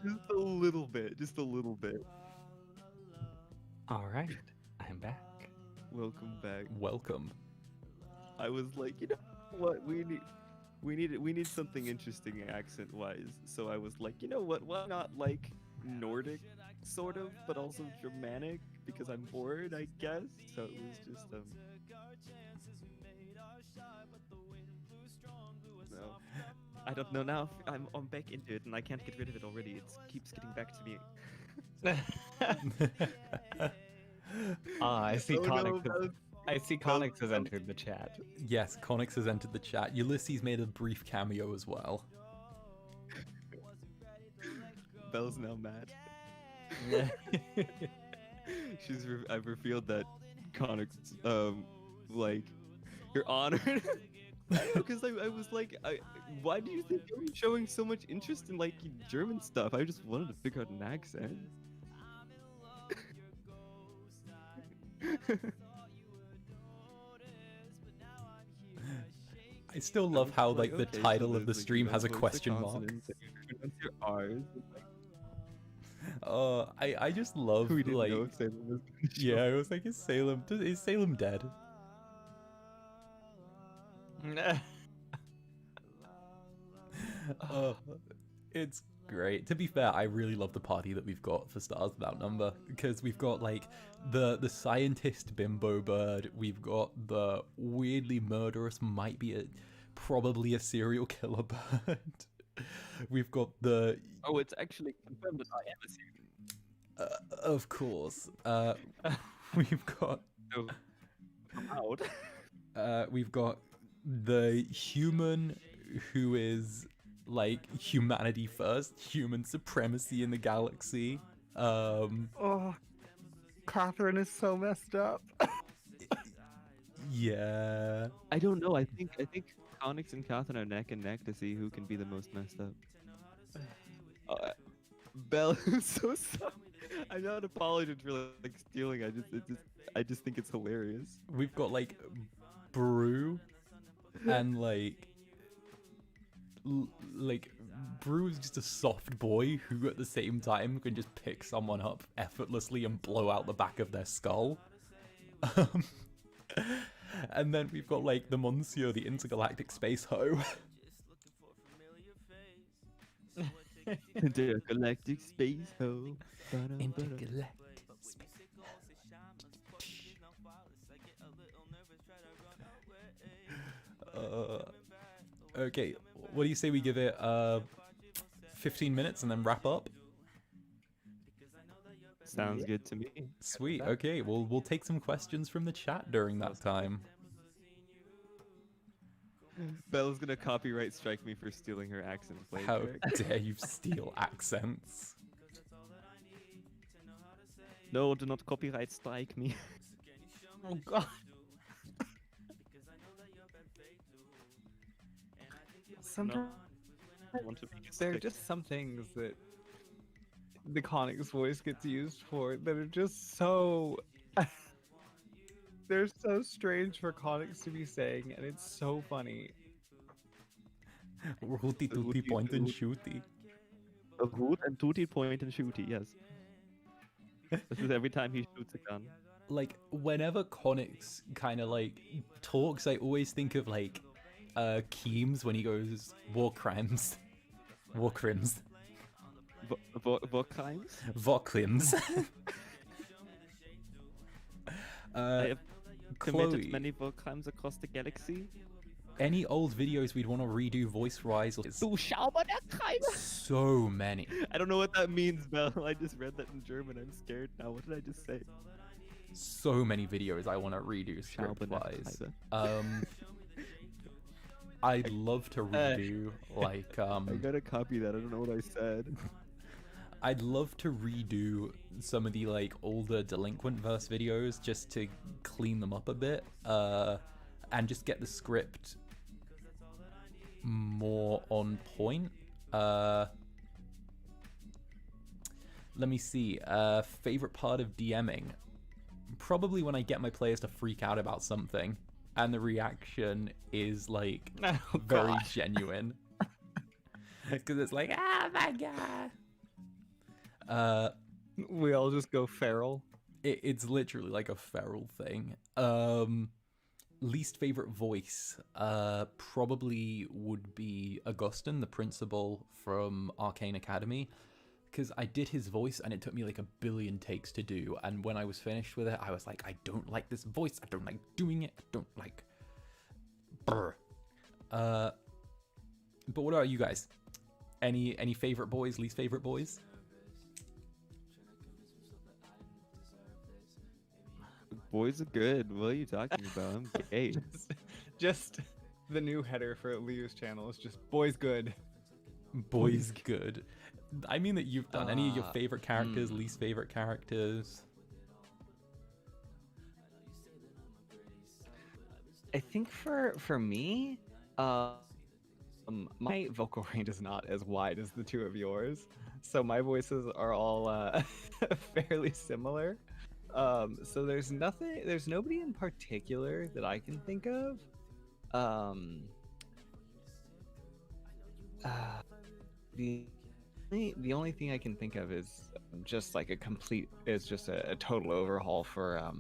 Just a little bit. All right, I'm back. Welcome back. Welcome. I was like, you know what, we need something interesting accent wise. So I was like, you know what, why not like Nordic sort of, but also Germanic, because I'm bored, I guess. So it was just no. I don't know now. I'm back into it and I can't get rid of it already. It keeps getting back to me. I see Oh, no, Conix. Bell- I see Conix has entered the chat. Yes, Conix has entered the chat. Ulysses made a brief cameo as well. Belle's now mad. I've revealed that Conix, like, you're honored. Because I was like, why do you think you're showing so much interest in like German stuff? I just wanted to figure out an accent. I still love how like the okay, so title of the there's, like, stream has a voice the question mark. consonants, and you pronounce your R's. I just love We didn't like know if Salem was gonna show. yeah, I was like, is Salem dead? It's great. To be fair, I really love the party that we've got for Stars Without Number, because we've got like the scientist bimbo bird, we've got the weirdly murderous, probably a serial killer bird. We've got the Oh, it's actually confirmed that I am a serial of course. We've got killer. I'm out. we've got the human who is like humanity first, human supremacy in the galaxy. Oh, Catherine is so messed up. Yeah. I don't know. I think Conix and Catherine are neck and neck to see who can be the most messed up. Belle, I'm so sorry. I'm not apologizing for like stealing. I just think it's hilarious. We've got like Brew and like Brew is just a soft boy who at the same time can just pick someone up effortlessly and blow out the back of their skull. And then we've got like the Monsieur, the intergalactic space hoe. Intergalactic space hoe. Intergalactic space. Okay, what do you say we give it 15 minutes and then wrap up? Sounds good to me. Sweet. Okay, well we'll take some questions from the chat during that time. Belle's gonna copyright strike me for stealing her accent. How dare you steal accents? No, do not copyright strike me. Oh god. Sometimes I want to be a There are stick. just some things that the Conix voice gets used for that are just so they're so strange for Conix to be saying, and it's so funny. Rooty tooty Rooty point and toot. shooty. A root and tooty point and shooty, yes. This is every time he shoots a gun. Like whenever Conix kind of like talks, I always think of like Keems when he goes war crimes, war crimes, What crimes? war crimes. I have committed Chloe, many war crimes across the galaxy. any old videos we'd want to redo voice-wise? Du Schauber der Kreise. So many. I don't know what that means, Belle. I just read that in German. I'm scared now. What did I just say? So many videos I want to redo script-wise. I'd love to redo like I gotta copy that. I don't know what I said. I'd love to redo some of the like older delinquent verse videos just to clean them up a bit, and just get the script more on point. Let me see. Favorite part of DMing? Probably when I get my players to freak out about something and the reaction is like very genuine. Because it's like, oh my god. We all just go feral. It's literally like a feral thing. Least favorite voice probably would be Augustin, the principal from Arcane Academy, because I did his voice and it took me like a billion takes to do, and when I was finished with it I was like, I don't like this voice, I don't like doing it, I don't like brr. But what about you guys? Any favorite boys, least favorite boys? Boys are good. What are you talking about? I'm gay. Just the new header for Liu's channel is just boys good. Boys good. I mean that you've done any of your favorite characters, least favorite characters. I think for me, my vocal range is not as wide as the two of yours, so my voices are all fairly similar. So there's nobody in particular that I can think of. The only thing I can think of is just like a total overhaul for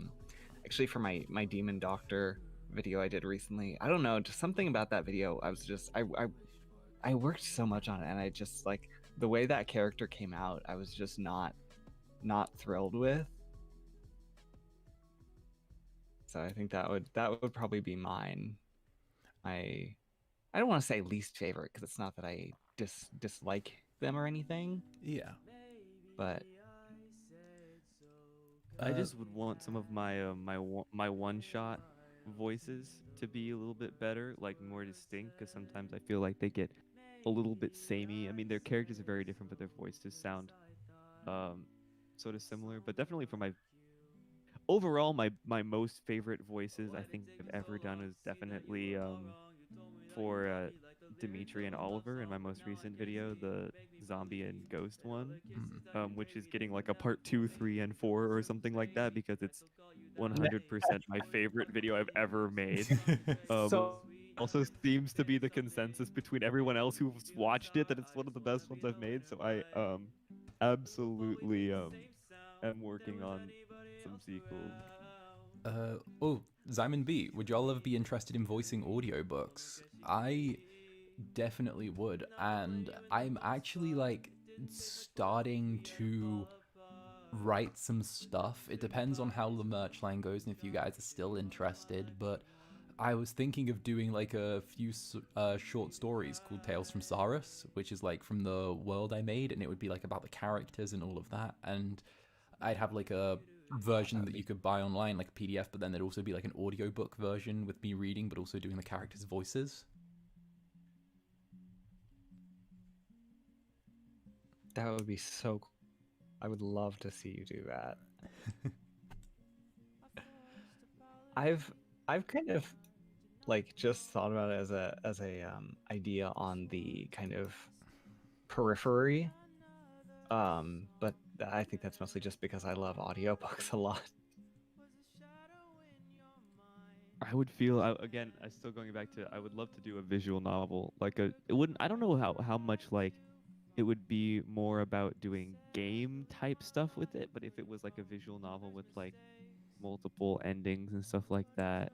actually for my Demon Doctor video I did recently. I don't know, just something about that video. I worked so much on it, and I just like the way that character came out, I was just not thrilled with. So I think that would probably be mine. I don't want to say least favorite because it's not that I dislike them or anything. Yeah. But I just would want some of my my one shot voices to be a little bit better, like more distinct, because sometimes I feel like they get a little bit samey. I mean, their characters are very different, but their voices sound sort of similar. But definitely for my overall, my most favorite voices I think I've ever done is definitely for Dimitri and Oliver in my most recent video, the zombie and ghost one, which is getting like a part 2, 3, and 4 or something like that because it's 100% my favorite video I've ever made. So also seems to be the consensus between everyone else who's watched it that it's one of the best ones I've made. So I absolutely am working on some sequels. Simon B, would y'all ever be interested in voicing audiobooks? I definitely would, and I'm actually like starting to write some stuff. It depends on how the merch line goes and if you guys are still interested, but I was thinking of doing like a few short stories called Tales from Saris, which is like from the world I made, and it would be like about the characters and all of that, and I'd have like a version that you could buy online, like a PDF, but then there'd also be like an audiobook version with me reading, but also doing the characters' voices. that would be so cool. I would love to see you do that. I've kind of like just thought about it as a idea on the kind of periphery. But I think that's mostly just because I love audiobooks a lot. I would feel again. I still going back to. I would love to do a visual novel. Like it wouldn't. I don't know how much like it would be more about doing game type stuff with it. But if it was like a visual novel with like multiple endings and stuff like that,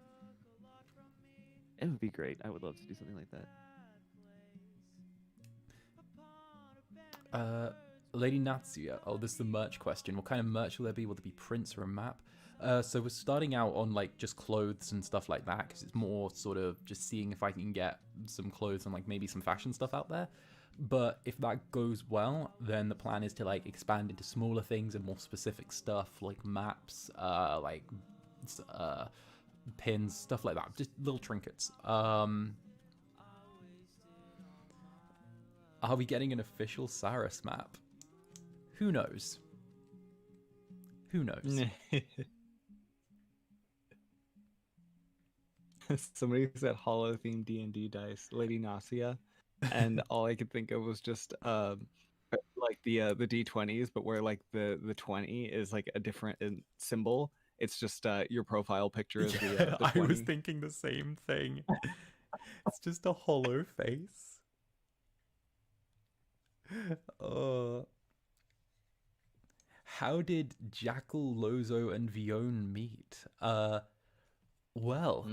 It would be great. I would love to do something like that. Lady Natsuya. Oh, this is the merch question. What kind of merch will there be? Will there be prints or a map? So we're starting out on like just clothes and stuff like that because it's more sort of just seeing if I can get some clothes and like maybe some fashion stuff out there. But if that goes well, then the plan is to like expand into smaller things and more specific stuff like maps, pins, stuff like that. Just little trinkets. Are we getting an official Saris map? Who knows? Who knows? Somebody said hollow themed D&D dice, Lady Nausea, and all I could think of was just like the D20s, but where like the 20 is like a different symbol. It's just your profile picture is the I 20. was thinking the same thing. It's just a hollow face. How did Jackal, Lozo, and Vione meet? Well,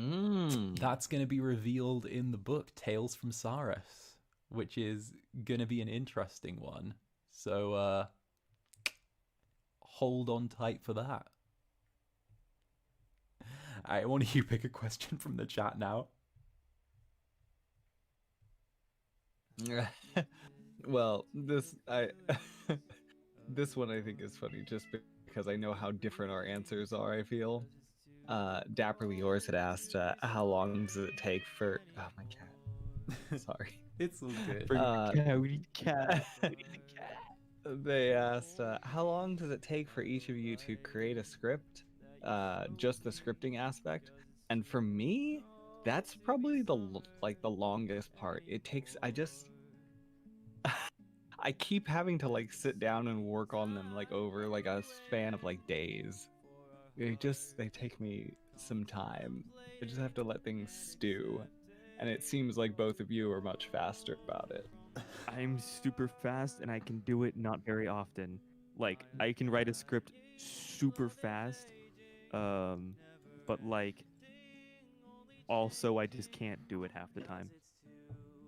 that's going to be revealed in the book Tales from Saris, which is going to be an interesting one. So hold on tight for that. I want you to pick a question from the chat now. Well, this one I think is funny just because I know how different our answers are. I feel. Dapperly yours had asked, how long does it take for? Oh my cat. Sorry. It's all good. We need a cat. We need a cat. They asked, how long does it take for each of you to create a script? Just the scripting aspect. And for me, that's probably the longest part. It takes. I keep having to like sit down and work on them like over like a span of like days. They take me some time. I just have to let things stew. And it seems like both of you are much faster about it. I'm super fast and I can do it not very often. Like I can write a script super fast, but like also I just can't do it half the time.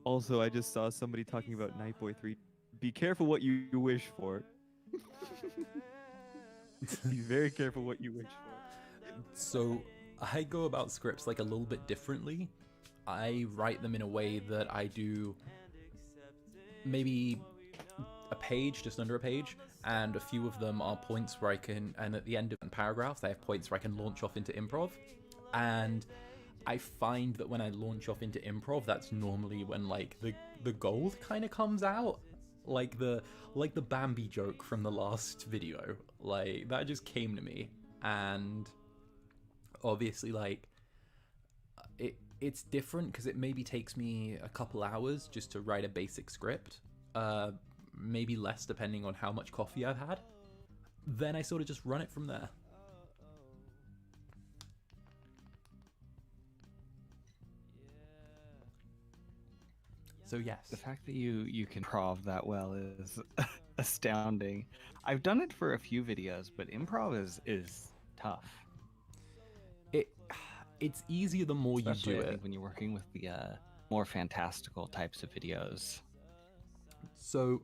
Also, I just saw somebody talking about Nightboy 3. Be careful what you wish for. Be very careful what you wish for. So I go about scripts like a little bit differently. I write them in a way that I do maybe a page, just under a page, and a few of them are points where I can, and at the end of paragraphs, I have points where I can launch off into improv. And I find that when I launch off into improv, that's normally when like the gold kind of comes out. Like the Bambi joke from the last video. Like that just came to me. And obviously like it's different because it maybe takes me a couple hours just to write a basic script. Maybe less depending on how much coffee I've had. Then I sort of just run it from there. So yes. The fact that you can improv that well is astounding. I've done it for a few videos, but improv is tough. It's easier the more Especially, you do I it. think when you're working with the more fantastical types of videos. So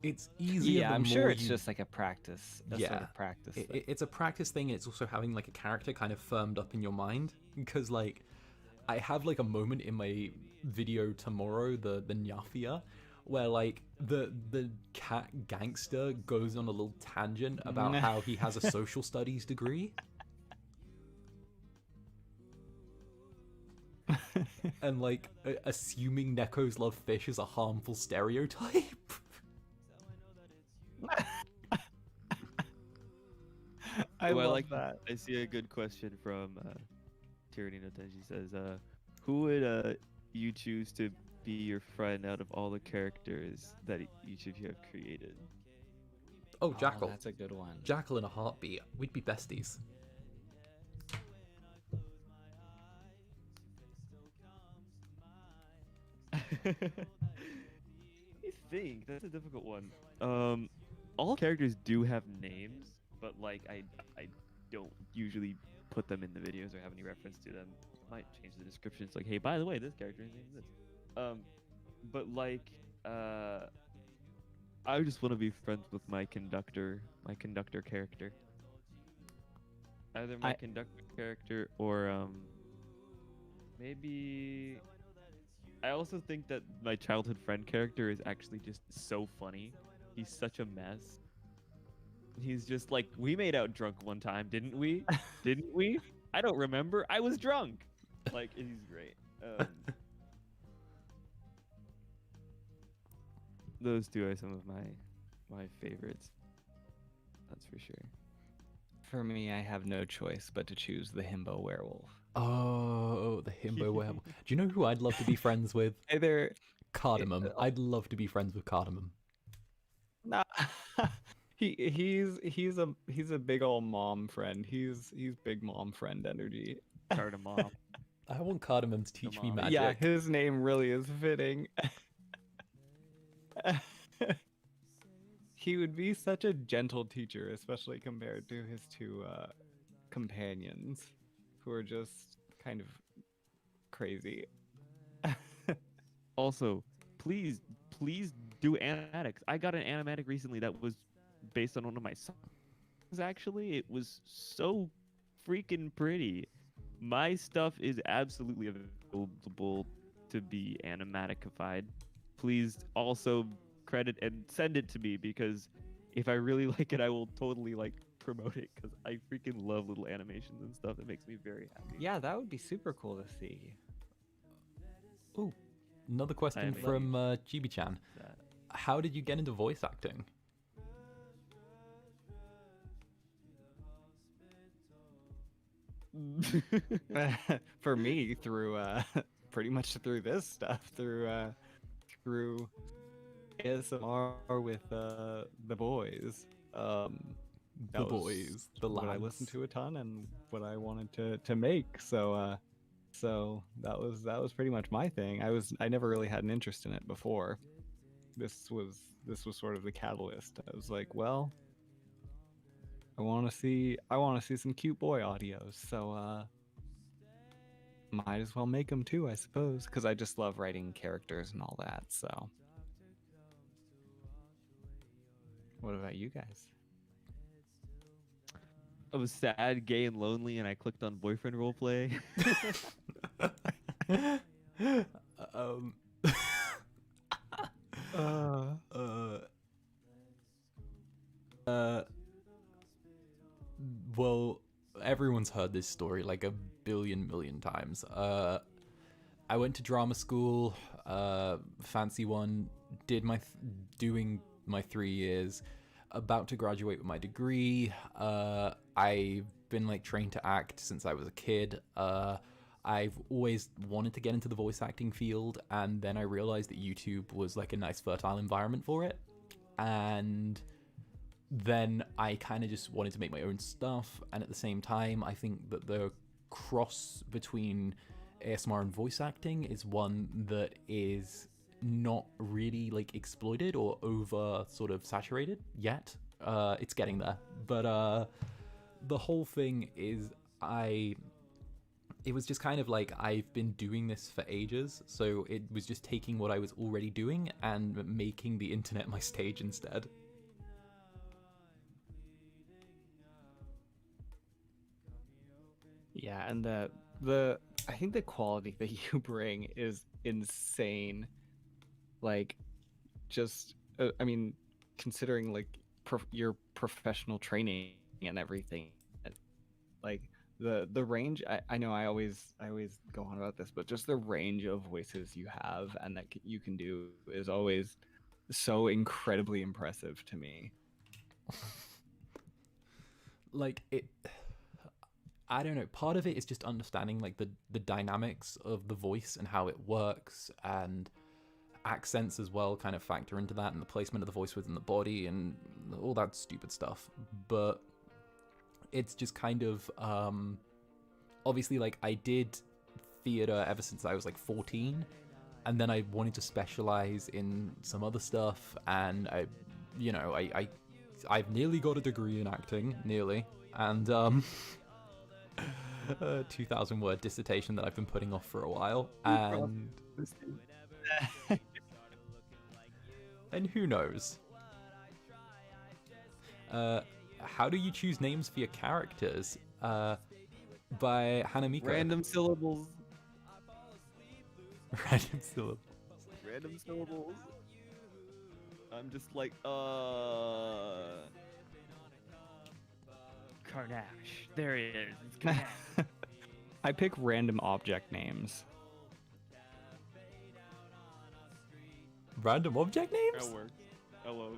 it's easier. Yeah, the I'm more sure it's you... just like a practice. Yeah, sort of practice. Thing. It's a practice thing, and it's also having like a character kind of firmed up in your mind. Because like, I have like a moment in my video tomorrow, the Nyafia, where like the cat gangster goes on a little tangent about how he has a social studies degree. And like assuming Neckos love fish is a harmful stereotype. I love like that. I see a good question from TyrannynoTenchi. Says, who would you choose to be your friend out of all the characters that each of you have created? Oh, Jackal. That's a good one. Jackal in a heartbeat. We'd be besties. I think that's a difficult one. All characters do have names, but like I don't usually put them in the videos or have any reference to them. might change the description. It's like, hey, by the way, this character is named this. But like, I just want to be friends with my conductor character. Either my conductor character or maybe. I also think that my childhood friend character is actually just so funny. He's such a mess. He's just like, we made out drunk one time, didn't we? Didn't we? I don't remember. I was drunk. Like, he's great. Those two are some of my favorites. That's for sure. For me, I have no choice but to choose the himbo werewolf. Oh, the himbo werewolf. Do you know who I'd love to be friends with? Either Cardamom. I'd love to be friends with Cardamom. nah, he's a big old mom friend. He's big mom friend energy. Cardamom. I want Cardamom to teach me magic. Yeah, his name really is fitting. He would be such a gentle teacher, especially compared to his two companions, who are just kind of crazy. Also, please do animatics. I got an animatic recently that was based on one of my songs. Actually, it was so freaking pretty. My stuff is absolutely available to be animaticified. Please also credit and send it to me, because if I really like it, I will totally like promote it, because I freaking love little animations and stuff. It makes me very happy. Yeah, that would be super cool to see. Ooh, another question from Chibi-chan. How did you get into voice acting? For me, through pretty much through this stuff, through ASMR with the boys. The boys, the what I lads. listened to a ton and what I wanted to make. So that was pretty much my thing. I never really had an interest in it before. This was sort of the catalyst. I was like, well, I want to see some cute boy audios. So might as well make them too, I suppose, because I just love writing characters and all that. So what about you guys? I was sad, gay, and lonely, and I clicked on boyfriend roleplay. Well, everyone's heard this story like a million times. I went to drama school, fancy one, doing my 3 years, about to graduate with my degree. I've been like trained to act since I was a kid. I've always wanted to get into the voice acting field, and then I realized that YouTube was like a nice fertile environment for it. And then I kind of just wanted to make my own stuff, and at the same time, I think that the cross between ASMR and voice acting is one that is not really like exploited or over sort of saturated yet. It's getting there, but the whole thing is it was just kind of like, I've been doing this for ages, so it was just taking what I was already doing and making the internet my stage instead. Yeah, and the I think the quality that you bring is insane. Like, just I mean, considering like your professional training and everything, like the range. I know I always go on about this, but just the range of voices you have and that you can do is always so incredibly impressive to me. Like it. I don't know, part of it is just understanding like the dynamics of the voice and how it works, and accents as well kind of factor into that, and the placement of the voice within the body and all that stupid stuff. But it's just kind of obviously, like, I did theater ever since I was like 14, and then I wanted to specialize in some other stuff, and I've nearly got a degree in acting, nearly, and 2,000 word dissertation that I've been putting off for a while, and who knows? How do you choose names for your characters? By Hanamiko. Random syllables. Random syllables. Random syllables. I'm just like, Carnash. There it is. It's Carnash. I pick random object names. Random object names? That works. Hello.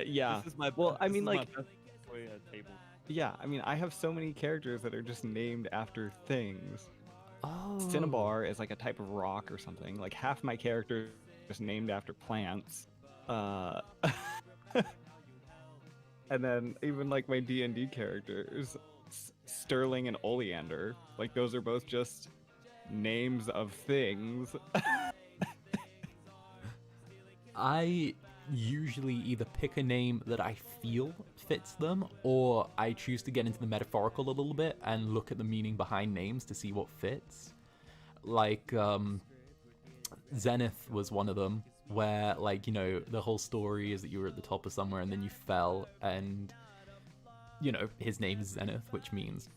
Yeah. This is my Well, I this mean, is my like, best toy, table. yeah. I mean, I have so many characters that are just named after things. Oh. Cinnabar is like a type of rock or something. Like half my characters are just named after plants. And then even like my D&D characters, Sterling and Oleander, like those are both just names of things. I usually either pick a name that I feel fits them, or I choose to get into the metaphorical a little bit and look at the meaning behind names to see what fits. Like, Zenith was one of them, where, like, you know, the whole story is that you were at the top of somewhere and then you fell, and, you know, his name is Zenith, which means,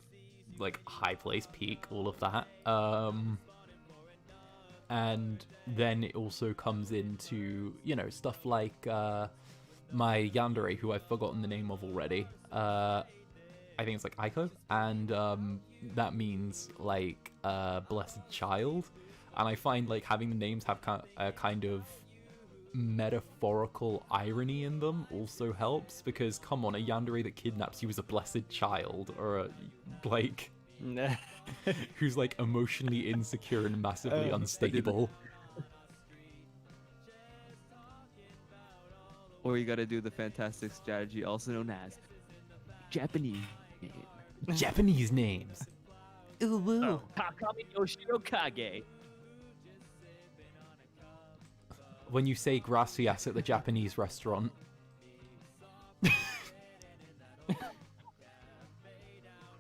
like, high place, peak, all of that. And then it also comes into, you know, stuff like my yandere, who I've forgotten the name of already. I think it's like Aiko, and that means like blessed child. And I find like having the names have a kind of metaphorical irony in them also helps, because come on, a yandere that kidnaps you is a blessed child, or a, like who's like emotionally insecure and massively unstable. Or you gotta do the fantastic strategy, also known as Japanese name. Japanese names. Ooh, woo. Oh, Kakami Yoshirokage. When you say gracias at the Japanese restaurant.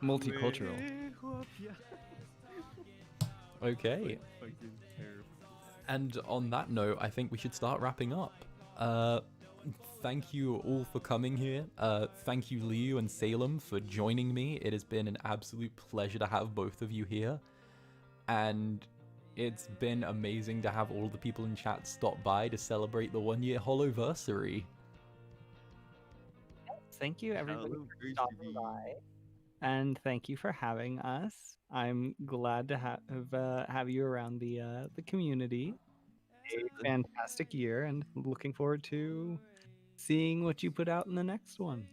Multicultural. Okay. And on that note, I think we should start wrapping up. Thank you all for coming here. Thank you, Liu and Salem, for joining me. It has been an absolute pleasure to have both of you here. And it's been amazing to have all the people in chat stop by to celebrate the 1 year Hollowversary. Thank you, everybody, for stopping by. And thank you for having us. I'm glad to have you around the community. A fantastic year, and looking forward to seeing what you put out in the next one.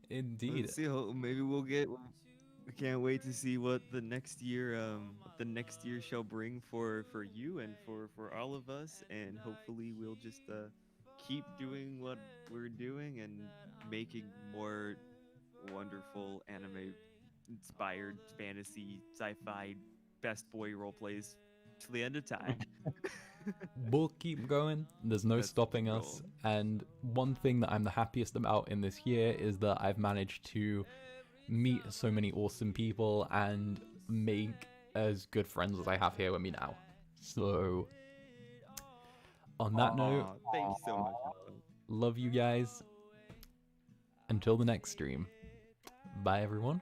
Indeed. Let's see. Maybe we'll get. We can't wait to see what the next year, shall bring for you and for all of us. And hopefully, we'll just keep doing what we're doing and making more wonderful anime-inspired fantasy, sci-fi, best boy role plays till the end of time. We'll keep going. There's no That's stopping the us. goal. And one thing that I'm the happiest about in this year is that I've managed to meet so many awesome people and make as good friends as I have here with me now. So, on that note, Aw, thank you so much. Alan. love you guys. Until the next stream. Bye, everyone.